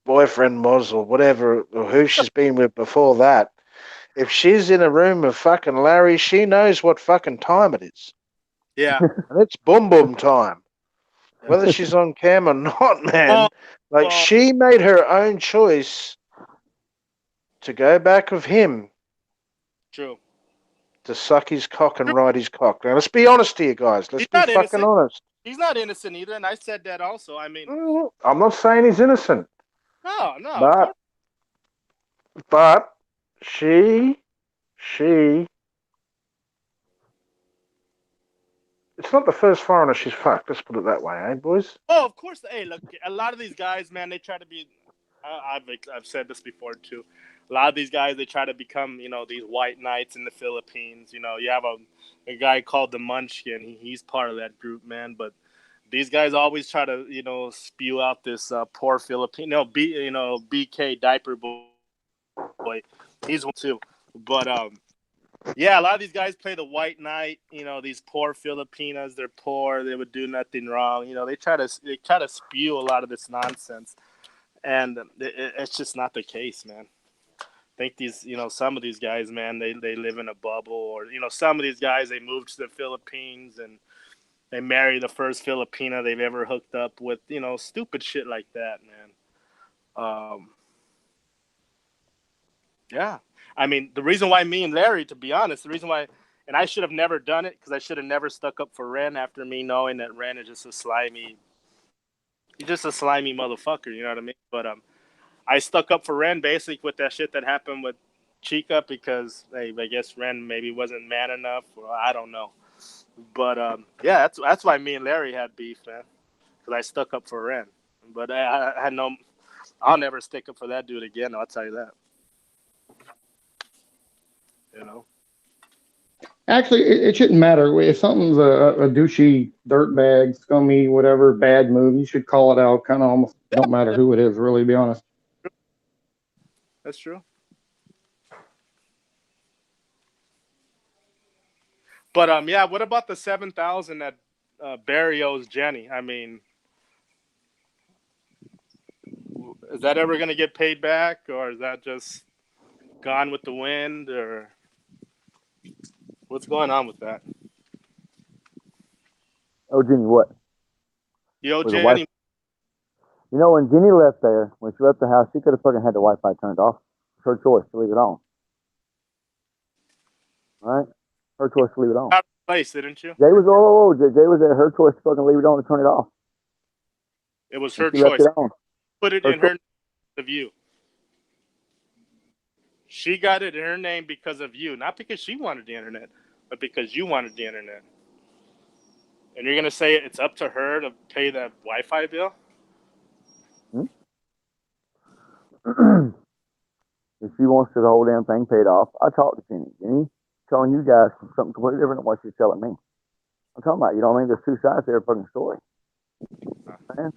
boyfriend was or whatever, or who she's been with before that. If she's in a room with fucking Larry, she knows what fucking time it is. yeah. And it's boom boom time. Whether she's on cam or not, man. Like, well, she made her own choice to go back with him true. to suck his cock and ride his cock. Now, let's be honest here, guys. Let's He's be not fucking innocent. honest. He's not innocent either, and I said that also. I mean, I'm not saying he's innocent, no, of course. but she, it's not the first foreigner she's fucked. Let's put it that way, eh, boys? Oh, of course. Hey, look, a lot of these guys, man, they try to be. I've said this before too. A lot of these guys, they try to become, these white knights in the Philippines. You have a guy called the Munchkin. He's part of that group, man. But these guys always try to, spew out this poor Filipino, BK diaper boy. He's one too. But yeah, a lot of these guys play the white knight. These poor Filipinas. They're poor. They would do nothing wrong. They try to spew a lot of this nonsense, and it's just not the case, man. I think some of these guys, man, they live in a bubble, or some of these guys, they moved to the Philippines and they marry the first Filipina they've ever hooked up with. Stupid shit like that, man. Yeah. I mean, the reason why me and Larry, to be honest, the reason why, and I should have never done it because I should have never stuck up for Ren after me knowing that Ren is just he's just a slimy motherfucker, you know what I mean? But I stuck up for Ren basically with that shit that happened with Chica because, hey, I guess Ren maybe wasn't man enough, or I don't know. But yeah, that's why me and Larry had beef, man, because I stuck up for Ren. But I had I'll never stick up for that dude again. I'll tell you that. Actually, it shouldn't matter. If something's a douchey, dirtbag, scummy, whatever, bad move, you should call it out. Kind of almost don't matter who it is, really, to be honest. That's true. But yeah, what about the 7,000 that Barry owes Jenny? I mean, is that ever going to get paid back, or is that just gone with the wind, or what's going on with that? Oh, Jenny, what? You owe Jenny. When Jenny left there, when she left the house, she could have fucking had the Wi-Fi turned off. It's her choice to leave it on. All right? Her choice to leave it on. Out of place, didn't you? Jay was Jay was there. Her choice to fucking leave it on and turn it off. It was her choice. choice. Left it on. Put it in her name of you. She got it in her name because of you, not because she wanted the internet, but because you wanted the internet. And you're gonna say it's up to her to pay that Wi-Fi bill? If she wants the whole damn thing paid off, I talked to Jenny. Jenny telling you guys something completely different than what she's telling me. I'm talking about, there's two sides to every fucking story. Man.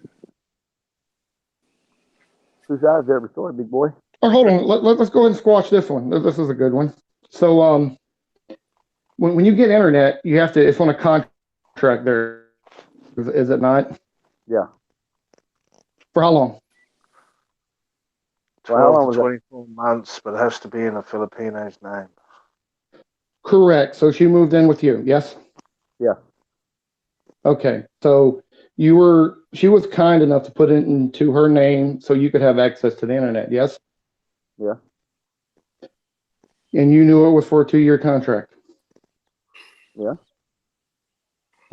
Two sides to every story, big boy. Oh, hold on. Let's go ahead and squash this one. This is a good one. So, when you get internet, you have to. It's on a contract. There, is it not? Yeah. For how long? 12 to 24 months, but it has to be in a Filipino's name. Correct. So she moved in with you, yes? Yeah. Okay. So she was kind enough to put it into her name so you could have access to the internet, yes? Yeah. And you knew it was for a 2-year contract? Yeah.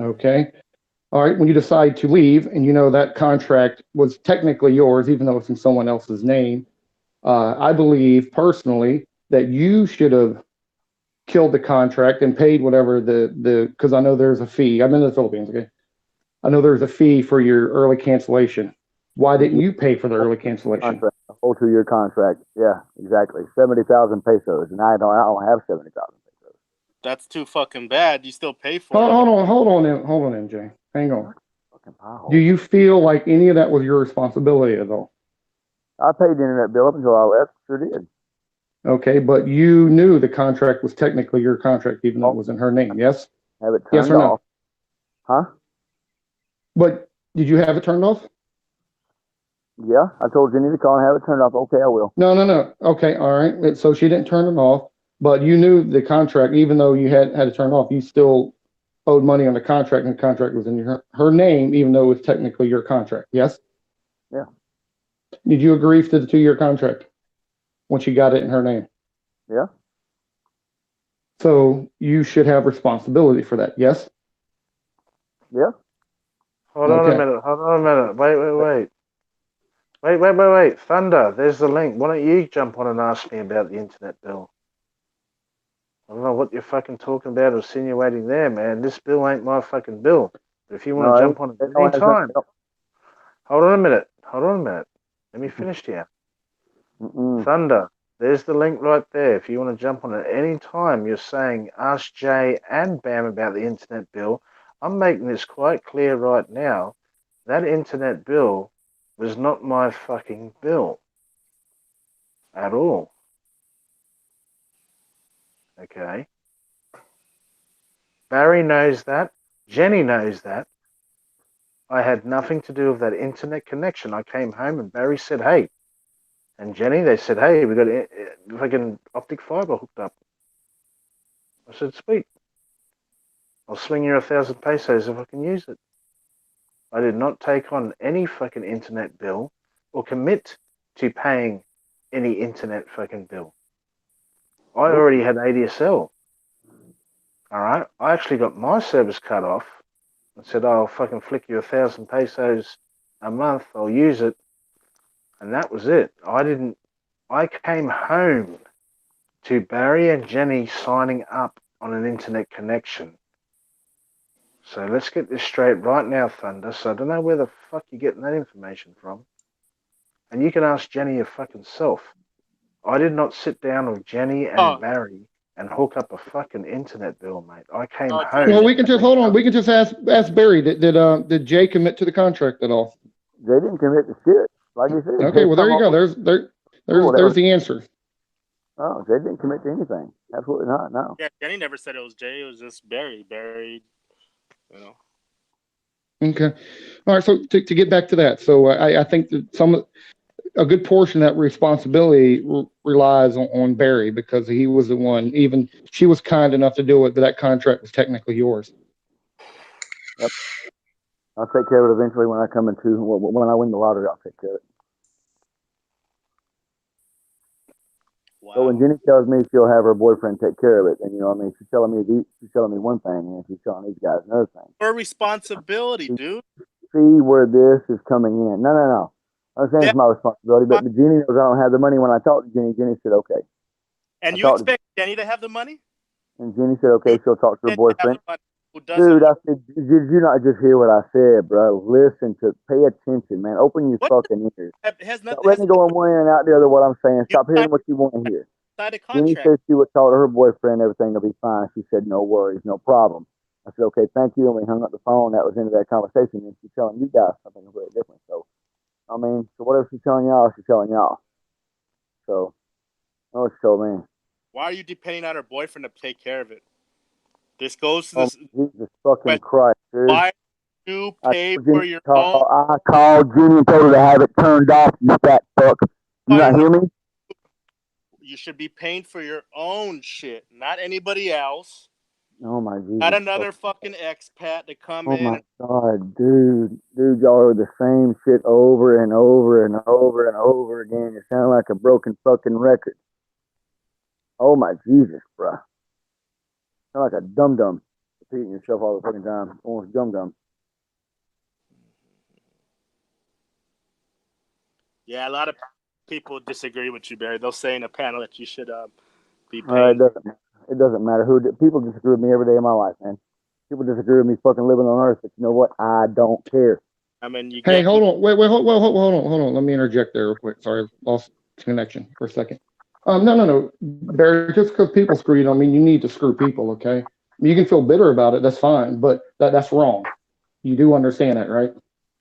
Okay. All right. When you decide to leave and that contract was technically yours, even though it's in someone else's name, I believe personally that you should have killed the contract and paid whatever because I know there's a fee. I'm in the Philippines, okay? I know there's a fee for your early cancellation. Why didn't you pay for the early cancellation? Contract, a whole 2-year contract. Yeah, exactly. 70,000 pesos, and I don't have 70,000 pesos. That's too fucking bad. You still pay for Hold, it. hold on, MJ. Hang on. Fucking pie hole. Do you feel like any of that was your responsibility at all? I paid the internet bill up until I left. Sure did. Okay, but you knew the contract was technically your contract, even though it was in her name. Yes. Have it Yes turned or no? off. Huh? But did you have it turned off? Yeah, I told Jenny to call and have it turned off. Okay, I will. No. Okay, all right. So she didn't turn it off, but you knew the contract, even though you had it turned off, you still owed money on the contract, and the contract was in her name, even though it was technically your contract. Yes? Yeah. Did you agree to the 2-year contract once you got it in her name? Yeah. So you should have responsibility for that. Yes? Yeah. Hold on a minute. Wait. Thunder, there's the link. Why don't you jump on and ask me about the internet bill? I don't know what you're fucking talking about or insinuating there, man. This bill ain't my fucking bill. But if you want to jump on it any time, hold on a minute. Let me finish here. Thunder, there's the link right there. If you want to jump on it any time, you're saying ask Jay and Bam about the internet bill. I'm making this quite clear right now. That internet bill was not my fucking bill at all. Okay. Barry knows that. Jenny knows that. I had nothing to do with that internet connection. I came home and Barry said, hey. And Jenny, they said, hey, we got fucking optic fiber hooked up. I said, sweet. I'll swing you 1,000 pesos if I can use it. I did not take on any fucking internet bill or commit to paying any internet fucking bill. I already had ADSL. All right. I actually got my service cut off and said, oh, I'll fucking flick you 1,000 pesos a month. I'll use it. And that was it. I came home to Barry and Jenny signing up on an internet connection. So let's get this straight right now, Thunder. So I don't know where the fuck you're getting that information from. And you can ask Jenny your fucking self. I did not sit down with Jenny and Barry and hook up a fucking internet bill, mate. I came home. Well, we can just hold on. We can just ask Barry. Did Jay commit to the contract at all? They didn't commit to shit, like you said. Okay, well there you go. There's the answer. Oh, they didn't commit to anything. Absolutely not. No. Yeah, Jenny never said it was Jay. It was just Barry. Barry, you know. Okay. All right. So to get back to that, so I think that a good portion of that responsibility relies on Barry, because he was the one. Even she was kind enough to do it, but that contract was technically yours. Yep. I'll take care of it eventually when I win the lottery. I'll take care of it. Wow. So when Jenny tells me she'll have her boyfriend take care of it, then she's telling me one thing, and she's telling these guys another thing. Her responsibility, dude. See where this is coming in. No. I'm saying it's my responsibility, but Jenny knows I don't have the money. When I talked to Jenny, Jenny said okay. And you expect Jenny to have the money? And Jenny said okay, she'll talk to her boyfriend. Dude, I said, did you not just hear what I said, bro? Pay attention, man. Open your fucking ears. Stop letting me go in one ear and out the other what I'm saying. Stop hearing what you want to hear. Jenny said she would talk to her boyfriend, everything will be fine. She said, no worries, no problem. I said, okay, thank you. And we hung up the phone. That was the end of that conversation. And she's telling you guys something completely different. So, so whatever she's telling y'all, she's telling y'all. So, know what she told me. Why are you depending on her boyfriend to take care of it? This goes to this. Jesus fucking Christ, dude. Why you pay for your own? I called Jenny and told her to have it turned off, you fat fuck. You not hear me? You should be paying for your own shit, not anybody else. Oh my Jesus. Not another fucking expat to come in. Oh my God, dude, y'all are the same shit over and over and over and over again. You sound like a broken fucking record. Oh my Jesus, bro. Sound like a dum-dum. Repeating yourself all the fucking time. Almost dum-dum. Yeah, a lot of people disagree with you, Barry. They'll say in a panel that you should be paying. It doesn't matter. People disagree with me every day of my life, man. People disagree with me fucking living on Earth, but you know what? I don't care. I mean, you Hey, get. hold on. Wait, hold on. Let me interject there real quick. Sorry, lost connection for a second. No. Barry, just because people screw you don't mean you need to screw people, okay? You can feel bitter about it, that's fine, but that's wrong. You do understand that, right?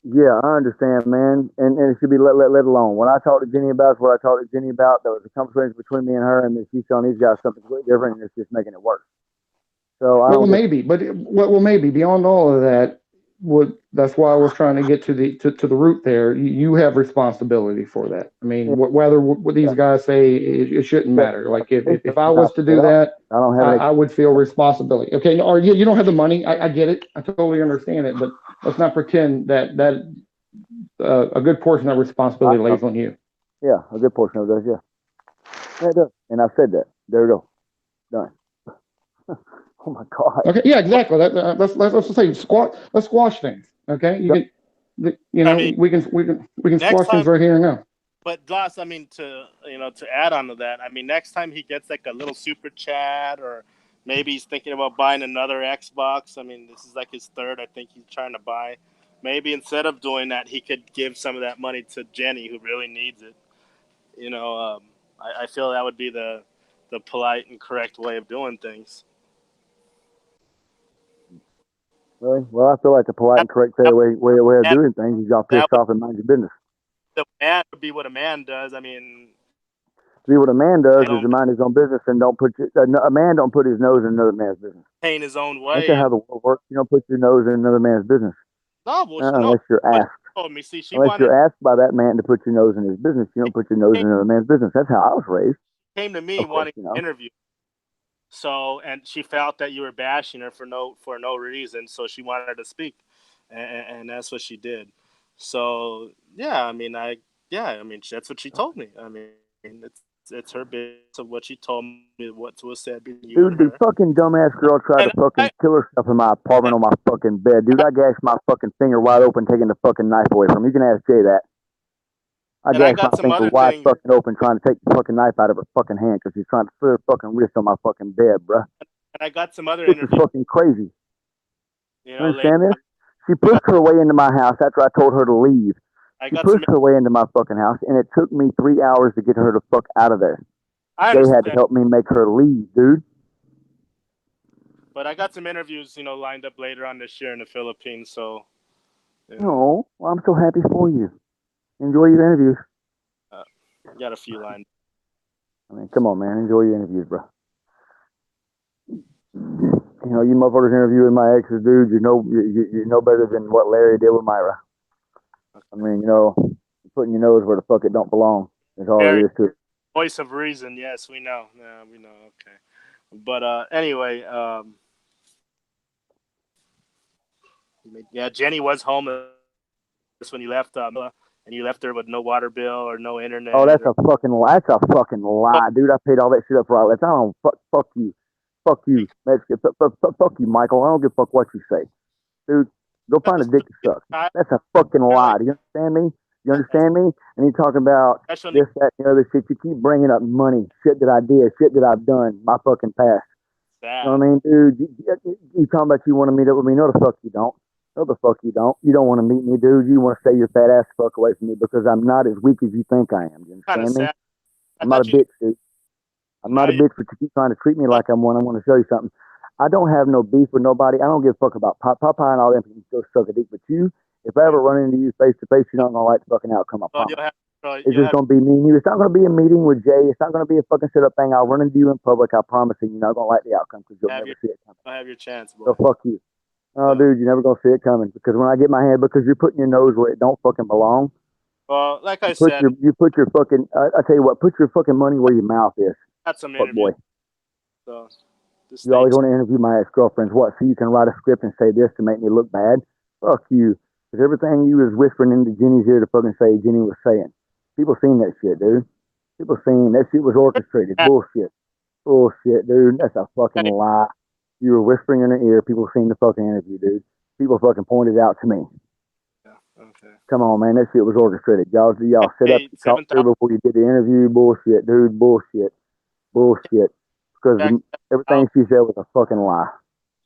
Yeah, I understand, man, and it should be let alone. When I talked to Jenny about what I talked to Jenny about, there was a conversation between me and her, and then she's telling these guys something completely different, and it's just making it worse. So I Well, don't get. maybe, but maybe beyond all of that, that's why I was trying to get to the root there. You have responsibility for that. I mean, Yeah, whether what these guys say, it shouldn't yeah, matter. Like if I was to do that, I don't have any. I would feel responsibility. Okay, or you don't have the money. I get it. I totally understand it. But let's not pretend that a good portion of responsibility lays on you. Yeah, a good portion of it does. Yeah, it does. And I've said that. There we go. Done. Oh my God. Okay, yeah, exactly. Let's just say let's squash things. Okay, I mean, we can next squash time. things right here and now. But Gloss, I mean, to add on to that, I mean, next time he gets like a little super chat, or maybe he's thinking about buying another Xbox. I mean, this is like his third. I think he's trying to buy. Maybe instead of doing that, he could give some of that money to Jenny, who really needs it. I feel that would be the polite and correct way of doing things. Really? Well, I feel like the polite and correct way of doing things is y'all pissed off and mind your business. The man would be what a man does. I mean, See, what a man does is to mind his own business and don't put a man don't put his nose in another man's business. paying his own Ain't that way. how the world works? You don't put your nose in another man's business No, well, unless you're asked. told me. See, Unless you're asked by that man to put your nose in his business, you don't put your nose in another man's business. That's how I was raised. Came to me wanting to interview. So, and she felt that you were bashing her for no reason, so she wanted to speak, and that's what she did. So, yeah, I mean, that's what she told me. I mean, it's her business of what she told me, what was said between you and Dude, her. the fucking dumbass girl tried to fucking kill herself in my apartment on my fucking bed. Dude, I gashed my fucking finger wide open taking the fucking knife away from her. You can ask Jay that. I gashed my finger wide fucking open trying to take the fucking knife out of her fucking hand because she's trying to slit her fucking wrist on my fucking bed, bruh. And I got some other This is interviews. fucking crazy. You understand this? She pushed her way into my house after I told her to leave. She pushed her way into my fucking house, and it took me 3 hours to get her the fuck out of there. They had to help me make her leave, dude. But I got some interviews, lined up later on this year in the Philippines. So. No, well, I'm so happy for you. Enjoy your interviews. Got a few lines. I mean, come on, man. Enjoy your interviews, bro. You motherfuckers interviewing my exes, dude. You know better than what Larry did with Myra. I mean, putting your nose where the fuck it don't belong. That's all there is to it. Voice of reason, yes, we know. Yeah, we know. Okay, but anyway, yeah, Jenny was homeless when you left, and you left her with no water bill or no internet. Oh, that's a fucking lie, dude. I paid all that shit up for outlets. I don't fuck you, fuck you, fuck you, Michael. I don't give a fuck what you say, dude. Go find a dick to suck. That's a fucking lie. Do you understand me? You understand me? And you're talking about this, that, and the other shit. You keep bringing up money, shit that I did, shit that I've done, my fucking past. You know what I mean, dude? You talking about you want to meet up with me? No, the fuck you don't. No, the fuck you don't. You don't want to meet me, dude. You want to stay your fat ass fuck away from me because I'm not as weak as you think I am. You understand me? I'm not a bitch, dude. I'm not a bitch, but you keep trying to treat me like I'm one. I want to show you something. I don't have no beef with nobody. I don't give a fuck about Popeye and all them people still suck a dick. But you, if I ever run into you face to face, you're not gonna like the fucking outcome. I promise. It's just gonna be me and you. It's not gonna be a meeting with Jay. It's not gonna be a fucking sit up thing. I'll run into you in public. I promise, and you're not gonna like the outcome because you'll never see it coming. I have your chance, boy. So fuck you. Oh, dude, you're never gonna see it coming because when I get my hand, because you're putting your nose where it don't fucking belong. Well, like I said, you put your fucking. I tell you what, put your fucking money where your mouth is. That's some fuck boy. So. You always want to interview my ex-girlfriends. What? So you can write a script and say this to make me look bad? Fuck you. Because everything you was whispering into Jenny's ear to fucking say, Jenny was saying. People seen that shit, dude. People seen that shit was orchestrated. Bullshit. Bullshit, dude. That's a fucking lie. You were whispering in her ear. People seen the fucking interview, dude. People fucking pointed out to me. Yeah, okay. Come on, man. That shit was orchestrated. Y'all set up to talk to her before you did the interview. Bullshit, dude. Bullshit. Bullshit. Because everything she said was a fucking lie.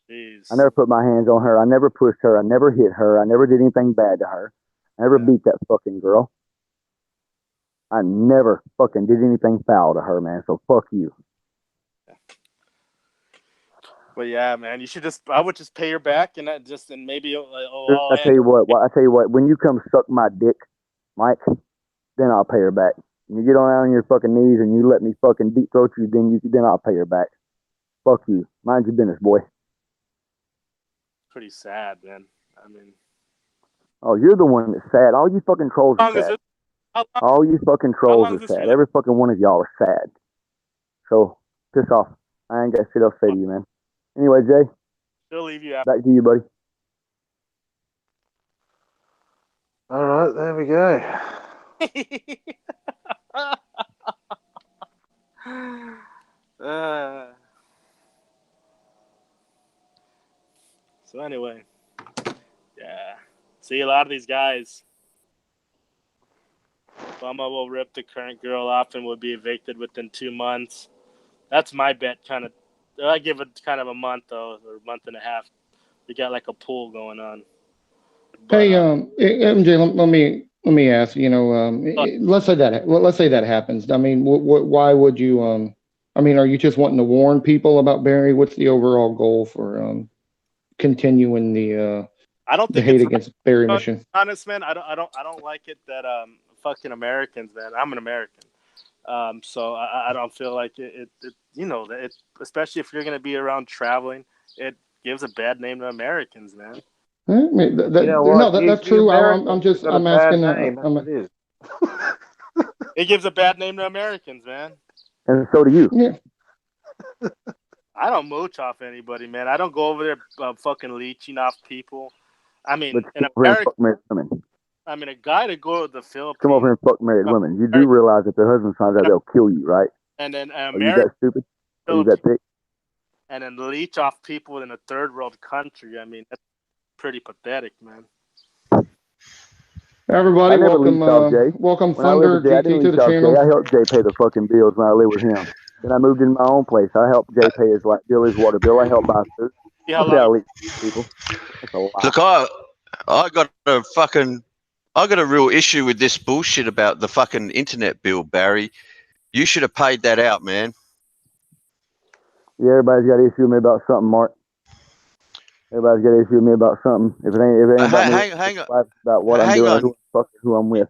Jeez. I never put my hands on her. I never pushed her. I never hit her. I never did anything bad to her. I never beat that fucking girl. I never fucking did anything foul to her, man. So fuck you. But yeah, man, you should I would just pay her back and maybe I tell you what. When you come suck my dick, Mike, then I'll pay her back. When you get on your fucking knees and you let me fucking deep throat you, then I'll pay her back. Fuck you. Mind your business, boy. Pretty sad, man. I mean, oh, you're the one that's sad. All you fucking trolls are sad. All you fucking trolls are sad. Every fucking one of y'all are sad. So piss off. I ain't got shit else to say to you, man. Anyway, Jay. She'll leave you out. Back to you, buddy. All right, there we go. So anyway, yeah. See, a lot of these guys, Bumma will rip the current girl off and will be evicted within 2 months. That's my bet. I give it kind of a month though, or a month and a half. We got like a pool going on. But, hey, MJ, let me ask. You know, let's say that happens. I mean, why would you? I mean, are you just wanting to warn people about Barry? What's the overall goal for continuing the I don't think hate it's against Barry mission? Honest, man, I don't like it that fucking Americans, man. I'm an American. So I don't feel like it you know, especially if you're going to be around traveling, it gives a bad name to Americans, man. I mean, that's true. I'm asking. It is. It gives a bad name to Americans, man. And so do you. Yeah. I don't mooch off anybody, man. I don't go over there fucking leeching off people. I mean, in America, I mean, a guy to go to the Philippines. Come over here and fuck married women. You do realize if their husbands find out, they'll kill you, right? And then Are you that stupid? Are you that thick? And then leech off people in a third world country. I mean, that's pretty pathetic, man. Everybody, welcome Thunder GT to the channel. I helped Jay pay the fucking bills when I lived with him. Then I moved into my own place. I helped Jay pay his water bill. I helped buy food. I leech people. Look, I got a real issue with this bullshit about the fucking internet bill, Barry. You should have paid that out, man. Yeah, everybody's got an issue with me about something, Mark. Everybody's got an issue with me about something. If it ain't about what I'm doing, who I'm with.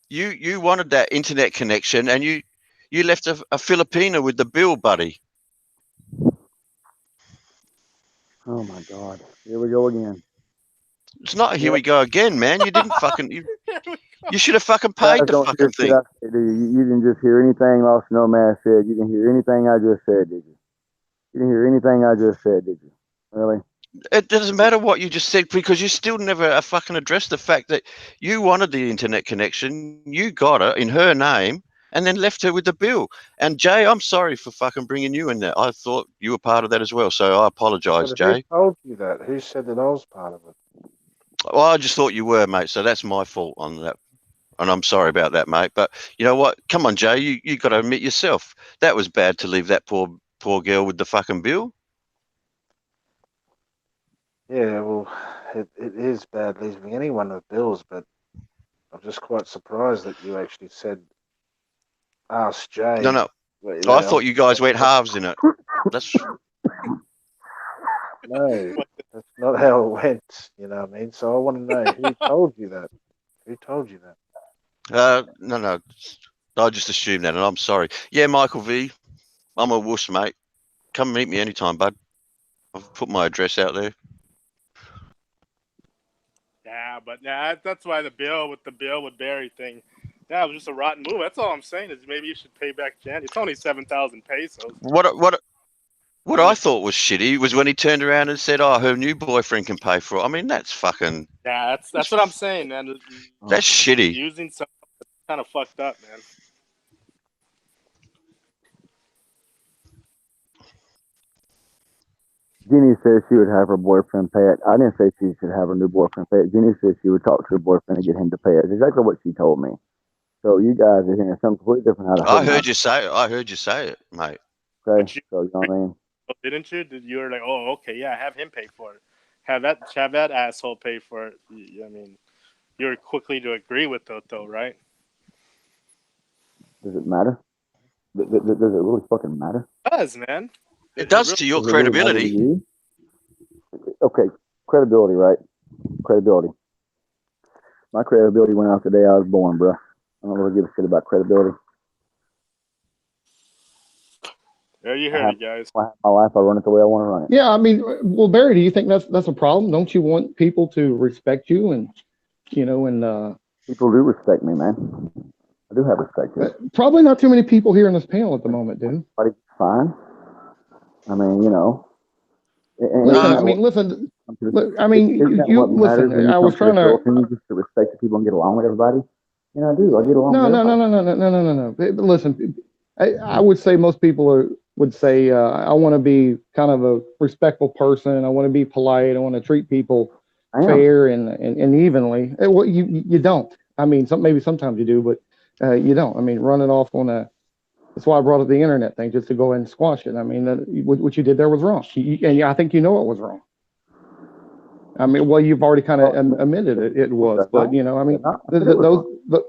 You wanted that internet connection, and you left a Filipina with the bill, buddy. Oh my God! Here we go again. It's not here we go again, man. You didn't fucking. You should have fucking paid the fucking thing. You didn't just hear anything Lost Nomad said. You didn't hear anything I just said, did you? You didn't hear anything I just said, did you? Really? It doesn't matter what you just said, because you still never fucking addressed the fact that you wanted the internet connection, you got it in her name, and then left her with the bill. And Jay, I'm sorry for fucking bringing you in there. I thought you were part of that as well, so I apologise, Jay. Who told you that? Who said that I was part of it? Well, I just thought you were, mate, so that's my fault on that. And I'm sorry about that, mate. But you know what? Come on, Jay, you got to admit yourself. That was bad to leave that poor girl with the fucking bill. Yeah, well, it is bad leaving anyone with bills, but I'm just quite surprised that you actually said, ask Jay. No. I thought you guys went halves in it. No, that's not how it went. You know what I mean? So I want to know who told you that. Who told you that? No. I just assumed that, and I'm sorry. Yeah, Michael V, I'm a wuss, mate. Come meet me anytime, bud. I've put my address out there. Yeah, but that's why the bill with Barry thing. That was just a rotten move. That's all I'm saying is maybe you should pay back Jan. It's only 7,000 pesos. What I thought was shitty was when he turned around and said, "Oh, her new boyfriend can pay for it." I mean, that's fucking. Yeah, that's what I'm saying, man. That's shitty. Using something kind of fucked up, man. Jenny says she would have her boyfriend pay it. I didn't say she should have her new boyfriend pay it. Jenny says she would talk to her boyfriend and get him to pay it. That's exactly what she told me. So you guys are hearing something completely different out of her. I heard you say it, mate. Okay, so you know what I mean? didn't you? Did you were like, oh, okay, yeah, have him pay for it. Have that asshole pay for it. I mean, you're quickly to agree with it, though, right? Does it matter? Does it really fucking matter? It does, man. It does really to your Does it really matter to credibility. you? Okay, credibility, right? Credibility. My credibility went out the day I was born, bro. I don't really give a shit about credibility. There you heard it, guys. I have my life. I run it the way I want to run it. Yeah, I mean, well, Barry, do you think that's a problem? Don't you want people to respect you and people do respect me, man. I do have respect for it. Probably not too many people here in this panel at the moment, dude. Everybody's fine. I mean, Listen, I mean, listen. I mean, you listen. I was trying to just to respect the people and get along with everybody. I do. I get along. No. Listen, I would say most people would say I want to be kind of a respectful person. I want to be polite. I want to treat people fair and evenly. Well, you don't. I mean, maybe sometimes you do, but you don't. I mean, running off on a. That's why I brought up the internet thing, just to go ahead and squash it. I mean, what you did there was wrong, and I think you know it was wrong. I mean, well, you've already kind of admitted it was, but I mean, those. It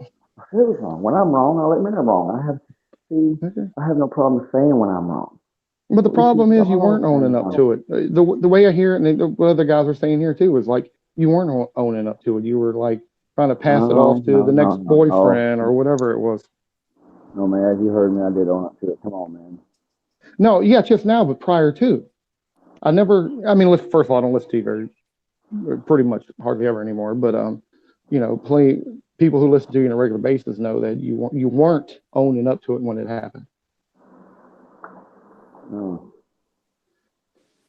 was wrong. When I'm wrong, I'll admit I'm wrong. I have no problem saying when I'm wrong. But the problem is you weren't owning up to it. The way I hear it, and what other guys are saying here too, is like you weren't owning up to it. You were like trying to pass it off to the next boyfriend or whatever it was. No, man, as you heard me, I did own up to it. Come on, man. No, yeah, just now, but prior to. I mean, first of all, I don't listen to you pretty much hardly ever anymore, but, people who listen to you on a regular basis know that you weren't owning up to it when it happened. No.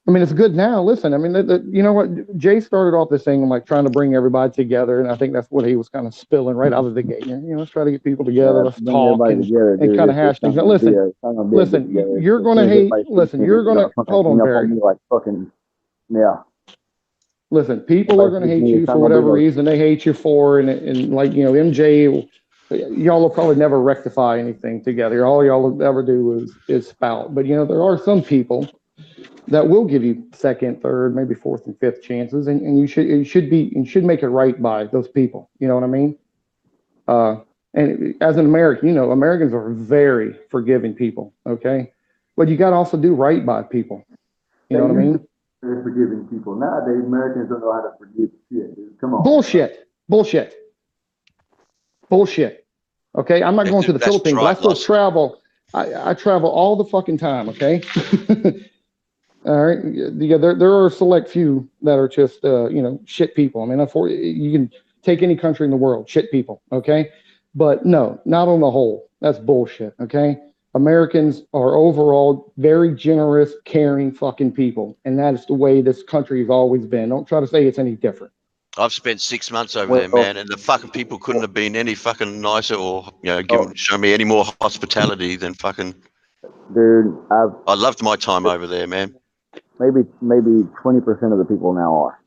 I mean, it's good now. Listen, I mean, you know what? Jay started off this thing like trying to bring everybody together, and I think that's what he was kind of spilling right out of the gate. Let's try to get people together. Let's talk and kind of hash things out. Listen, you're going to hate. Listen, you're going to hold on, Barry. Like fucking, yeah. Listen, people are going to hate you for whatever reason they hate you for, and like MJ, y'all will probably never rectify anything together. All y'all will ever do is spout. But there are some people that will give you second, third, maybe fourth and fifth chances, and you should make it right by those people. You know what I mean? And as an American, Americans are very forgiving people. Okay, but you got to also do right by people. You know what I mean? Forgiving people nowadays, Americans don't know how to forgive shit. Dude. Come on. Bullshit. Okay, I'm not going to the Philippines, but I still travel. I travel all the fucking time. Okay. All right. Yeah, there are a select few that are just, shit people. I mean, you can take any country in the world, shit people. Okay. But no, not on the whole. That's bullshit. Okay. Americans are overall very generous, caring fucking people. And that is the way this country has always been. Don't try to say it's any different. I've spent 6 months over there, man, and the fucking people couldn't have been any fucking nicer or, show me any more hospitality than fucking. Dude, I loved my time over there, man. Maybe 20% of the people now are,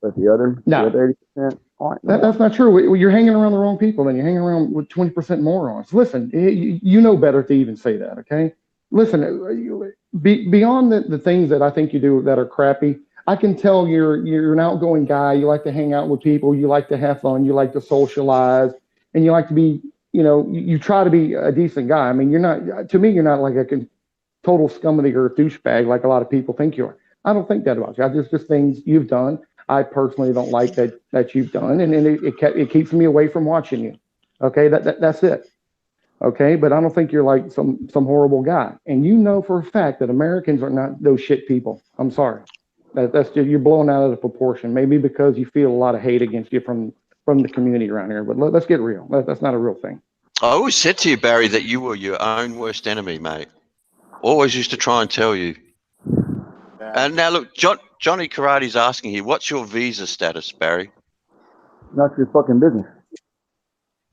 but the other 80% aren't. That's not true. You're hanging around the wrong people, then you're hanging around with 20% morons. Listen, you know better to even say that, okay? Listen, beyond the things that I think you do that are crappy, I can tell you're an outgoing guy. You like to hang out with people. You like to have fun. You like to socialize, and you like to be, you try to be a decent guy. I mean, you're not like a total scum of the earth douchebag like a lot of people think you are. I don't think that about you. There's just things you've done I personally don't like that you've done, and it keeps me away from watching you. Okay, that's it. Okay, but I don't think you're like some horrible guy, and for a fact that Americans are not those shit people. I'm sorry, that's just, you're blowing out of the proportion. Maybe because you feel a lot of hate against you from the community around here, but let's get real. That's not a real thing. I always said to you, Barry, that you were your own worst enemy, mate. Always used to try and tell you. And now look, Johnny Karate's asking here, what's your visa status, Barry? Not your fucking business.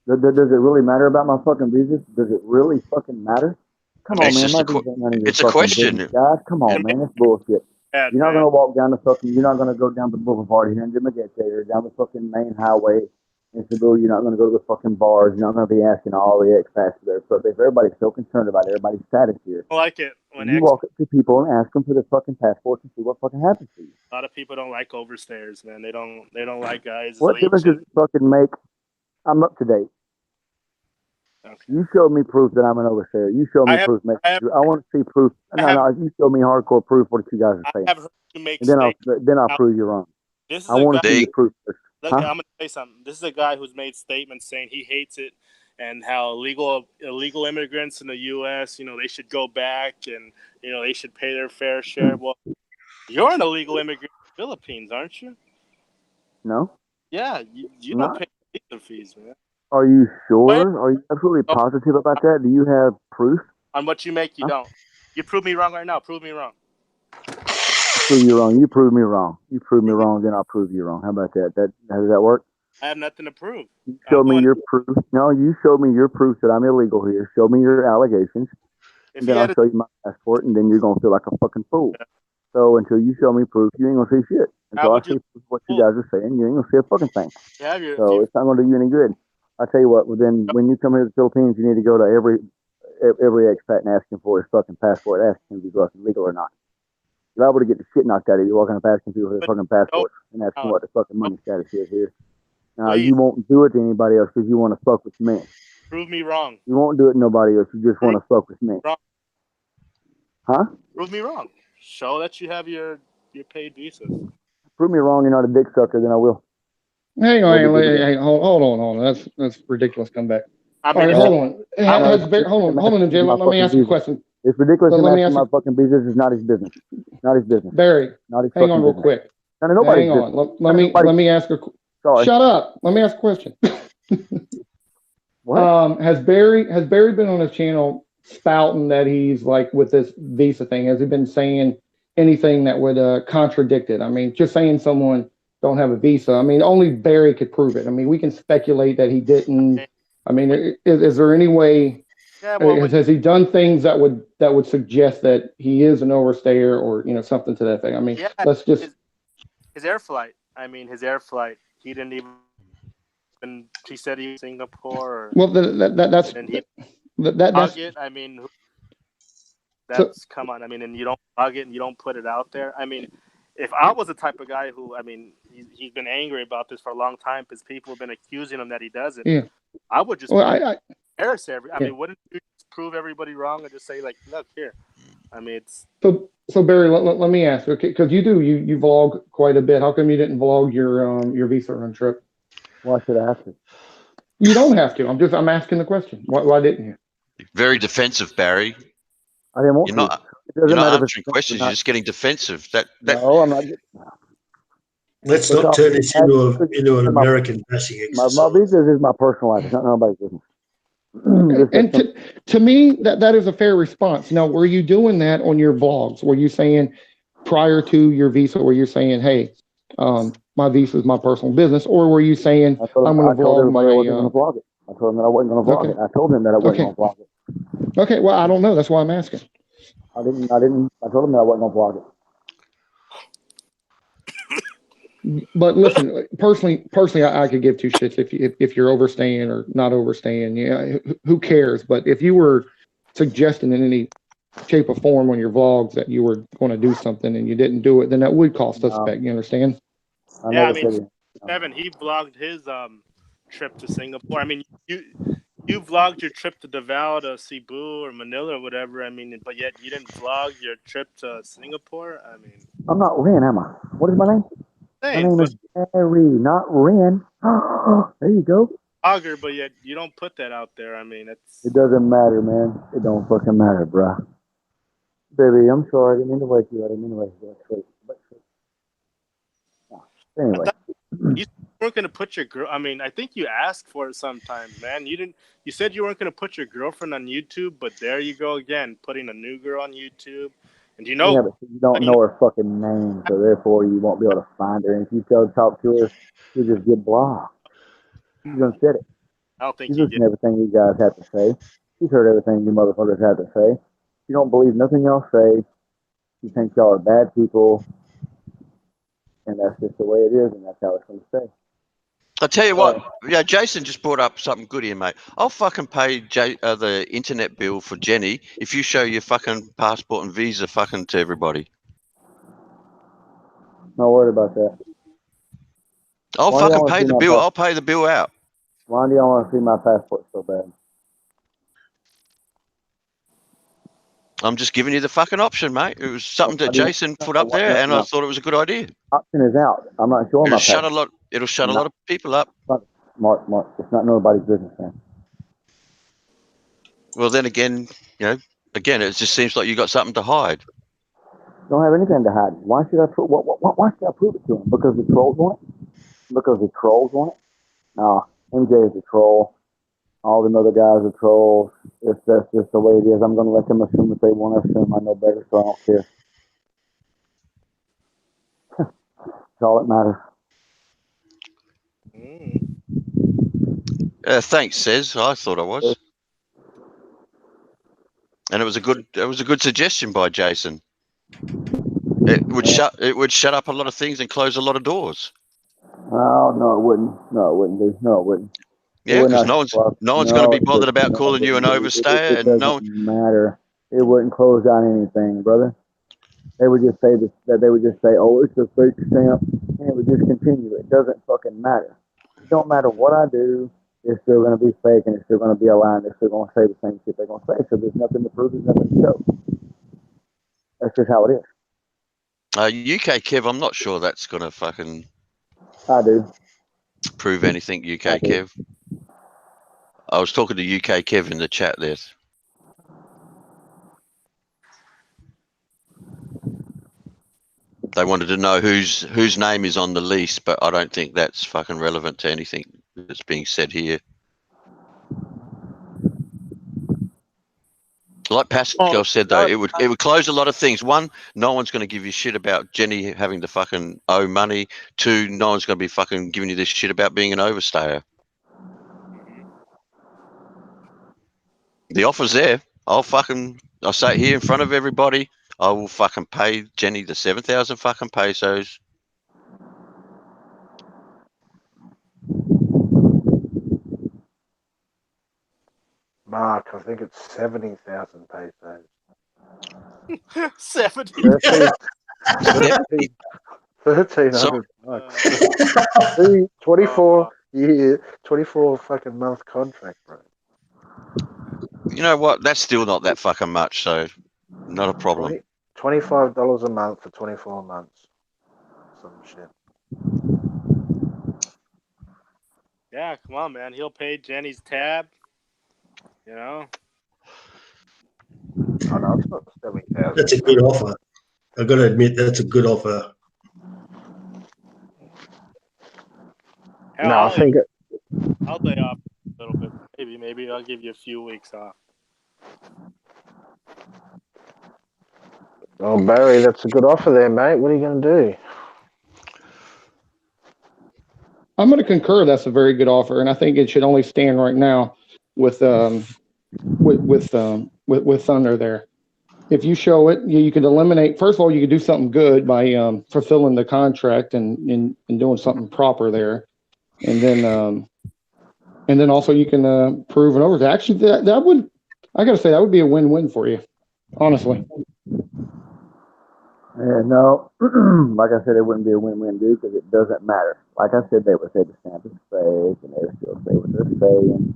Does it really matter about my fucking visa? Does it really fucking matter? Come on, man. It's a question. Guys, come on, man. That's bullshit. You're not going to walk down you're not going to go down the boulevard here in Jimmy or down the fucking main highway And Cebu, you're not going to go to the fucking bars. You're not going to be asking all the expats for their stuff. If everybody's so concerned about everybody's status here, I like it when you walk up to people and ask them for their fucking passports and see what fucking happens to you. a lot of people don't like overstayers, man. They don't like guys What difference does it fucking make? I'm up to date. Okay. You showed me proof that I'm an overstayer. You showed me proof. I want to see proof. No, you showed me hardcore proof what you guys are saying. I have heard you make and then I'll prove you wrong. This is I want to see the proof first. Look, I'm going to say something. This is a guy who's made statements saying he hates it and how illegal immigrants in the U.S., they should go back and, they should pay their fair share. Well, you're an illegal immigrant in the Philippines, aren't you? No. Yeah, you don't pay visa fees, man. Are you sure? Are you absolutely positive about that? Do you have proof? On what you make, you don't. You prove me wrong right now. Prove me wrong. Prove you wrong. You prove me wrong. You prove me wrong, then I'll prove you wrong. How about that? How does that work? I have nothing to prove. You show me your proof. No, you show me your proof that I'm illegal here. Show me your allegations. And then I'll show you my passport, and then you're going to feel like a fucking fool. Yeah. So until you show me proof, you ain't going to see shit. Until I see what you guys are saying, you ain't going to see a fucking thing. So it's not going to do you any good. I tell you what, then when you come here to the Philippines, you need to go to every expat and ask him for his fucking passport, ask him if he's fucking legal or not. You're liable to get the shit knocked out of you walking up asking people for their fucking passports and asking what the fucking money status is here. Now, you won't do it to anybody else because you want to fuck with me. Prove me wrong. You won't do it to nobody else. You just want to fuck with me. Wrong. Huh? Prove me wrong. Show that you have your paid visas. Prove me wrong, you're not a dick sucker, then I will. Hang on, hold on. That's ridiculous comeback. All right, hold on, Jay. Let me ask you a question. It's ridiculous. Let me ask my fucking business is not his business. Not his business. Barry, not his hang on real quick. Hang on. Let me ask a. Sorry. Shut up. Let me ask a question. What? Has Barry been on his channel spouting that he's like with this visa thing? Has he been saying anything that would contradict it? I mean, just saying someone don't have a visa. I mean, only Barry could prove it. I mean, we can speculate that he didn't. I mean, is there any way? Yeah, well, has he done things that would suggest that he is an overstayer or something to that thing? I mean, let's just his air flight. I mean, his air flight. He didn't even. He said he was in Singapore. Or, well, that's that's it. I mean, come on. I mean, and you don't plug it and you don't put it out there. I mean, if I was the type of guy who, I mean, he's been angry about this for a long time because people have been accusing him that he doesn't. Yeah. I would just embarrass I mean, wouldn't you just prove everybody wrong and just say like, look here? I mean, it's so Barry. Let me ask, okay, because you vlog quite a bit. How come you didn't vlog your visa run trip? Why should I have to? You don't have to. I'm asking the question. Why didn't you? Very defensive, Barry. I didn't want to. You're not answering questions. You're just getting defensive. No, I'm not. Let's not turn this into an American bashing exercise. My business is my personal life. It's not nobody's business. And to me, that is a fair response. Now, were you doing that on your vlogs? Were you saying prior to your visa, were you saying, hey, my visa is my personal business? Or were you saying, I'm going to vlog my... I wasn't going to vlog it. I told him that I wasn't going to vlog it. I told him that I wasn't going to vlog it. Okay, well, I don't know. That's why I'm asking. I told him that I wasn't going to vlog it. But listen, personally, I could give two shits if you're overstaying or not overstaying. Yeah, who cares? But if you were suggesting in any shape or form on your vlogs that you were going to do something and you didn't do it, then that would cause suspect. You understand? Yeah, I mean, Evan, he vlogged his trip to Singapore. I mean, you vlogged your trip to Davao, to Cebu or Manila or whatever. I mean, but yet you didn't vlog your trip to Singapore. I mean, I'm not Ren, am I? What is my name? My name is Barry, not Ren. There you go. Vlogger, but yet you don't put that out there. I mean, it doesn't matter, man. It don't fucking matter, bruh. Baby, I'm sorry. I didn't mean to wake you. I didn't mean to wake you. Anyway. You weren't going to put your girl. I mean, I think you asked for it sometimes, man. You didn't. You said you weren't going to put your girlfriend on YouTube, but there you go again, putting a new girl on YouTube. And you know, yeah, but you don't know her fucking name, so therefore you won't be able to find her. And if you go talk to her, you'll just get blocked. She's gonna said it. I don't think she's listened to everything you guys have to say. She's heard everything you motherfuckers have to say. She don't believe nothing y'all say. She thinks y'all are bad people, and that's just the way it is, and that's how it's gonna stay. I'll tell you what, yeah, Jason just brought up something good here, mate. I'll fucking pay the internet bill for Jenny if you show your fucking passport and visa fucking to everybody. Not worried about that. I'll Why do y'all fucking wanna pay see the my bill. I'll pay the bill out. Why do y'all want to see my passport so bad? I'm just giving you the fucking option, mate. It was something that Why do you- Jason put up there, and I thought it was a good idea. Option is out. I'm not showing my It'll shut passport. a lot of people up. Mark, it's not nobody's business, man. Well, then again, it just seems like you got something to hide. Don't have anything to hide. Why should I prove? Why should I prove it to them? Because the trolls want it. Because the trolls want it. No, MJ is a troll. All them other guys are trolls. If that's just the way it is, I'm going to let them assume what they want to assume. I know better, so I don't care. That's all that matters. Thanks, Says. I thought I was, and it was a good suggestion by Jason. It would shut up a lot of things and close a lot of doors. Oh, no, it wouldn't. No, it wouldn't be. No, it wouldn't. Yeah, because no one's going to be bothered about calling you an overstayer, and no. It doesn't matter. It wouldn't close down anything, brother. They would just say that they would just say, "Oh, it's a fake stamp," and it would just continue. It doesn't fucking matter. It don't matter what I do. It's still going to be fake, and it's still going to be a lie. And they're still going to say the same shit they're going to say. So there's nothing to prove. There's nothing to show. That's just how it is. UK Kev, I'm not sure that's going to fucking. I do. Prove anything, UK Kev. I was talking to UK Kev in the chat there. They wanted to know whose name is on the lease, but I don't think that's fucking relevant to anything that's being said here. Like Pascal said, though, it would close a lot of things. One, no one's going to give you shit about Jenny having to fucking owe money. Two, no one's going to be fucking giving you this shit about being an overstayer. The offer's there. I'll say it here in front of everybody. I will fucking pay Jenny the 7,000 fucking pesos. Mark, I think it's 70,000 pesos. 70. 1,300 bucks. 24 fucking month contract, bro. You know what? That's still not that fucking much, so not a problem. $25 a month for 24 months. Some shit. Yeah, come on, man. He'll pay Jenny's tab. You know? Oh, no, it's not 70,000. That's a good offer. I've got to admit, that's a good offer. Hell, No, I think I'll lay off a little bit. Maybe I'll give you a few weeks off. Oh, Barry, that's a good offer there, mate. What are you going to do? I'm going to concur. That's a very good offer, and I think it should only stand right now with Thunder there. If you show it, you could eliminate. First of all, you could do something good by fulfilling the contract and doing something proper there, and then also you can prove an overtime. Actually, that would, I got to say, that would be a win-win for you, honestly. Yeah, no, like I said, it wouldn't be a win-win, dude, because it doesn't matter. Like I said, they would say the stamp is fake, and they would still say what they're saying.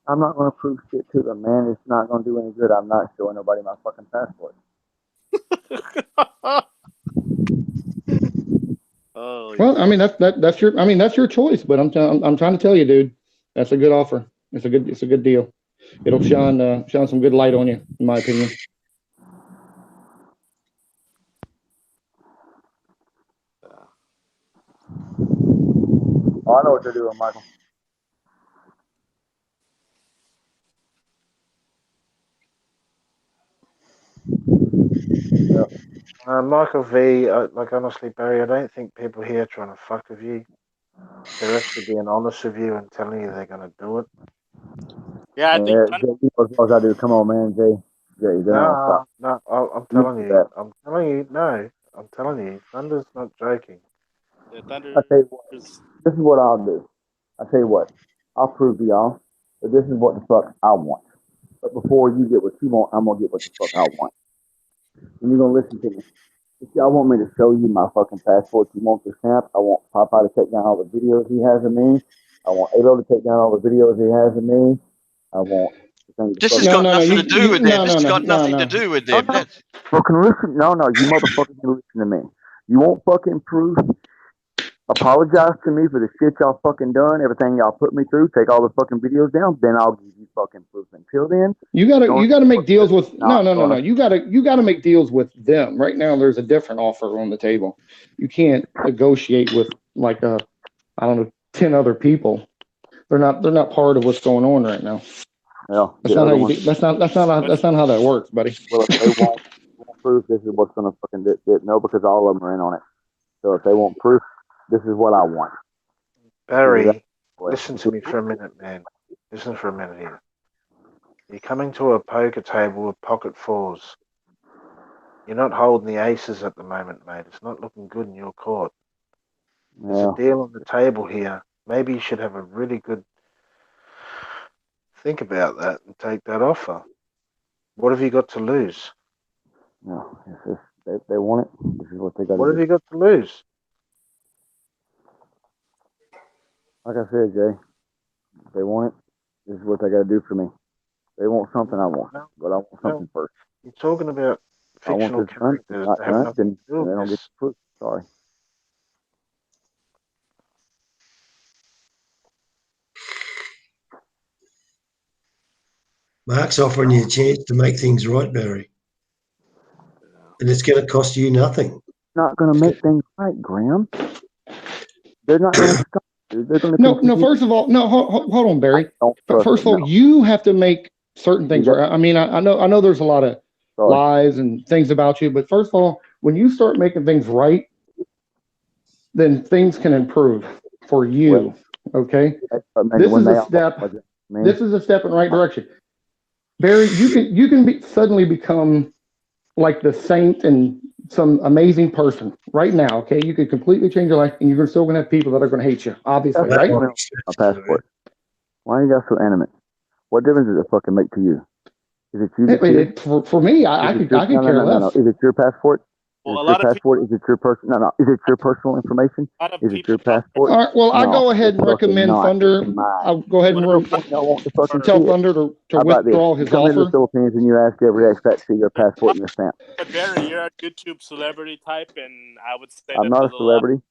I'm not going to prove shit to them, man. It's not going to do any good. I'm not showing nobody my fucking passport. Well, I mean that's your choice, but I'm trying to tell you, dude, that's a good offer. It's a good deal. It'll shine some good light on you, in my opinion. Oh, I know what you're doing, Michael. Yeah. Michael V, like honestly, Barry, I don't think people here are trying to fuck with you. They're actually being honest with you and telling you they're going to do it. Yeah, I think Jay, you know as well as I do. Come on, man, Jay. Jay, No, I'm telling you. that. I'm telling you. No, I'm telling you. Thunder's not joking. Yeah, Thunder. I tell you what, this is what I'll do. I tell you what, I'll prove to y'all that this is what the fuck I want. But before you get what you want, I'm gonna get what the fuck I want. And you're gonna listen to me. If y'all want me to show you my fucking passport, you want the stamp. I want Popeye to take down all the videos he has of me. I want Alo to take down all the videos he has of me. I want the thing to This has fucking. got nothing to do with them. No, This no, has no, got no, nothing to no. do with No, them. no. Fucking listen. No, no, you motherfuckers can listen to me. You want fucking proof? Apologize to me for the shit y'all fucking done, everything y'all put me through. Take all the fucking videos down, then I'll give you fucking proof. Until then, You gotta make deals with no. gonna. You gotta make deals with them. Right now, there's a different offer on the table. You can't negotiate with like I don't know 10 other people. They're not part of what's going on right now. Well, That's the not how other you one. do. That's not how that works, buddy. Well, if they won't proof, this is what's gonna fucking do it. No, because all of them are in on it. So if they want proof, this is what I want. Barry, listen to me for a minute, man. Listen for a minute here. You're coming to a poker table with pocket fours. You're not holding the aces at the moment, mate. It's not looking good in your court. There's a deal on the table here. Maybe you should have a really good think about that and take that offer. What have you got to lose? No, if they want it, this is what they got to do. What have you got to lose? Like I said, Jay, if they want it, this is what they got to do for me. They want something I want, but I want something first. You're talking about fictional characters that have nothing to do with they don't get this. the proof. Sorry. Mark's offering you a chance to make things right, Barry. And it's going to cost you nothing. Not going to make things right, Graham. They're not going to stop. They're going to No. First of all, no. Hold on, Barry. First of all, no. you have to make certain things right. I mean, I know there's a lot of lies and things about you, but first of all, when you start making things right, then things can improve for you. Okay. This is a step. This is a step in the right direction. Barry, you can suddenly become like the saint and some amazing person right now. Okay, you could completely change your life, and you're still gonna have people that are gonna hate you. Obviously, right? A passport. Why are you guys so animate? What difference does it fucking make to you? Is it you? For me, I could care less. No. Is it your passport? Well, is it your passport? Is it your person? No. Is it your personal information? Is it your passport? All right, well, I go ahead and recommend Thunder. I'll go ahead and tell Thunder to withdraw his come offer. into the Philippines and you ask every expat to see your passport and your stamp. Barry, you're a YouTube celebrity type, and I would say I'm not a celebrity,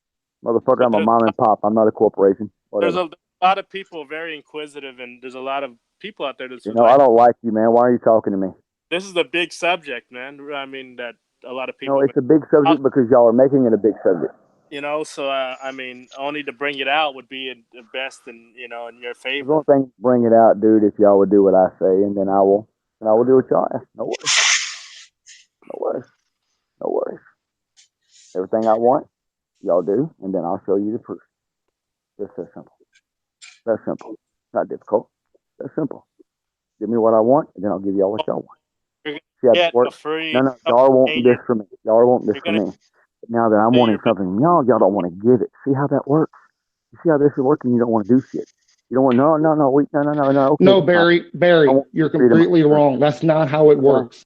motherfucker. I'm a mom and pop. I'm not a corporation. There's a lot of people very inquisitive, and there's a lot of people out there that's. I don't like you, man. Why are you talking to me? This is a big subject, man. I mean that a lot of people. No, it's a big subject because y'all are making it a big subject. So I mean, only to bring it out would be the best, in your favor. The only thing, bring it out, dude. If y'all would do what I say, and then I will do what y'all ask. No worries. Everything I want, y'all do, and then I'll show you the proof. Just so simple. That's simple. Not difficult. That's simple. Give me what I want, and then I'll give y'all what y'all want. No, y'all want this from me. Y'all want this from me. But now that I'm wanting something, y'all don't want to give it. See how that works? You see how this is working? You don't want to do shit. You don't want no. Okay, no, Barry, you're completely wrong. That's not how it works.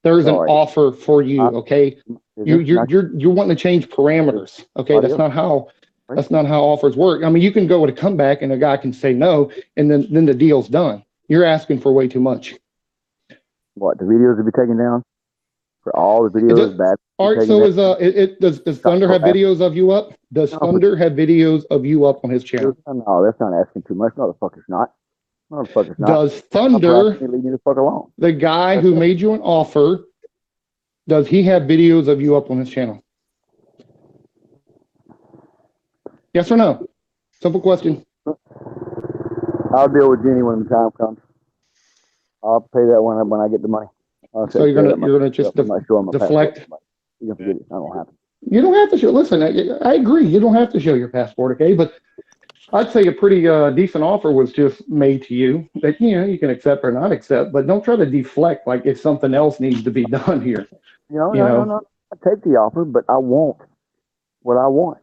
There's an offer for you. Okay, you're wanting to change parameters. Okay, that's not how offers work. I mean, you can go with a comeback, and a guy can say no, and then the deal's done. You're asking for way too much. What, the videos will be taken down? For all the videos bad. All right, so does Thunder have videos of you up? Does Thunder have videos of you up on his channel? No, that's not asking too much. No, the fuck it's not. Does Thunder, leave me the fuck alone? The guy who made you an offer, does he have videos of you up on his channel? Yes or no? Simple question. I'll deal with Jenny when the time comes. I'll pay that when I get the money. So you're gonna just deflect. You can forget it. That won't happen. You don't have to show. Listen, I agree. You don't have to show your passport, okay? But I'd say a pretty decent offer was just made to you that you can accept or not accept, but don't try to deflect like if something else needs to be done here. No. I take the offer, but I want what I want.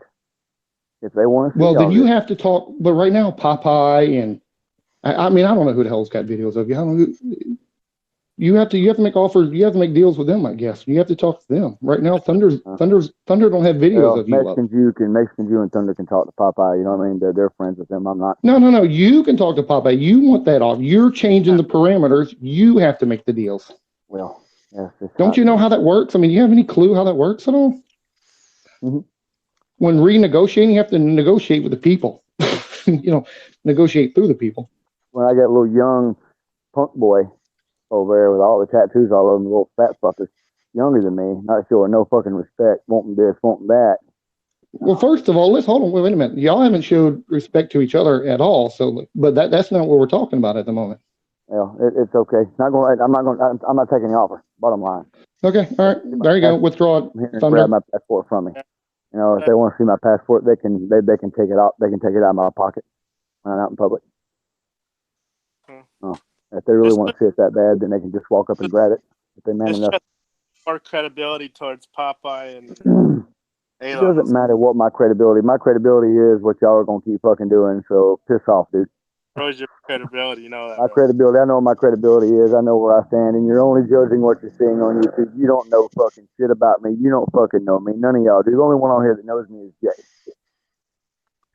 if they want to see. Well, then you have to talk. But right now, Popeye and I mean, I don't know who the hell's got videos of you. I don't know who, you have to make offers. You have to make deals with them, I guess. You have to talk to them. Right now, Thunder don't have videos of you. Mexican Jew and Thunder can talk to Popeye. You know what I mean? They're friends with them. I'm not. No. You can talk to Popeye. You want that off. You're changing the parameters. You have to make the deals. Well, don't you know how that works? I mean, do you have any clue how that works at all? Mm-hmm. When renegotiating, you have to negotiate with the people. Negotiate through the people. When I got a little young punk boy over there with all the tattoos all over him, the little fat fuckers, younger than me, not showing no fucking respect, wanting this, wanting that. Well, first of all, let's hold on. Wait a minute. Y'all haven't showed respect to each other at all. So, but that's not what we're talking about at the moment. Well, it's okay. I'm not taking the offer. Bottom line. Okay. All right. There you go. Withdraw it. I'm here and grab my passport from me. You know, if they want to see my passport, they can take it out. They can take it out of my pocket when I'm out in public. Oh, if they really want to see it that bad, then they can just walk up and grab it. If they man enough. More credibility towards Popeye and. It doesn't matter what my credibility. My credibility is what y'all are gonna keep fucking doing. So piss off, dude. Where's your credibility? You know that. My credibility. I know what my credibility is. I know where I stand, and you're only judging what you're seeing on YouTube. You don't know fucking shit about me. You don't fucking know me. None of y'all do. The only one on here that knows me is Jay.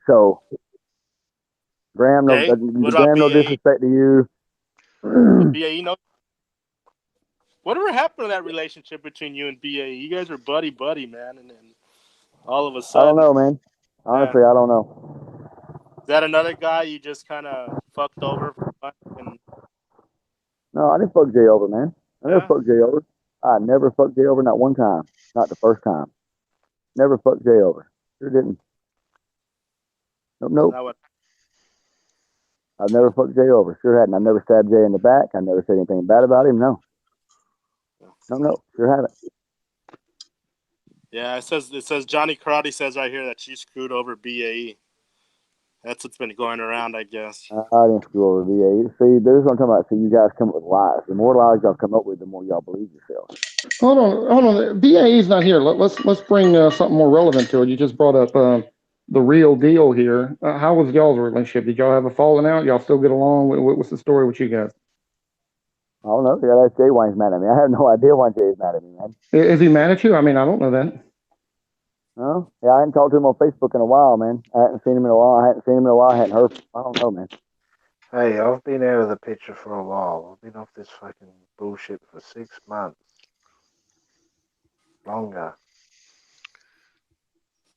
So, Graham, no disrespect to you. BAE, no. Whatever happened to that relationship between you and BAE? You guys were buddy, man, and then all of a sudden. I don't know, man. Honestly, I don't know. Is that another guy you just kind of fucked over? No, I didn't fuck Jay over, man. I never fucked Jay over. I never fucked Jay over, not one time. Not the first time. Never fucked Jay over. Sure didn't. Nope. I've never fucked Jay over. Sure hadn't. I've never stabbed Jay in the back. I never said anything bad about him. No. Sure haven't. Yeah, it says Johnny Karate says right here that she screwed over BAE. That's what's been going around, I guess. I didn't screw over BAE. See, this is what I'm talking about. See, you guys come up with lies. The more lies y'all come up with, the more y'all believe yourselves. Hold on. BAE's not here. Let's bring something more relevant to it. You just brought up the real deal here. How was y'all's relationship? Did y'all have a falling out? Y'all still get along? What's the story with you guys? I don't know. Yeah, that's Jay why he's mad at me. I have no idea why Jay's mad at me, man. Is he mad at you? I mean, I don't know that. No? Yeah, I hadn't talked to him on Facebook in a while, man. I hadn't seen him in a while. I hadn't heard from him. I don't know, man. Hey, I've been out of the picture for a while. I've been off this fucking bullshit for 6 months. Longer.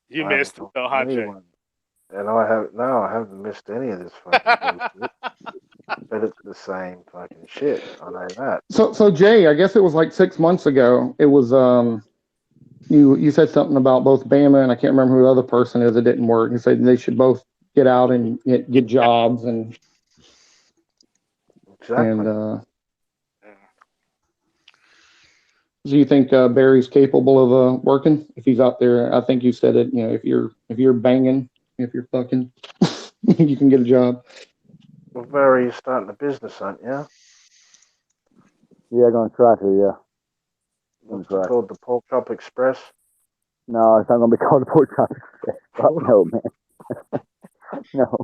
You missed it though, huh, Jay? And I haven't missed any of this fucking bullshit. But it's the same fucking shit. I know that. So Jay, I guess it was like 6 months ago. It was you said something about both Bama and I can't remember who the other person is. It didn't work. You said they should both get out and get jobs and exactly. And do you think Barry's capable of working if he's out there? I think you said it. You know, if you're banging, if you're fucking, you can get a job. Well, Barry's starting a business, aren't you? Yeah, gonna try to. Yeah. What's it called? The Pork Chop Express? No, it's not gonna be called the Pork Chop Express. Fuck no, man. No.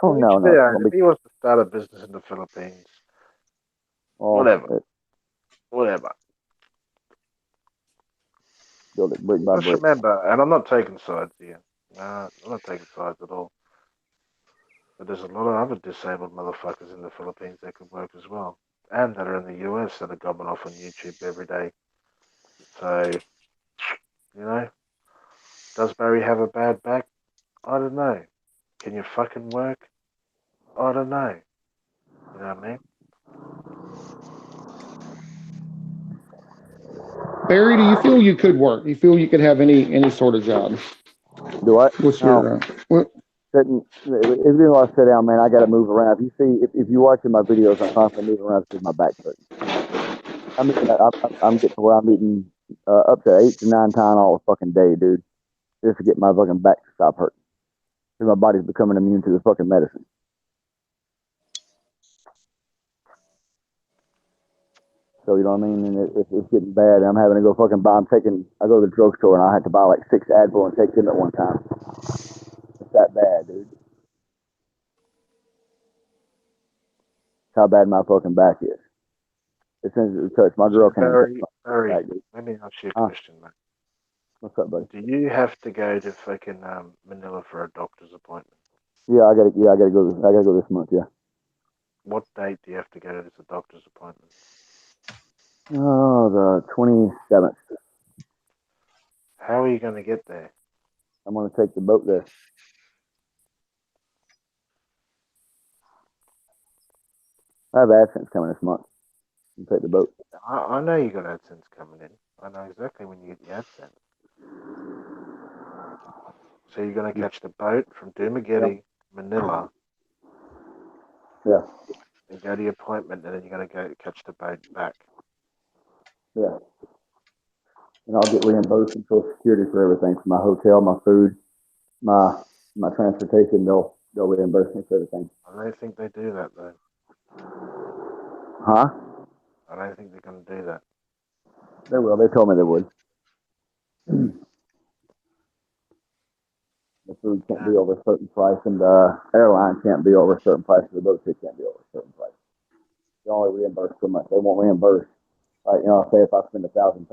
Oh no. If he wants to start a business in the Philippines, whatever. Build it brick by Just brick. remember, and I'm not taking sides here. I'm not taking sides at all. But there's a lot of other disabled motherfuckers in the Philippines that could work as well, and that are in the US that are gobbing off on YouTube every day. So, does Barry have a bad back? I don't know. Can you fucking work? I don't know. You know what I mean? Barry, do you feel you could work? Do you feel you could have any sort of job? Do I? What's your Even though I sit down, man, I got to move around. If you watching my videos, I'm constantly moving around because my back's hurting. I'm getting to where I'm eating up to 8 to 9 Tylenol a fucking day, dude, just to get my fucking back to stop hurting. Because my body's becoming immune to the fucking medicine. So you know what I mean? And it's getting bad. And I'm having to go fucking buy. I go to the drugstore and I have to buy like 6 Advil and take them at one time. It's that bad, dude. That's how bad my fucking back is. As soon as it touch, my girl can't touch my back, dude. Let me ask you a question, mate. What's up, buddy? Do you have to go to fucking Manila for a doctor's appointment? Yeah, I gotta go. I gotta go this month. Yeah. What date do you have to go to this doctor's appointment? Oh, the 27th. How are you going to get there? I'm gonna take the boat there. I have AdSense coming this month. You take the boat. I know you got AdSense coming in. I know exactly when you get your AdSense. So you're going to catch the boat from Dumaguete, Manila. Yeah. And go to your appointment, and then you're going to go catch the boat back. Yeah. And I'll get reimbursed from Social Security for everything, for my hotel, my food, my transportation. They'll reimburse me for everything. I don't think they do that though. Huh? I don't think they're going to do that. They will. They told me they would. The food can't be over a certain price, and the airline can't be over a certain price, and the boat ticket can't be over a certain price. They only reimburse so much. They won't reimburse. Like, you know, say if I spend $1,000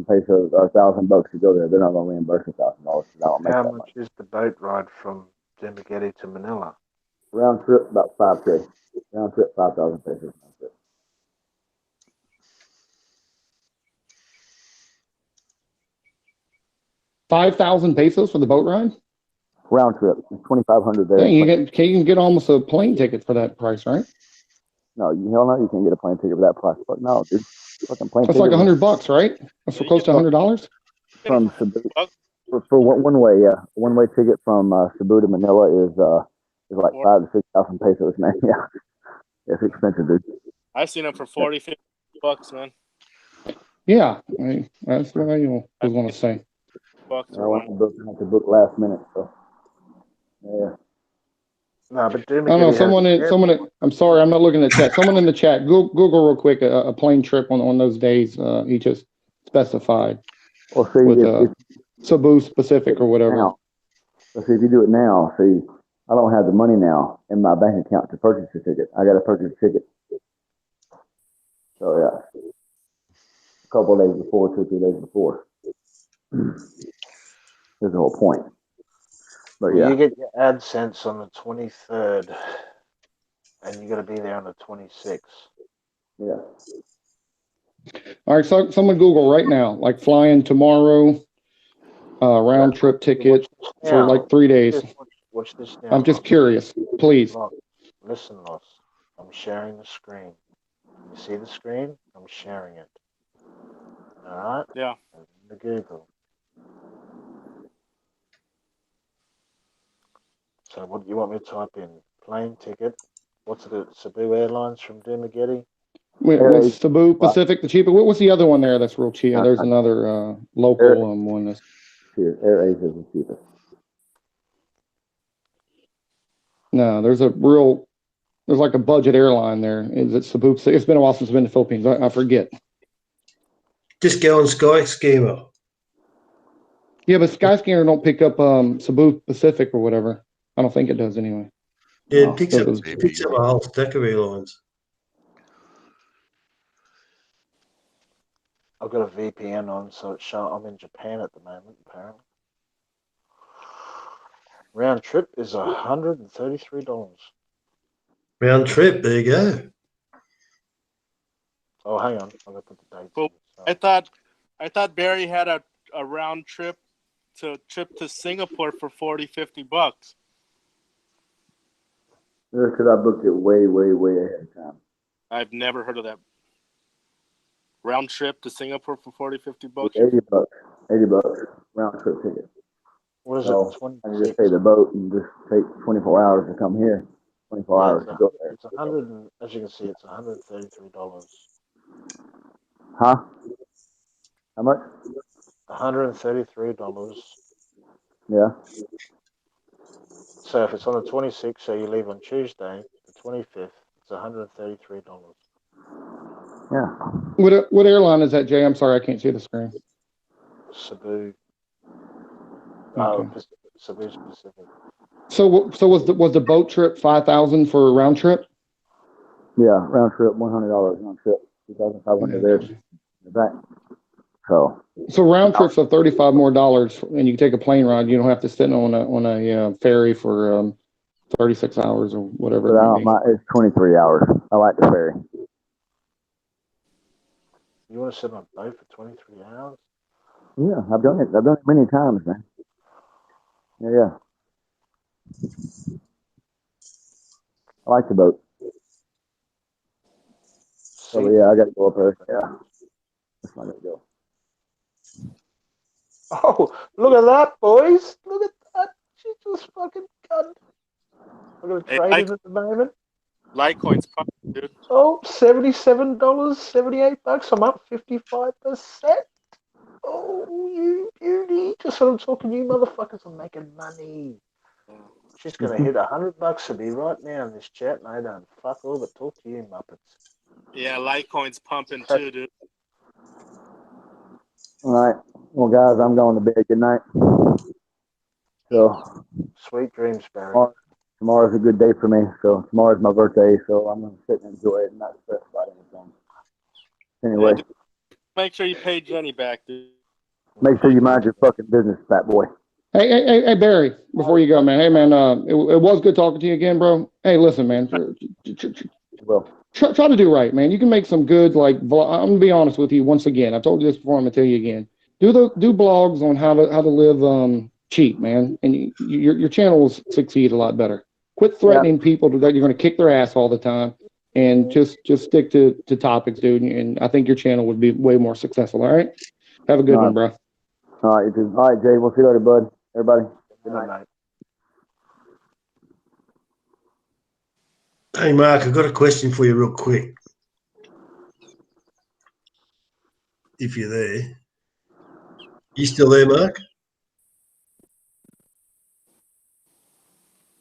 pesos or $1,000 to go there, they're not going to reimburse $1,000 because I don't make How that much much. is the boat ride from Dumaguete to Manila? Round trip about 5K. Round trip 5,000 pesos. Round trip. 5,000 pesos for the boat ride? Round trip. 2,500 there. Dang, you can get almost a plane ticket for that price, right? No, hell no, you can't get a plane ticket for that price. Fuck no, dude. Fucking plane That's ticket. like $100, right? That's Yeah, close to $100. From Cebu, for one way, yeah, one way ticket from Cebu to Manila is like 5,000 to 6,000 pesos, man. Yeah, it's expensive, dude. I've seen them for 40, $50, man. Yeah, that's what I was going to say. I have to book last minute, so yeah. No, but I don't know. I'm sorry, I'm not looking at the chat. Someone in the chat, Google real quick a plane trip on those days. He just specified. Well, see, with Cebu Pacific or whatever. Now, let's see if you do it now. See, I don't have the money now in my bank account to purchase the ticket. I got to purchase a ticket. So yeah, a couple of days before, 2 or 3 days before. There's the whole point. But yeah, you get your AdSense on the 23rd, and you got to be there on the 26th. Yeah. All right, so someone Google right now, like flying tomorrow, round trip ticket for like 3 days. Watch this now. I'm just curious, please. Listen, Loss. I'm sharing the screen. You see the screen? I'm sharing it. All right? Yeah. The Google. So what do you want me to type in? Plane ticket. What's it? Cebu Airlines from Dumaguete? Was Cebu Pacific the cheapest? What's the other one there that's real cheap? There's another local one that's Air Asia is the cheapest. No, there's like a budget airline there. Is it Cebu? It's been a while since I've been to the Philippines. I forget. Just go on Skyscanner. Yeah, but Skyscanner don't pick up Cebu Pacific or whatever. I don't think it does anyway. Yeah, it picks up a whole stack of airlines. I've got a VPN on, so it's showing I'm in Japan at the moment, apparently. Round trip is $133. Round trip, there you go. Oh, hang on. I'm going to put the dates Well, in. I thought Barry had a round trip to Singapore for $40-50. Because I booked it way, way, way ahead of time. I've never heard of that. Round trip to Singapore for $40-50? $80. $80 round trip ticket. What is so it? 26? I just take the boat and just take 24 hours to come here. 24 hours to go there. It's 100. As you can see, it's $133. Huh? How much? $133. Yeah. So if it's on the 26th, so you leave on Tuesday, the 25th, it's $133. Yeah. What airline is that, Jay? I'm sorry, I can't see the screen. Cebu. Okay. Cebu's Pacific. So was the boat trip 5,000 for a round trip? Yeah, round trip, $100 round trip, 2,500 there. Back. So round trips of $35 more, and you take a plane ride. You don't have to sit on a ferry for 36 hours or whatever it may be. It's 23 hours. I like the ferry. You want to sit on a boat for 23 hours? Yeah, I've done it. I've done it many times, man. Yeah. I like the boat. So yeah, I got to go up there. Yeah. That's not gonna go. Oh, look at that, boys! Look at that! She just fucking cut. We're gonna trade it at the moment. Litecoin's pop, dude. Oh, $77, $78. I'm up 55%. Oh, you beauty! Just what I'm talking. You motherfuckers are making money. She's gonna hit $100 to be right now in this chat, and I don't fuck all but talk to you muppets. Yeah, Litecoin's pumping too, dude. All right. Well, guys, I'm going to bed. Good night. So Sweet dreams, Barry. Tomorrow's a good day for me. So tomorrow's my birthday, so I'm gonna sit and enjoy it and not stress about anything. Anyway, yeah, make sure you pay Jenny back, dude. Make sure you mind your fucking business, fat boy. Hey, Barry, before you go, man. Hey, man, it was good talking to you again, bro. Hey, listen, man. Try to do right, man. You can make some good, like, I'm gonna be honest with you once again. I told you this before. I'm gonna tell you again. Do blogs on how to live cheap, man, and your channel will succeed a lot better. Quit threatening people that you're gonna kick their ass all the time, and just stick to topics, dude. And I think your channel would be way more successful. All right. Have a good one, bro. All right, you too. All right, Jay. We'll see you later, bud. Everybody. Good night. Hey, Mark, I've got a question for you real quick. If you're there. You still there, Mark?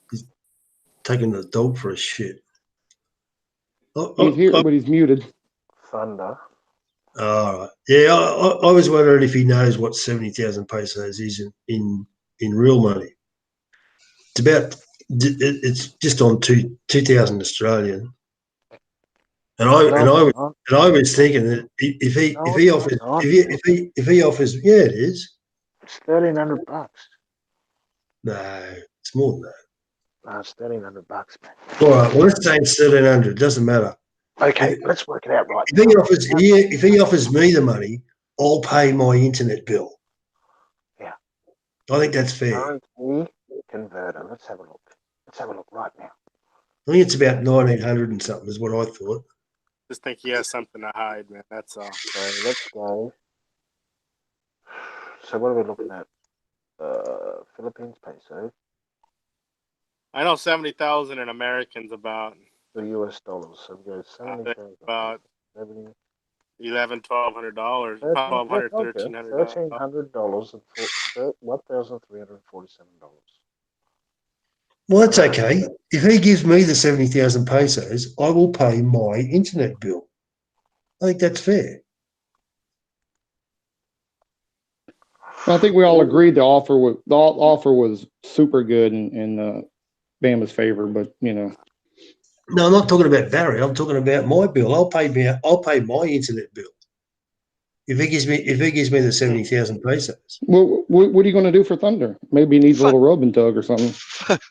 He's taking the dog for a shit. He's here, but he's muted. Thunder. All right. Yeah, I was wondering if he knows what 70,000 pesos is in real money. It's just on 2,000 Australian. And I was thinking that if he offers, yeah, it is. It's $1,300. No, it's more than that. No, it's $1,300, man. All right, well, let's say it's 1,300. Doesn't matter. Okay, let's work it out right. If he offers me the money, I'll pay my internet bill. Yeah, I think that's fair. Currency converter. Let's have a look. Let's have a look right now. I think it's about 1,900 and something is what I thought. Just think he has something to hide, man. That's all. So let's go. So what are we looking at? Philippines peso. I know 70,000 in Americans about The US dollars. So we go 70,000. About $1,100, $1,200, $1,200, $1,300. $1,300 and $1,347. Well, that's okay. If he gives me the 70,000 pesos, I will pay my internet bill. I think that's fair. I think we all agreed the offer was super good in Bama's favor, but you know. No, I'm not talking about Barry. I'm talking about my bill. I'll pay my internet bill if he gives me the 70,000 pesos. Well, what are you going to do for Thunder? Maybe he needs a little rub and tug or something.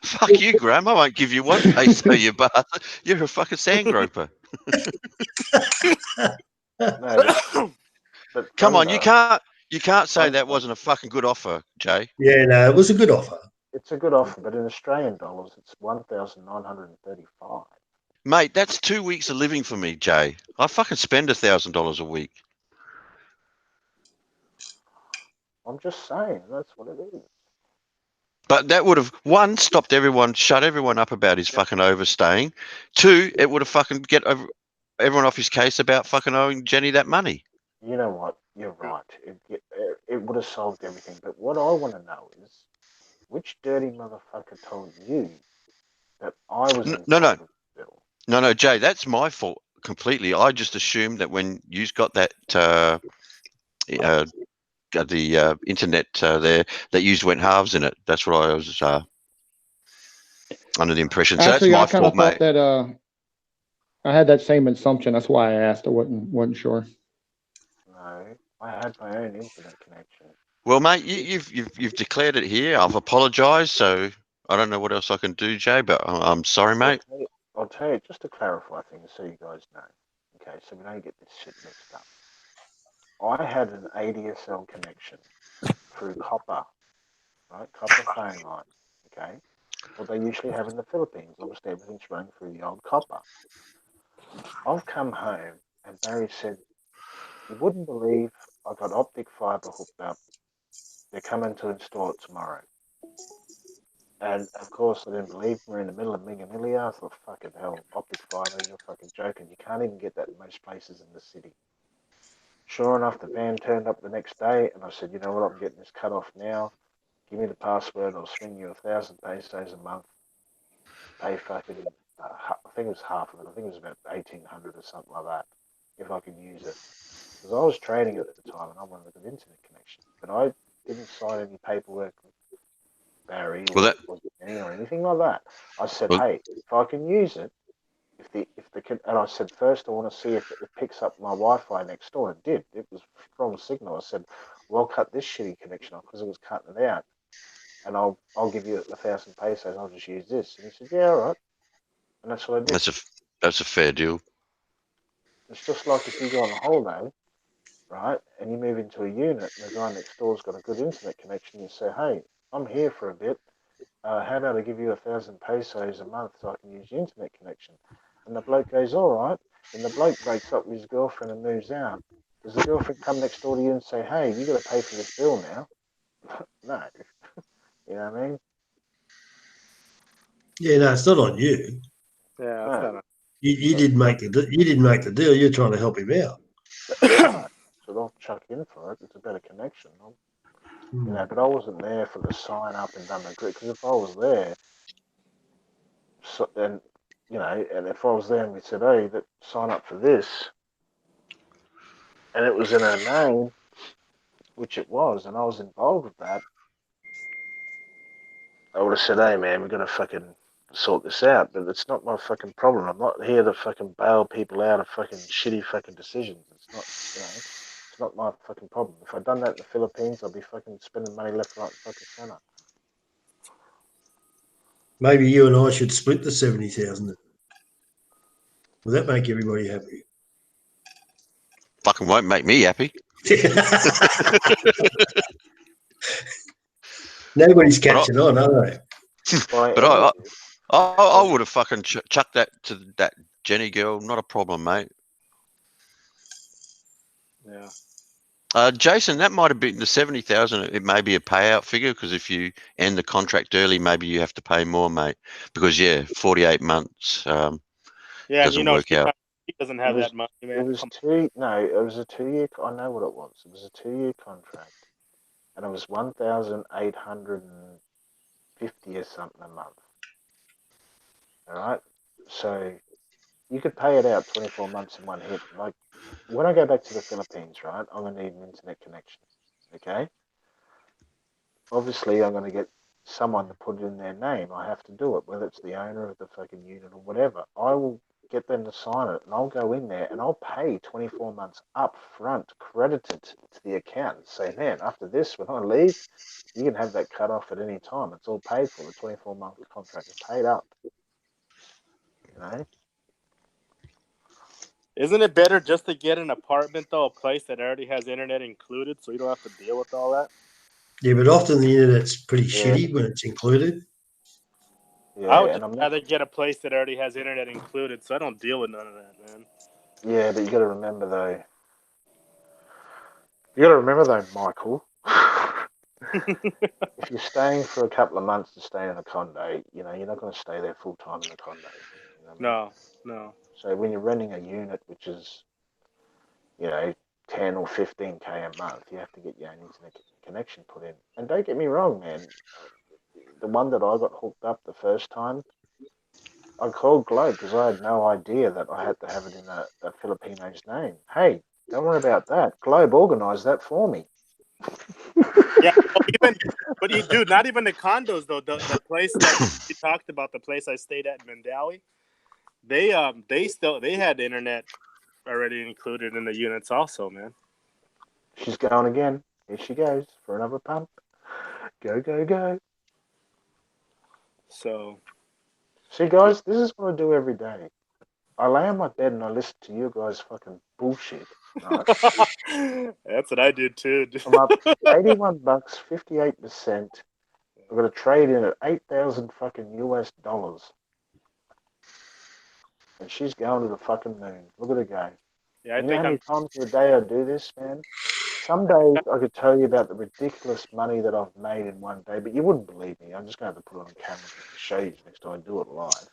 Fuck you, Graham. I won't give you one peso, you bastard. You're a fucking sand groper. No, but Come on, you can't say that wasn't a fucking good offer, Jay. Yeah, no, it was a good offer. It's a good offer, but in Australian dollars, it's 1,935. Mate, that's 2 weeks of living for me, Jay. I fucking spend $1,000 a week. I'm just saying, that's what it is. But that would have, one, shut everyone up about his fucking overstaying. Two, it would have fucking get everyone off his case about fucking owing Jenny that money. You know what? You're right. It would have solved everything. But what I want to know is, which dirty motherfucker told you that I was No, Jay, that's my fault. completely. I just assumed that when you got that the internet there, that you went halves in it. That's what I was under the impression. So Actually, that's I my kind fault, of thought mate. that I had that same assumption. That's why I asked. I wasn't sure. No, I had my own internet connection. Well, mate, you've declared it here. I've apologised, so I don't know what else I can do, Jay. But I'm sorry, mate. I'll tell you, just to clarify things so you guys know. Okay, so we don't get this shit mixed up. I had an ADSL connection through copper, right? Copper phone line. Okay, what they usually have in the Philippines. Obviously, everything's running through the old copper. I've come home and Barry said, "You wouldn't believe I got optic fiber hooked up. They're coming to install it tomorrow." And of course, I didn't believe me. We're in the middle of Minganelia. I thought, fucking hell, optic fiber, you're fucking joking. You can't even get that in most places in the city. Sure enough, the van turned up the next day, and I said, you know what, I'm getting this cut off now. Give me the password. I'll swing you 1,000 pesos a month. Pay fucking, I think it was half of it. I think it was about 1,800 or something like that, if I could use it. Because I was trading at the time, and I wanted a good internet connection. But I didn't sign any paperwork with Barry Well, or Jenny or anything like that. I said, well, hey, if I can use it, and I said first I want to see if it picks up my Wi-Fi next door. It did. It was strong signal. I said, well, I'll cut this shitty connection off because it was cutting it out, and I'll give you 1,000 pesos. I'll just use this. And he said, yeah, all right. And that's what I did. that's a fair deal. It's just like if you go on a holiday, right, and you move into a unit, and the guy next door's got a good internet connection. You say, hey, I'm here for a bit. How about I give you 1,000 pesos a month so I can use your internet connection? And the bloke goes, all right. And the bloke breaks up with his girlfriend and moves out. Does the girlfriend come next door to you and say, hey, you got to pay for this bill now? No. You know what I mean? Yeah, no, it's not on you. Yeah, it's No. not. You didn't make the deal. You're trying to help him out. No. So don't chuck in for it. It's a better connection. Hmm. But I wasn't there for the sign up and done the grid. Because if I was there, and if I was there and we said, hey, sign up for this, and it was in her name, which it was, and I was involved with that, I would have said, hey, man, we're going to fucking sort this out. But it's not my fucking problem. I'm not here to fucking bail people out of fucking shitty fucking decisions. It's not my fucking problem. If I'd done that in the Philippines, I'd be fucking spending money left, right, and fucking center. Maybe you and I should split the 70,000. Will that make everybody happy? Fucking won't make me happy. Nobody's But catching on, are they? but I would have fucking chucked that to that Jenny girl. Not a problem, mate. Yeah. Jason, that might have been the 70,000. It may be a payout figure because if you end the contract early, maybe you have to pay more, mate. Because 48 months Yeah, doesn't work out. He doesn't have that money, man. It was two. No, it was a 2 year. I know what it was. It was a 2 year contract, and it was 1,850 or something a month. All right. So you could pay it out 24 months in one hit. Like when I go back to the Philippines, right, I'm gonna need an internet connection. Okay. Obviously, I'm gonna get someone to put it in their name. I have to do it, whether it's the owner of the fucking unit or whatever. I will get them to sign it, and I'll go in there and I'll pay 24 months up front, credited to the account. And say, man, after this, when I leave, you can have that cut off at any time. It's all paid for. The 24-month contract is paid up. You know. Isn't it better just to get an apartment, though, a place that already has internet included, so you don't have to deal with all that? Yeah, but often the internet's pretty Yeah. shitty when it's included. Yeah, I would and just I'm not. rather get a place that already has internet included, so I don't deal with none of that, man. Yeah, but you got to remember though. You got to remember though, Michael. If you're staying for a couple of months to stay in a condo, you're not going to stay there full time in the condo. You know what I mean? No. So when you're renting a unit, which is, 10 or 15K a month, you have to get your own internet connection put in. And don't get me wrong, man. The one that I got hooked up the first time, I called Globe because I had no idea that I had to have it in a Filipino's name. Hey, don't worry about that. Globe organised that for me. Yeah, dude, not even the condos though. The place that we talked about, the place I stayed at in Mandawi, they had internet already included in the units also, man. She's going again. Here she goes for another pump. Go, go, go. So, see, guys, this is what I do every day. I lay on my bed and I listen to you guys fucking bullshit. Right? That's what I did too. I'm up $81, 58%. I've got a trade in at 8,000 fucking US dollars. And she's going to the fucking moon. Look at her go. Yeah, You know how many times of the day I do this, man? Some days I could tell you about the ridiculous money that I've made in one day, but you wouldn't believe me. I'm just going to have to put it on camera to show you next time I do it live.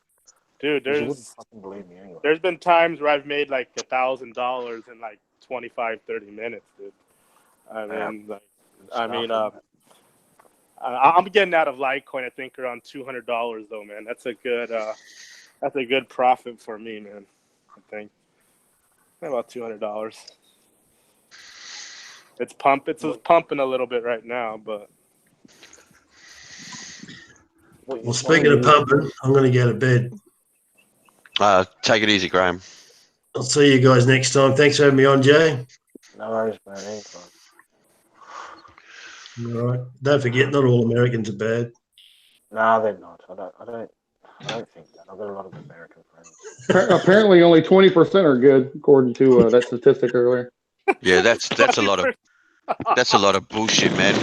Dude, you wouldn't fucking believe me anyway. There's been times where I've made like $1,000 in like 25, 30 minutes, dude. I mean, I'm getting out of Litecoin. I think around $200 though, man. That's a good profit for me, man. I think about $200. It's pumping a little bit right now, but. Well, speaking of pumping, I'm going to go to bed. Take it easy, Graham. I'll see you guys next time. Thanks for having me on, Jay. No worries, man. Anytime. All right. Don't forget, not all Americans are bad. No, they're not. I don't think that. I've got a lot of American friends. Apparently, only 20% are good, according to that statistic earlier. Yeah, that's a lot of bullshit, man.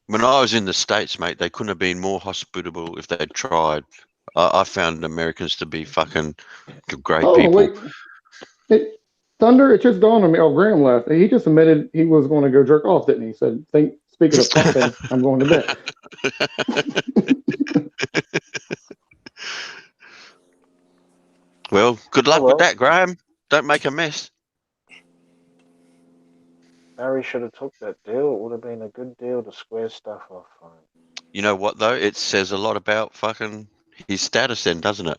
When I was in the States, mate, they couldn't have been more hospitable if they'd tried. I found Americans to be fucking great people. Wait. Thunder, it just dawned on me. Oh, Graham left. He just admitted he was going to go jerk off, didn't he? He said, speaking of pumping, I'm going to bed. Well, good luck with that, Graham. Don't make a mess. Barry should have took that deal. It would have been a good deal to square stuff off on. You know what, though? It says a lot about fucking his status then, doesn't it?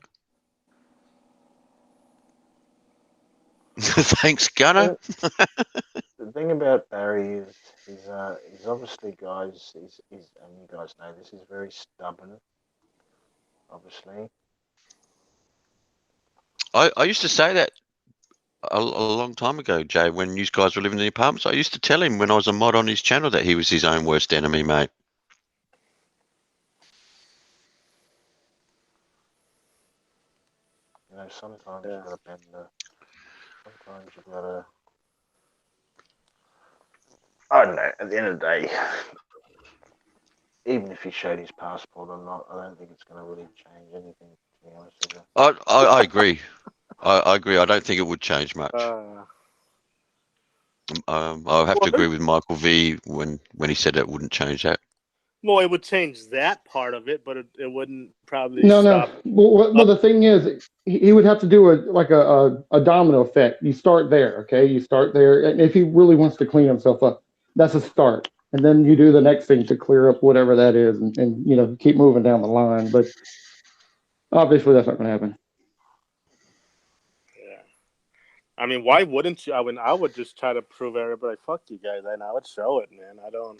Thanks, Gunner. The thing about Barry is he's obviously, guys, and you guys know this, he's very stubborn, obviously. I used to say that a long time ago, Jay, when you guys were living in the apartments. I used to tell him when I was a mod on his channel that he was his own worst enemy, mate. You know, sometimes you've got to bend sometimes you've got to, I don't know, at the end of the day, even if he showed his passport or not, I don't think it's going to really change anything, to be honest with you. I agree. I agree. I don't think it would change much. I'll have to agree with Michael V when he said it wouldn't change that. Well, it would change that part of it, but it wouldn't probably stop. Well, the thing is, he would have to do a domino effect. You start there, okay? You start there, and if he really wants to clean himself up, that's a start. And then you do the next thing to clear up whatever that is, and keep moving down the line. But obviously, that's not going to happen. Yeah. I mean, why wouldn't you? I would just try to prove everybody, fuck you guys, and I would show it, man. I don't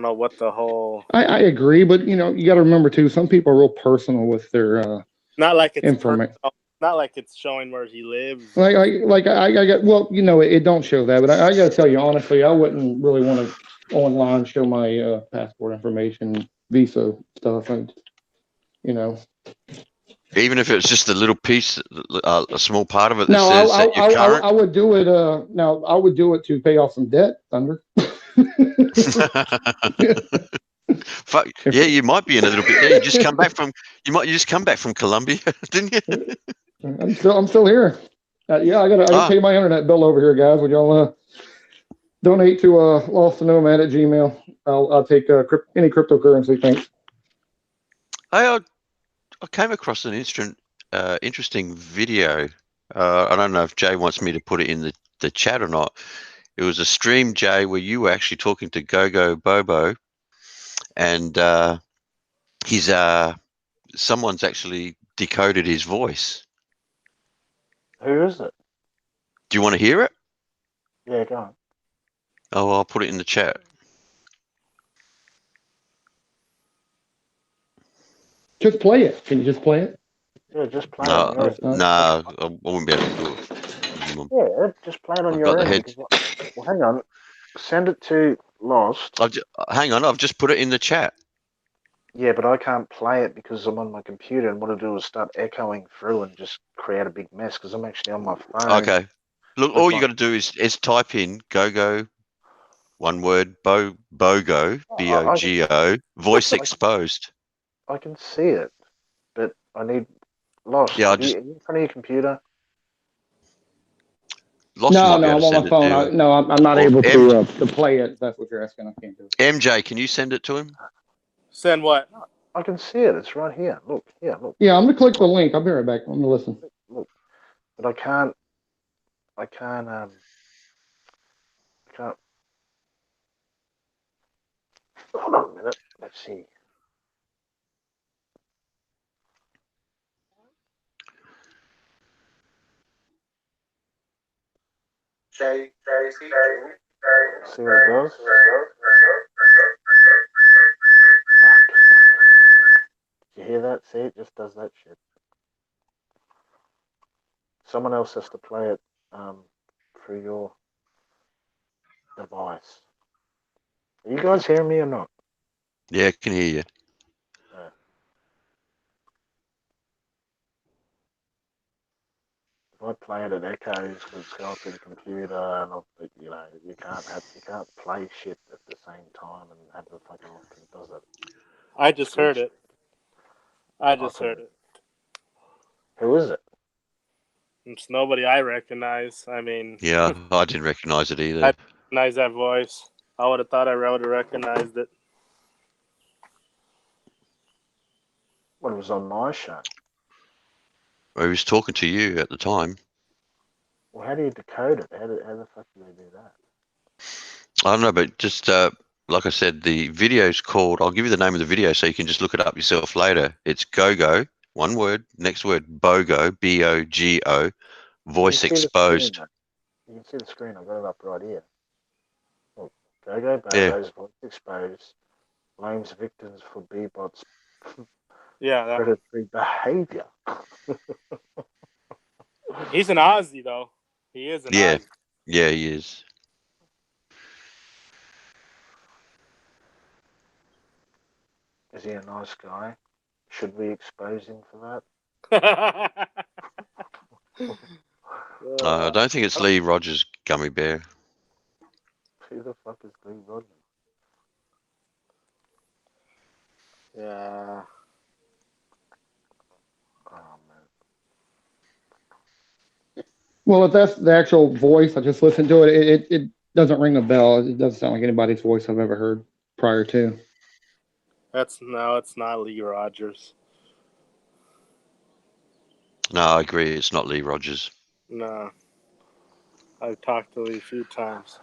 know what the whole. I agree, but you got to remember too. Some people are real personal with their not like it's information. Not like it's showing where he lives. I got. Well, it don't show that, but I got to tell you honestly, I wouldn't really want to online show my passport information, visa stuff, and Even if it's just a little piece, a small part of it that no, says that you're current. I would do it. I would do it to pay off some debt, Thunder. Fuck, yeah, you might be in a little bit there. You just come back from Colombia, didn't you? I'm still here. I gotta pay my internet bill over here, guys. Would y'all donate to losttonomad at Gmail? I'll take any cryptocurrency. Thanks. I came across an interesting video. I don't know if Jay wants me to put it in the chat or not. It was a stream, Jay, where you were actually talking to Gogo Bobo, and his someone's actually decoded his voice. Who is it? Do you want to hear it? Yeah, go on. Oh, I'll put it in the chat. Just play it. Can you just play it? Yeah, just play it No, on your end. no, I won't be able to do it. Yeah, just play it on I've got your the end. head. Because, well, hang on. Send it to Lost. Hang on, I've just put it in the chat. Yeah, but I can't play it because I'm on my computer, and what I do is start echoing through and just create a big mess because I'm actually on my phone. Okay. Look, all you got to do is type in go, one word, BOGO, BOGO, voice exposed. I can see it, but I need Lost. Yeah, Are you in front of your computer? Lost No, might be able I'm to on send my it to you. phone. I'm not Or able to play it. If that's what you're asking. I can't do it. MJ, can you send it to him? Send what? I can see it. It's right here. Look, here, look. Yeah, I'm gonna click the link. I'll be right back. I'm gonna listen. Look, but I can't. I can't. I can't. Hold on a minute. Let's see. See what it does. Fuck. Did you hear that? See, it just does that shit. Someone else has to play it through your device. Are you guys hearing me or not? Yeah, I can hear you. If I play it, it echoes because it's going through the computer, and you can't play shit at the same time and have the fucking look and does it. I just heard Switch. it. I just heard it. Who is it? It's nobody I recognize. I mean, Yeah, I didn't recognize it either. I recognize that voice. I would have thought I would have recognized it. Well, it was on my show. He was talking to you at the time. Well, how do you decode it? How the fuck do they do that? I don't know, but just like I said, the video's called. I'll give you the name of the video so you can just look it up yourself later. It's go, one word, next word, BOGO, BOGO, voice exposed. You can see the screen. I've got it up right here. Look, go, Yeah. Bogo's voice exposed. Blames victims for B-bots. Yeah, Predatory behavior. he's an Aussie though. He is an Aussie. Yeah, he is. Is he a nice guy? Should we expose him for that? I don't think it's Lee Rogers Gummy Bear. Who the fuck is Lee Rogers? Yeah. Oh man. Well, if that's the actual voice, I just listened to it. It doesn't ring a bell. It doesn't sound like anybody's voice I've ever heard prior to. It's not Lee Rogers. No, I agree. It's not Lee Rogers. No. I've talked to Lee a few times.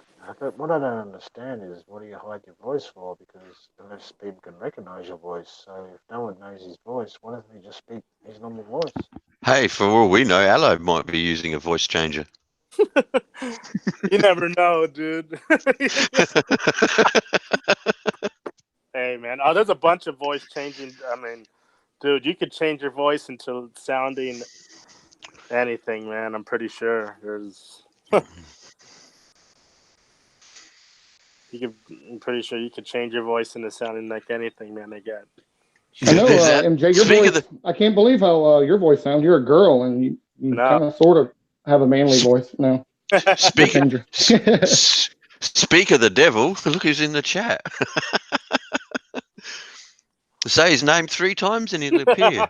What I don't understand is what do you hide your voice for? Because unless people can recognize your voice, so if no one knows his voice, why doesn't he just speak his normal voice? Hey, for all we know, Allo might be using a voice changer. You never know, dude. Hey, man. Oh, there's a bunch of voice changing. I mean, dude, you could change your voice into sounding anything, man. I'm pretty sure there's. I'm pretty sure you could change your voice into sounding like anything, man. They got. I know, that. MJ, your voice. I can't believe how your voice sounds. You're a girl, and you No. kind of sort of have a manly voice. No. Speak of the devil, look who's in the chat. Say his name 3 times and he'll appear.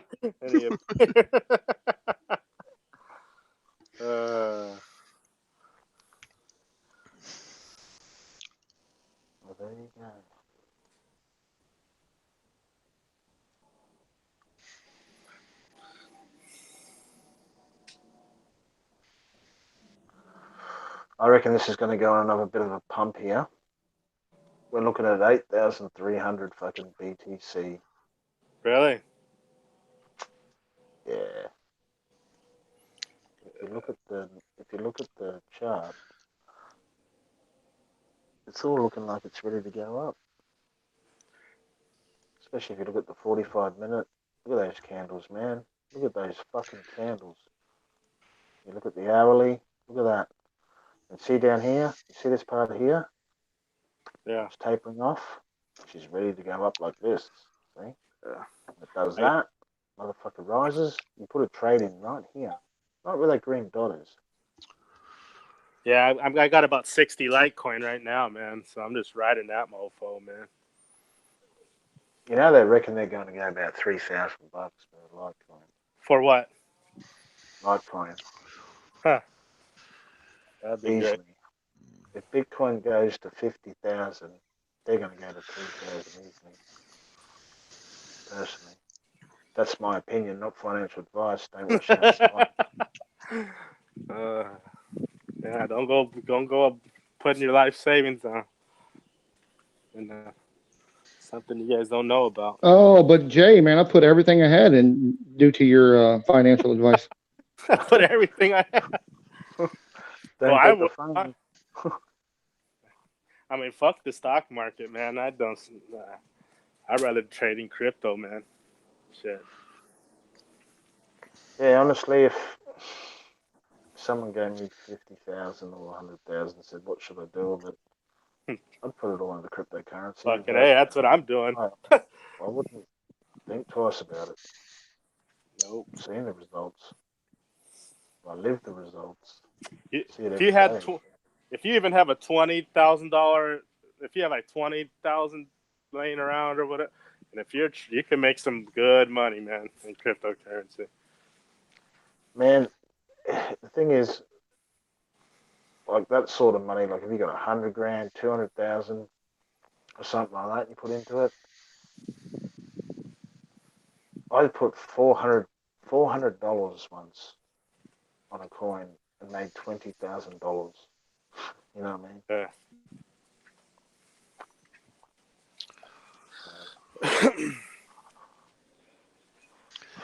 Well, there you go. I reckon this is going to go on another bit of a pump here. We're looking at 8,300 fucking BTC. Really? Yeah. If you look at the chart, it's all looking like it's ready to go up. Especially if you look at the 45-minute. Look at those candles, man. Look at those fucking candles. You look at the hourly. Look at that. And see down here. You see this part here? Yeah. It's tapering off. She's ready to go up like this. See? Yeah. It does that. Motherfucker rises. You put a trade in right here. Right where that green dot is. Yeah, I got about 60 Litecoin right now, man. So I'm just riding that mofo, man. You know they reckon they're going to go about $3,000 for Litecoin. For what? Litecoin. Huh. That'd be Easily. great. If Bitcoin goes to 50,000, they're going to go to 3,000 easily. Personally, that's my opinion, not financial advice. Don't rush out and buy. Yeah, don't go putting your life savings on. And something you guys don't know about. Oh, but Jay, man, I put everything ahead and due to your financial advice. Put everything I have. Don't get the phone. I mean, fuck the stock market, man. I'd rather trade in crypto, man. Shit. Yeah, honestly, if someone gave me 50,000 or 100,000 and said, "What should I do with it?" I'd put it all into cryptocurrency. Fucking hey, that's what I'm doing. I wouldn't think twice about it. Nope. Seeing the results, I live the results. If you even have a $20,000, if you have like 20,000 laying around or whatever, and if you can make some good money, man, in cryptocurrency. Man, the thing is, like that sort of money, like if you got 100 grand, 200,000 or something like that, and you put into it, I put $400 once on a coin and made $20,000. You know what I mean? Yeah.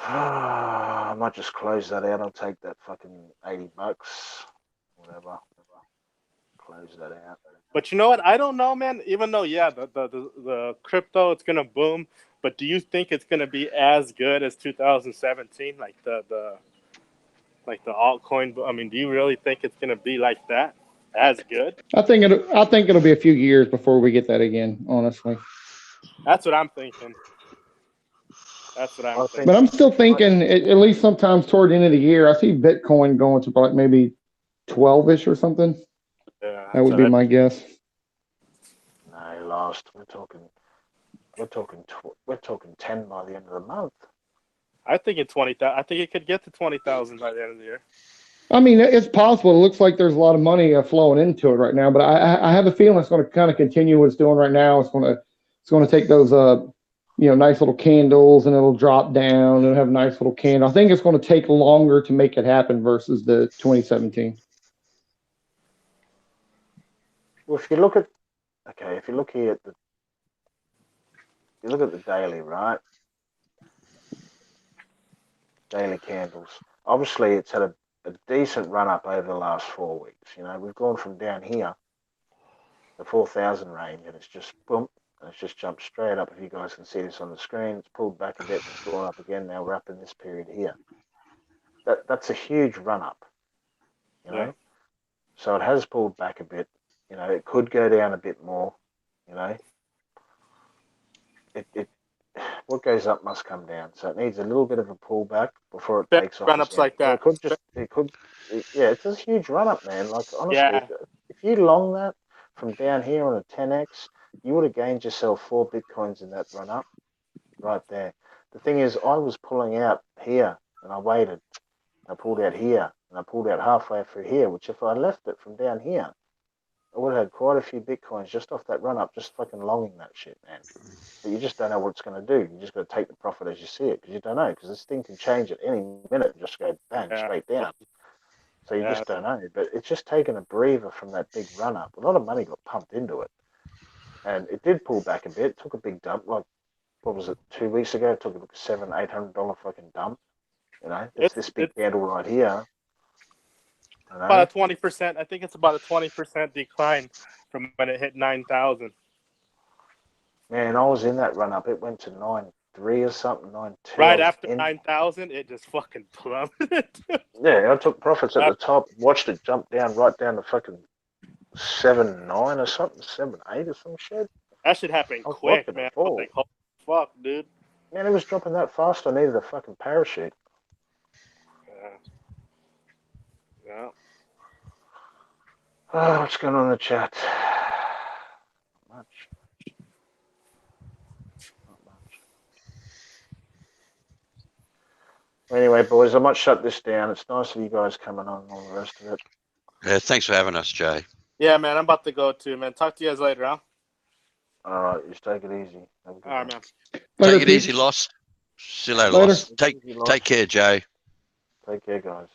I might just close that out. I'll take that fucking $80, whatever. Close that out. But you know what? I don't know, man. Even though, yeah, the crypto, it's gonna boom. But do you think it's gonna be as good as 2017, like the altcoin? I mean, do you really think it's gonna be like that, as good? I think it'll be a few years before we get that again. Honestly, that's what I'm thinking. That's what I'm thinking. But I'm still thinking, at least sometimes toward the end of the year, I see Bitcoin going to like maybe 12-ish or something. Yeah, that would be my guess. No, last we're talking 10 by the end of the month. I think I think it could get to 20,000 by the end of the year. I mean, it's possible. It looks like there's a lot of money flowing into it right now, but I have a feeling it's going to kind of continue what it's doing right now. It's going to take those nice little candles, and it'll drop down and have a nice little candle. I think it's going to take longer to make it happen versus the 2017. Well, if you look here at you look at the daily, right? Daily candles. Obviously, it's had a decent run up over the last 4 weeks. You know, we've gone from down here, the 4,000 range, and it's just boom, and it's just jumped straight up. If you guys can see this on the screen, it's pulled back a bit, and it's gone up again. Now we're up in this period here. That's a huge run up. You know, so it has pulled back a bit. You know, it could go down a bit more. You know, what goes up must come down. So it needs a little bit of a pullback before it takes off. Run ups like that. It's a huge run up, man. Like honestly, if you long that from down here on a 10x, you would have gained yourself 4 Bitcoins in that run up, right there. The thing is, I was pulling out here, and I waited. I pulled out here, and I pulled out halfway through here. Which if I left it from down here, I would have had quite a few Bitcoins just off that run up, just fucking longing that shit, man. But you just don't know what it's going to do. You just got to take the profit as you see it, because you don't know, because this thing can change at any minute and just go bang straight down. So you just don't know. But it's just taken a breather from that big run up. A lot of money got pumped into it, and it did pull back a bit. Took a big dump, like what was it, 2 weeks ago? It took like a $700-800 fucking dump. You know, it's this big candle right here. You know? About a 20%. I think it's about a 20% decline from when it hit 9,000. Man, I was in that run up. It went to 9.3 or something, 9.2. Right after 9,000, it just fucking plummeted. Yeah, I took profits at the top, watched it jump down right down to fucking 7.9 or something, 7.8 or some shit. That shit happened I was quick, watching man. it I was fall. like, holy fuck, dude. Man, it was dropping that fast. I needed a fucking parachute. Yeah. Oh, what's going on in the chat? Not much. Not much. Anyway, boys, I might shut this down. It's nice of you guys coming on and all the rest of it. Yeah, thanks for having us, Jay. Yeah, man, I'm about to go too, man. Talk to you guys later, huh? All right, just take it easy. Have a good All right, one. man. Take it easy, Loss. See you later, Loss. Take care, Jay. Take care, guys.